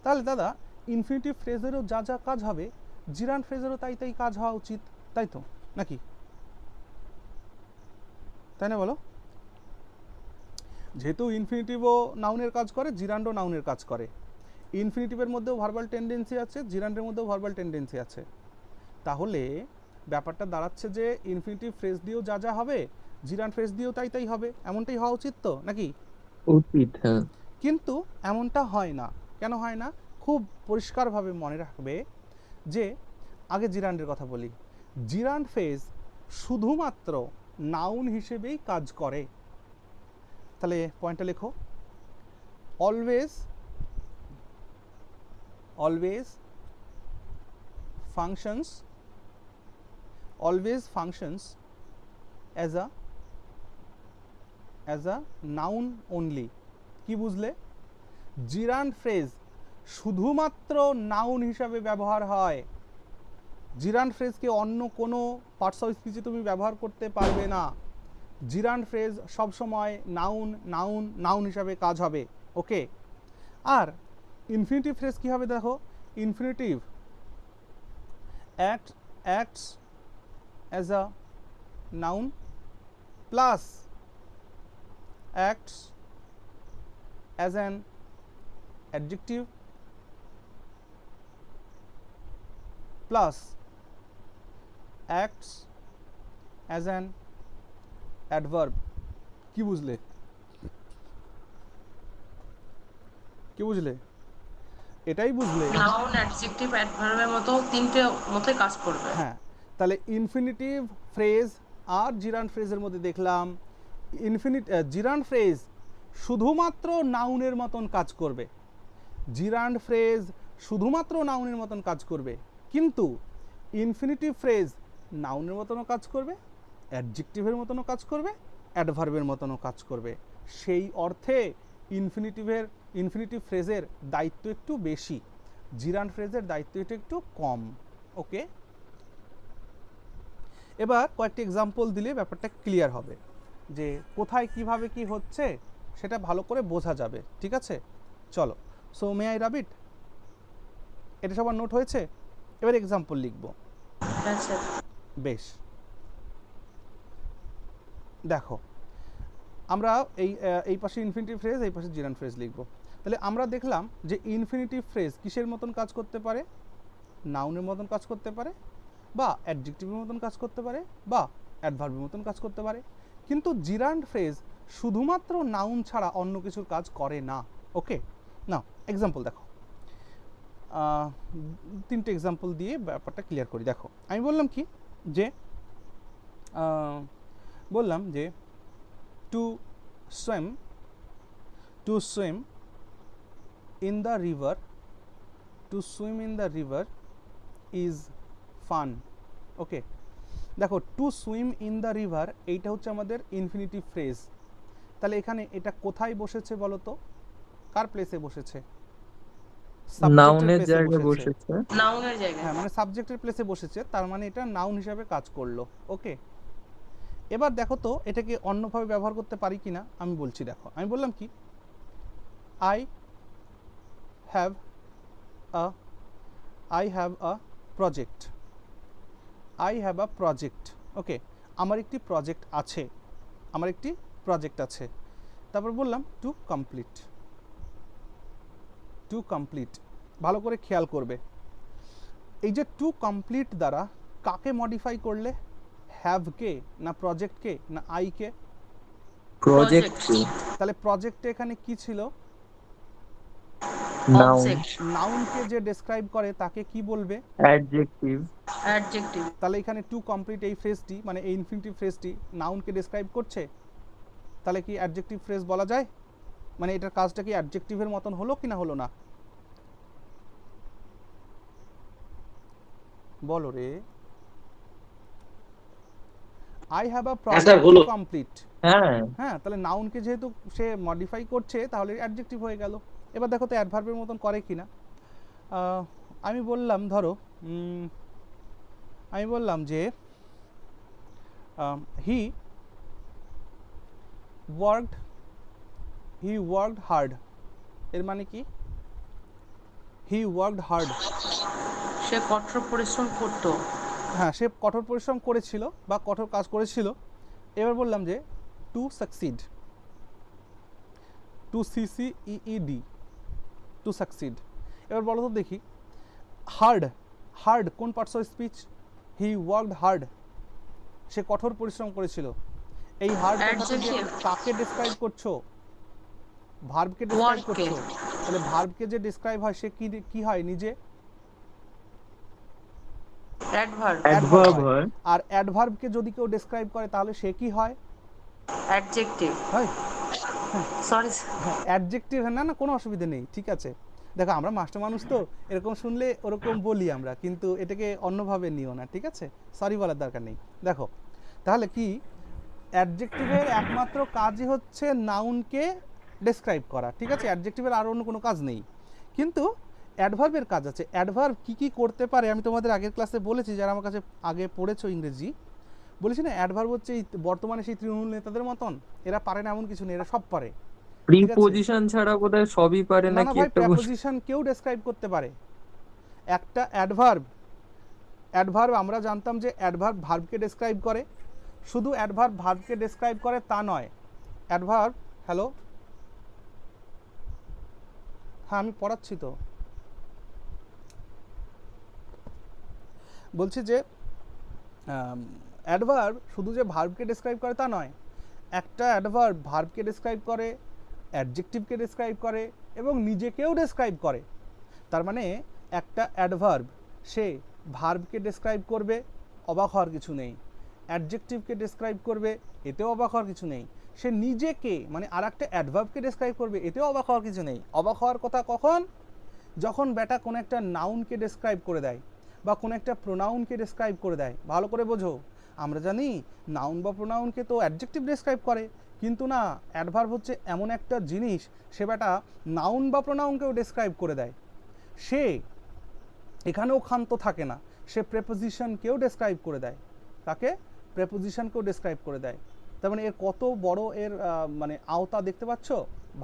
তাহলে দাদা ইনফিনিটিভ ফ্রেজেরও যা যা কাজ হবে জিরান্ট ফ্রেজেরও তাই তাই কাজ হওয়া উচিত, তাই তো নাকি? তাই না বলো? যেহেতু ইনফিনিটিভও নাউনের কাজ করে, জিরান্ডও নাউনের কাজ করে। ইনফিনিটিভের মধ্যেও ভার্বাল টেন্ডেন্সি আছে, জিরান্ডের মধ্যেও ভার্বাল টেন্ডেন্সি আছে। তাহলে ব্যাপারটা দাঁড়াচ্ছে যে ইনফিনিটিভ ফ্রেজ দিয়েও যা যা হবে জিরান্ড ফ্রেজ দিয়েও তাই হবে, এমনটাই হওয়া উচিত তো নাকি? উচিত, হ্যাঁ। কিন্তু এমনটা হয় না। কেন হয় না? খুব পরিষ্কারভাবে মনে রাখবে যে আগে জিরান্ডের কথা বলি। জিরান্ড ফ্রেজ শুধুমাত্র নাউন হিসেবেই কাজ করে। তাহলে পয়েন্টটা লেখো, always functions as a noun only। কি বুঝলে? জিরান্ড ফ্রেজ শুধুমাত্র নাউন হিসাবে ব্যবহার হয়। জিরান্ড ফ্রেজকে অন্য কোনো পার্টস অফ স্পিচে তুমি ব্যবহার করতে পারবে না। জিরান্ড ফ্রেজ সবসময় নাউন হিসাবে কাজ হবে। ওকে, আর ইনফিনিটিভ ফ্রেজ কী হবে দেখো, infinitive acts as a noun plus acts as an adjective plus acts as an adverb। কি বুঝলে? এটাই বুঝলে? নাউন, অ্যাডজেক্টিভ, অ্যাডভার্বের মতো তিনটে মতোই কাজ করবে। হ্যাঁ, তাহলে ইনফিনিটিভ ফ্রেজ আর জিরান্ড ফ্রেজের মধ্যে দেখলাম জিরান্ড ফ্রেজ শুধুমাত্র নাউনের মতন কাজ করবে। জিরান্ড ফ্রেজ শুধুমাত্র নাউনের মতন কাজ করবে, কিন্তু ইনফিনিটিভ ফ্রেজ নাউনের মতনও কাজ করবে, অ্যাডজেক্টিভের মতনও কাজ করবে, অ্যাডভার্বের মতনও কাজ করবে। সেই অর্থে ইনফিনিটিভ ফ্রেজের দায়িত্ব একটু বেশি, জিরান্ড ফ্রেজের দায়িত্ব একটু কম। ওকে, এবার কয়েকটি এক্সাম্পল দিলে ব্যাপারটা ক্লিয়ার হবে যে কোথায় কিভাবে কি হচ্ছে সেটা ভালো করে বোঝা যাবে। ঠিক আছে, চলো। সো মে আই রাব ইট? এটা সবার নোট হয়েছে? এবার এক্সাম্পল লিখব। বেশ, দেখো আমরা এই পাশে ইনফিনিটিভ ফ্রেজ, এই পাশে জিরান্ড ফ্রেজ লিখব। তাহলে আমরা দেখলাম যে ইনফিনিটিভ ফ্রেজ কিসের মতন কাজ করতে পারে? নাউনের মতন কাজ করতে পারে, বা অ্যাডজেক্টিভের মতন কাজ করতে পারে, বা অ্যাডভার্বের মতন কাজ করতে পারে। কিন্তু জিরান্ড ফ্রেজ শুধুমাত্র নাউন ছাড়া অন্য কিছুর কাজ করে না। ওকে, নাও এক্সাম্পল দেখো, তিনটে এক্সাম্পল দিয়ে ব্যাপারটা ক্লিয়ার করি। দেখো, আমি বললাম কি যে to swim in the river is fun. Okay, দেখো to swim in the river এইটা হচ্ছে আমাদের ইনফিনিটিভ ফ্রেজ। তাহলে এখানে এটা কোথায় বসেছে বলো তো? কার প্লেসে বসেছে? নাউনের জায়গায় বসেছে। নাউনের জায়গায়, হ্যাঁ, মানে সাবজেক্টের প্লেসে বসেছে, তার মানে এটা নাউন হিসাবে কাজ করলো। ওকে, এবার দেখো তো এটাকে অন্যভাবে ব্যবহার করতে পারি কিনা আমি বলছি। দেখো, আমি বললাম কি, আই হ্যাভ আ প্রজেক্ট। ওকে, আমার একটি প্রজেক্ট আছে। তারপর বললাম টু কমপ্লিট। ভালো করে খেয়াল করবে, এই যে টু কমপ্লিট দ্বারা কাকে মডিফাই করলে? হ্যাভকে না প্রজেক্টকে না আইকে? প্রজেক্ট। তাহলে প্রজেক্টে এখানে কি ছিল? নাউনকে যে ডেসক্রাইব করে তাকে কি বলবে? অ্যাডজেক্টিভ। তাহলে এখানে টু কমপ্লিট এই ফ্রেজটি, মানে এই ইনফিনিটিভ ফ্রেজটি নাউনকে ডেসক্রাইব করছে, তাহলে কি অ্যাডজেক্টিভ ফ্রেজ বলা যায়? মানে এটার কাজটা কি অ্যাডজেক্টিভের মতন হলো কি না হলো না? বলো রে। I have a project to complete. হ্যাঁ, তাহলে নাউনকে যেহেতু সে মডিফাই করছে তাহলে অ্যাডজেক্টিভ হয়ে গেল। এবার দেখো তো অ্যাডভার্বের মতন করে কিনা। আমি বললাম, ধরো আমি বললাম যে হি ওয়ার্কড হার্ড। এর মানে কি? হি ওয়ার্কড হার্ড, সে কঠোর পরিশ্রম করত। হ্যাঁ, সে কঠোর পরিশ্রম করেছিল বা কঠোর কাজ করেছিল। এবার বললাম যে টু সাকসিড, টু সাকসিড। এবার বলো তো দেখি, হার্ড কোন parts of speech? He worked hard, সে কঠোর পরিশ্রম করেছিল। এই হার্ডটার সাথে যে Adjective. কাকে ডেসক্রাইব করছো, ভার্বকে ডেসক্রাইব What কে? করছো, তাহলে ভার্বকে যে ডেসক্রাইব হয় সে কি হয় নিজে? Adverb. অ্যাডভার্ব হয়। হয়। আর অ্যাডভার্বকে যদি কেউ ডেসক্রাইব করে তাহলে সে কি হয়? Adjective. হয়। Sorry. হ্যাঁ, অ্যাডজেক্টিভ, না না কোনো অসুবিধা নেই, ঠিক আছে। দেখো আমরা মাস্টার মানুষ তো এরকম শুনলে ওরকম বলি আমরা, কিন্তু এটাকে অন্যভাবে নিও না, ঠিক আছে, সরি বলার দরকার নেই। দেখো তাহলে কি, অ্যাডজেক্টিভের একমাত্র কাজই হচ্ছে নাউনকে ডেসক্রাইব করা, ঠিক আছে, অ্যাডজেক্টিভের আর অন্য কোনো কাজ নেই। কিন্তু অ্যাডভার্বের কাজ আছে। অ্যাডভার্ব কি করতে পারে আমি তোমাদের আগের ক্লাসে বলেছি, যারা আমার কাছে আগে পড়েছো ইংরেজি, বলেছি না অ্যাডভার্ব হচ্ছে এই বর্তমানে সেই তৃণমূল নেতাদের মতন, এরা পারে না এমন কিছু নেই, এরা সব পারে। প্রিপোজিশন ছাড়া বোধহয় সবই পারে না না নাকি ভাই, একটা প্রেপোজিশন কেউ ডেসক্রাইব করতে পারে। একটা অ্যাডভার্ব আমরা জানতাম যে অ্যাডভার্ব ভার্বকে ডেসক্রাইব করে, শুধু অ্যাডভার্ব ভার্বকে ডেসক্রাইব করে তা নয়। অ্যাডভার্ব, হ্যালো, হ্যাঁ আমি পড়াচ্ছি তো, বলছি যে অ্যাডভার্ব শুধু যে ভার্বকে ডেসক্রাইব করে তা নয়, একটা অ্যাডভার্ব ভার্বকে ডেসক্রাইব করে, অ্যাডজেক্টিভকে ডেসক্রাইব করে এবং নিজেকেও ডেসক্রাইব করে। তার মানে একটা অ্যাডভার্ব সে ভার্বকে ডেসক্রাইব করবে, অবাক হওয়ার কিছু নেই, অ্যাডজেক্টিভকে ডেসক্রাইব করবে, এতেও অবাক হওয়ার কিছু নেই, সে নিজেকে মানে আর একটা অ্যাডভার্বকে ডেসক্রাইব করবে, এতেও অবাক হওয়ার কিছু নেই। অবাক হওয়ার কথা কখন? যখন বেটা কোনো একটা নাউনকে ডেসক্রাইব করে দেয় বা কোনো একটা প্রোনাউনকে ডেসক্রাইব করে দেয়। ভালো করে বোঝো, আমরা জানি নাউন বা প্রোনাউনকে তো অ্যাডজেক্টিভ ডেসক্রাইব করে, কিন্তু না, অ্যাডভার্ব হচ্ছে এমন একটা জিনিস, সে বেটা নাউন বা প্রোনাউনকেও ডেসক্রাইব করে দেয়। সে এখানেও ক্ষান্ত থাকে না, সে প্রেপোজিশনকেও ডেসক্রাইব করে দেয়। তাকে প্রেপোজিশনকেও ডেসক্রাইব করে দেয়। তার মানে এর কত বড় এর মানে আওতা দেখতে পাচ্ছ?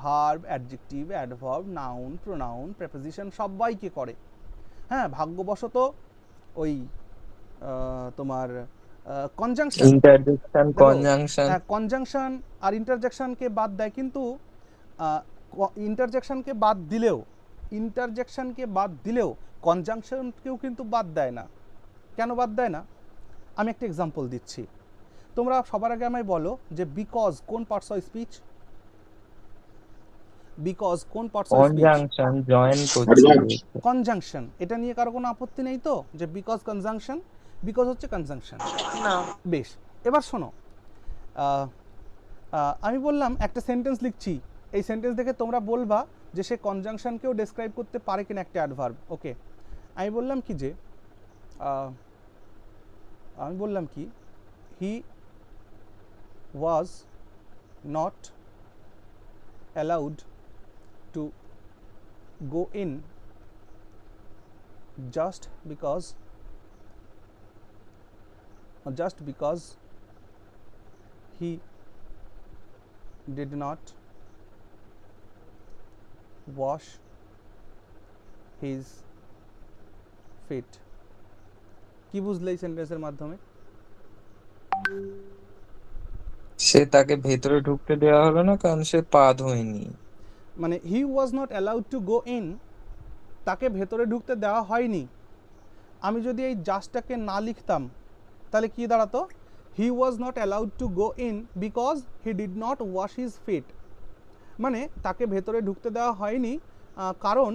Verb, adjective, adverb, noun, pronoun, preposition সবাইকে করে। হ্যাঁ, ভাগ্যবশত ওই তোমার কনজাংশন, ইন্টারজেকশন, কনজাংশন, কনজাংশন আর ইন্টারজেকশনকে বাদ দেয়, কিন্তু ইন্টারজেকশনকে বাদ দিলেও কনজাংশনকেও কিন্তু বাদ দেয় না। কেন বাদ দেয় না? আমি একটা এক্সাম্পল দিচ্ছি। তোমরা সবার আগে আমায় বলো যে বিকজ কোন পার্টস অফ স্পিচ? বিকজ কোন parts of speech? Conjunction, join করছে। কনজাংশন, এটা নিয়ে কারো কোনো আপত্তি নেই তো যে বিকজ কনজাংশন? বিকজ হচ্ছে কনজাংশন। না। বেশ, এবার শোনো, আমি বললাম একটা সেন্টেন্স লিখছি, এই সেন্টেন্স দেখে তোমরা বলবা যে সে কনজাংশনকেও ডেসক্রাইব করতে পারে কিনা একটা অ্যাডভার্ব। ওকে, আমি বললাম কি যে he was not allowed to go in just because he did not wash his feet. কি বুঝলে এই সেন্টেন্সের মাধ্যমে? সে তাকে ভেতরে ঢুকতে দেওয়া হলো না কারণ সে পা ধোয়নি। মানে he was not allowed to go in, তাকে ভেতরে ঢুকতে দেওয়া হয়নি। আমি যদি এই জাস্টটাকে না লিখতাম তাহলে কি দাঁড়াতো? He was not allowed to go in because he did not wash his feet. মানে তাকে ভেতরে ঢুকতে দেওয়া হয়নি কারণ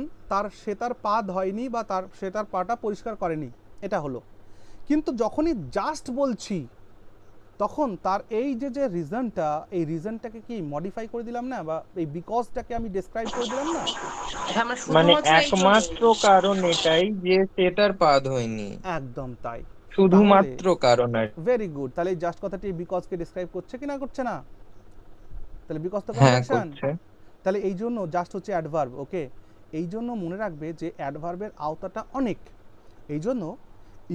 সে তার পা ধয়নি বা সে তার পাটা পরিষ্কার করেনি, এটা হলো। কিন্তু যখনই জাস্ট বলছি তখন তার এই যে রিজনটা, এই রিজনটাকে কি মডিফাই করে দিলাম না, বা এই বিকজটাকে আমি ডেসক্রাইব করে দিলাম না? মানে একমাত্র কারণ এটাই যে সে তার পা ধোয়নি, একদম তাই, শুধুমাত্র কারণ। Are very good. তাহলে এই জাস্ট কথাটি বিকজকে ডেসক্রাইব করছে কি না করছে না? তাহলে বিকজ তো হ্যাঁ কনজাংশন। করছে। তাহলে এই জন্য জাস্ট হচ্ছে অ্যাডভার্ব। ওকে, এই জন্য মনে রাখবে যে অ্যাডভার্বের আওতাটা অনেক। এই জন্য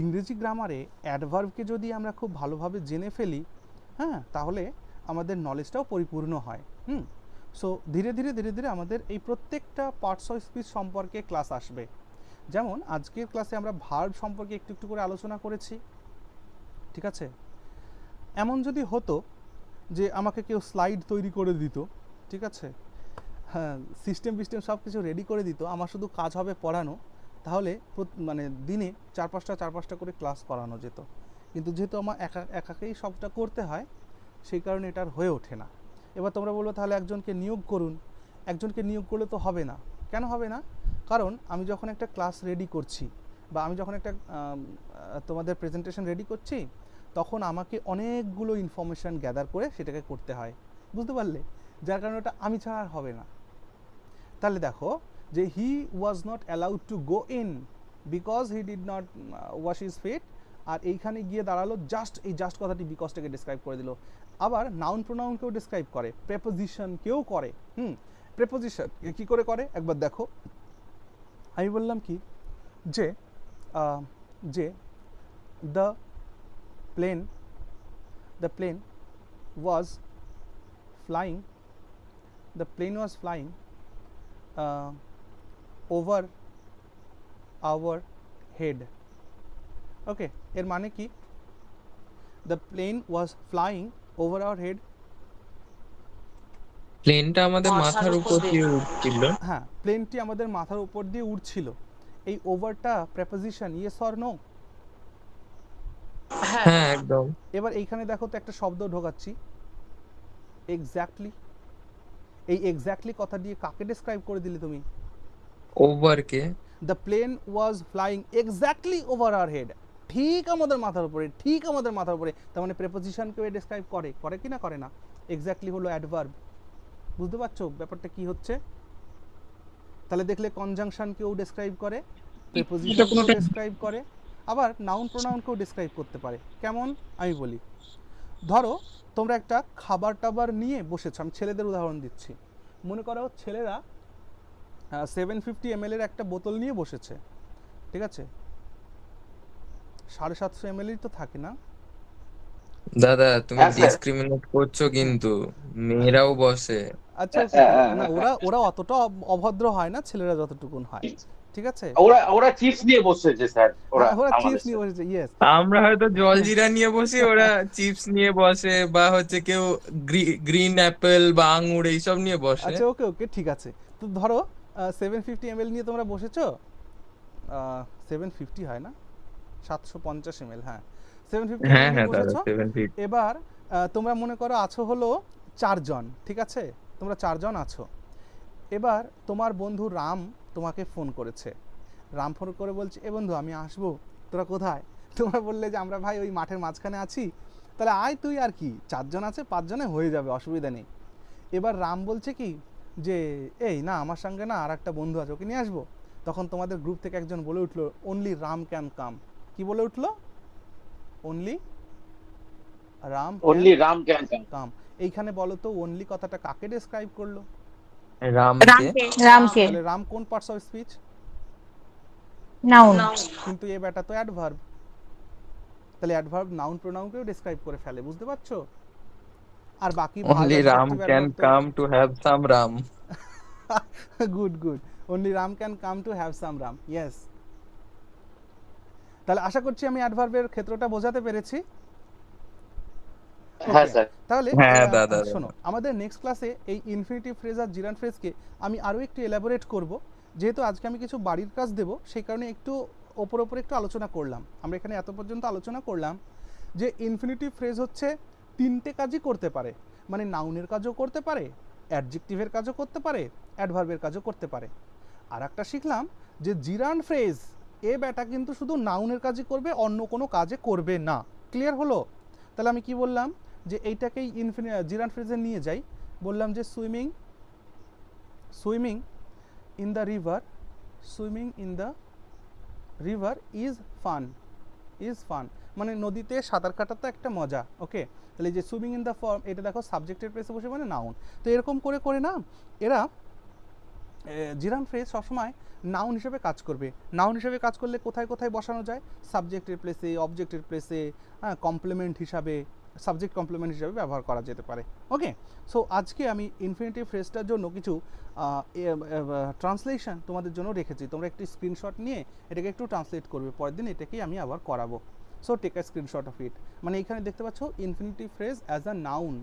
ইংরেজি গ্রামারে অ্যাডভার্বকে যদি আমরা খুব ভালোভাবে জেনে ফেলি, হ্যাঁ, তাহলে আমাদের নলেজটাও পরিপূর্ণ হয়। সো ধীরে ধীরে আমাদের এই প্রত্যেকটা পার্টস অফ স্পিচ সম্পর্কে ক্লাস আসবে। যেমন আজকের ক্লাসে আমরা ভার্ব সম্পর্কে একটু করে আলোচনা করেছি, ঠিক আছে। এমন যদি হতো যে আমাকে কেউ স্লাইড তৈরি করে দিত, ঠিক আছে, হ্যাঁ, সিস্টেম সব কিছু রেডি করে দিত, আমার শুধু কাজ হবে পড়ানো, তাহলে মানে দিনে 4-5টা করে ক্লাস করানো যেত। কিন্তু যেহেতু আমার একাকেই সবটা করতে হয়, সেই কারণে এটা আর হয়ে ওঠে না। এবার তোমরা বলবো তাহলে একজনকে নিয়োগ করুন। একজনকে নিয়োগ করলে তো হবে না। কেন হবে না? কারণ আমি যখন একটা ক্লাস রেডি করছি বা আমি যখন একটা তোমাদের প্রেজেন্টেশন রেডি করছি, তখন আমাকে অনেকগুলো ইনফরমেশান গ্যাদার করে সেটাকে করতে হয়, বুঝতে পারলে? যার কারণে ওটা আমি ছাড়া আর হবে না। তাহলে দেখো যে he was not allowed to go in because he did not wash his feet, আর এইখানে গিয়ে দাঁড়ালো জাস্ট, এই জাস্ট কথাটি বিকজটাকে ডিসক্রাইব করে দিল। আবার নাউন প্রোনাউনকেও ডিসক্রাইব করে, প্রেপোজিশনকেও করে। প্রেপোজিশন কী করে করে একবার দেখো। আমি বললাম কি যে the plane was flying over our head. Okay, এর মানে কি? The plane was flying over our head. প্লেনটা আমাদের মাথার উপর দিয়ে উঠছিল। হ্যাঁ, প্লেনটি আমাদের মাথার উপর দিয়ে উড়ছিল। এই ওভারটা প্রেপোজিশন, ইয়েস অর নো? হ্যাঁ একদম। এবার এইখানে দেখো তো একটা শব্দ ঢোকাচ্ছি, এক্স্যাক্টলি। এই এক্স্যাক্টলি কথা দিয়ে কাকে ডেসক্রাইব করে দিলে তুমি? ওভারকে। The plane was flying exactly over our head, ঠিক আমাদের মাথার উপরে, ঠিক আমাদের মাথার উপরে। তার মানে প্রেপোজিশনকেও ডেসক্রাইব করে, করে কি না করে না? এক্স্যাক্টলি হলো অ্যাডভার্ব। বুঝতে পারছো ব্যাপারটা কি হচ্ছে? তাহলে দেখলে কনজাংশনকেও ডেসক্রাইব করে, প্রিপোজিশনকেও ডেসক্রাইব করে, আবার নাউন প্রোনাউনকেও ডেসক্রাইব করতে পারে। কেমন আমি বলি, ধরো তোমরা একটা খাবার টাবার নিয়ে বসেছো, আমি ছেলেদের উদাহরণ দিচ্ছি। মনে করো ছেলেরা 750 ml এর একটা বোতল নিয়ে বসেছে, ঠিক আছে? 750 ml তো থাকে না দাদা, তুমি ডিসক্রিমিনেট করছো কিন্তু, মেয়েরাও বসে। আচ্ছা না, ওরা অতটা অভদ্র হয় না, ছেলেরা যতটুকুন হয়, ঠিক আছে? ওরা চিপস নিয়ে বসেছে স্যার, ওরা চিপস নিয়ে বসেছে, ইয়েস। আমরা হয়তো জলজিরা নিয়ে বসি, ওরা চিপস নিয়ে বসে, বা হচ্ছে কেউ গ্রিন অ্যাপেল বা আঙ্গুর এইসব নিয়ে বসে। আচ্ছা ওকে ওকে, ঠিক আছে। তো ধরো 750 ml নিয়ে তোমরা বসেছো, 750 হয় না, 750 ml, হ্যাঁ 750 ml নিয়ে বসেছো। এবার তোমরা মনে করো আছো হলো 4 জন, ঠিক আছে? তোমরা 4 জন আছো। এবার তোমার বন্ধু রাম তোমাকে ফোন করেছে। রাম ফোন করে বলছে, এ বন্ধু আমি আসবো, তোরা কোথায়? তোমরা বললে যে আমরা ভাই ওই মাঠের মাঝখানে আছি। তাহলে আয় তুই, আর কি 4 জন আছে, 5 জনে হয়ে যাবে, অসুবিধা নেই। এবার রাম বলছে কি যে এই না, আমার সঙ্গে না আর একটা বন্ধু আছে, ওকে নিয়ে আসবো। তখন তোমাদের গ্রুপ থেকে একজন বলে উঠলো, অনলি রাম ক্যান কাম। কি বলে উঠলো? Only Ram can come. এইখানে বলো তো অনলি কথাটা কাকে ডেসক্রাইব করলো? রামকে। তাহলে রাম কোন পার্টস অফ স্পিচ? নাউন। কিন্তু এই ব্যাটা তো অ্যাডভার্ব। তাহলে অ্যাডভার্ব নাউন প্রোনাউনকেও ডেসক্রাইব করে ফেলে, বুঝতে পারছো? আর বাকি only ram can come to have some ram. Good good, only ram can come to have some ram, yes. তাহলে আশা করছি আমি অ্যাডভার্বের ক্ষেত্রটা বোঝাতে পেরেছি। হ্যাঁ স্যার। তাহলে হ্যাঁ দাদা, শোনো, আমাদের নেক্সট ক্লাসে এই ইনফিনিটিভ ফ্রেজ আর জিরান্ড ফ্রেজকে আমি আরও একটু এলাবোরেট করব। যেহেতু আজকে আমি কিছু বাড়ির কাজ দেব, সেই কারণে একটু ওপর একটু আলোচনা করলাম। আমরা এখানে এত পর্যন্ত আলোচনা করলাম যে ইনফিনিটিভ ফ্রেজ হচ্ছে 3টে কাজই করতে পারে, মানে নাউনের কাজও করতে পারে, অ্যাডজেক্টিভের কাজও করতে পারে, অ্যাডভার্বের কাজও করতে পারে। আর একটা শিখলাম যে জিরান্ড ফ্রেজ, এ ব্যাটা কিন্তু শুধু নাউনের কাজই করবে, অন্য কোনো কাজে করবে না। ক্লিয়ার হলো? তাহলে আমি কি বললাম যে এইটাকেই জিরান্ড ফ্রেজে নিয়ে যাই। বললাম যে swimming in the river, swimming in the river is fun, মানে নদীতে সাঁতার কাটা তো একটা মজা। ওকে, তাহলে যে সুইমিং ইন দ্য ফর্ম, এটা দেখো সাবজেক্টের প্লেসে বসে মানে নাউন। তো এরকম করে করে না এরা জিরান্ড ফ্রেজ সবসময় নাউন হিসেবে কাজ করবে। নাউন হিসেবে কাজ করলে কোথায় কোথায় বসানো যায়? সাবজেক্টের প্লেসে, অবজেক্টের প্লেসে, কমপ্লিমেন্ট হিসাবে, সাবজেক্ট কমপ্লিমেন্ট হিসাবে ব্যবহার করা যেতে পারে। ওকে, সো আজকে আমি ইনফিনিটিভ ফ্রেজটার জন্য কিছু ট্রান্সলেশন তোমাদের জন্য রেখেছি। তোমরা একটি স্ক্রিনশট নিয়ে এটাকে একটু ট্রান্সলেট করবে, পরের দিন এটাকেই আমি আবার করাবো। So take a screenshot of it. মানে এখানে দেখতে পাচ্ছ infinitive phrase as a noun.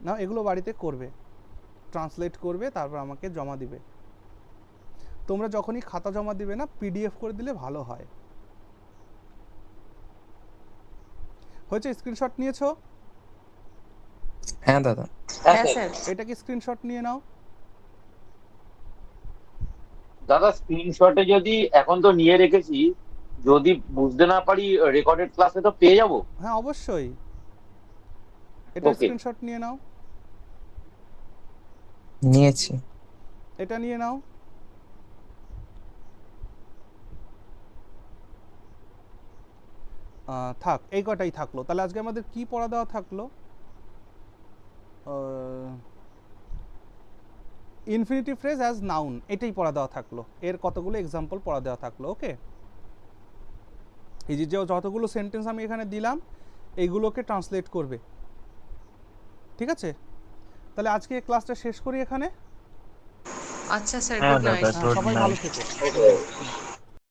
না, এগুলো বাড়িতে করবে, ট্রান্সলেট করবে, তারপর আমাকে জমা দিবে। তোমরা যখনই খাতা জমা দিবে না, পিডিএফ করে দিলে ভালো হয়। হয়েছে? স্ক্রিনশট নিয়েছো? হ্যাঁ দাদা। হ্যাঁ স্যার। এটা কি স্ক্রিনশট নিয়ে নাও। দাদা স্ক্রিনশটে যদি এখন তো নিয়ে রেখেছি, যদি বুঝতে না পারি রেকর্ডেড ক্লাসে তো পেয়ে যাব। হ্যাঁ অবশ্যই, এটা ওকে। স্ক্রিনশট নিয়ে নাও। নিয়েছি। এটা নিয়ে নাও। থাক, এই কটাই থাকলো। তাহলে আজকে আমাদের কি পড়া দেওয়া থাকলো? ইনফিনিটিভ ফ্রেজ অ্যাজ নাউন, এটাই পড়া দেওয়া থাকলো। এর কতগুলো এক্সাম্পল পড়া দেওয়া থাকলো। ওকে, এই যে যতগুলো সেন্টেন্স আমি এখানে দিলাম এইগুলোকে ট্রান্সলেট করবে। ঠিক আছে, তাহলে আজকে ক্লাসটা শেষ করি এখানে। আচ্ছা স্যার, হ্যাঁ গুড দাদা, নাইট। good সবাই night. ভালো থেকো।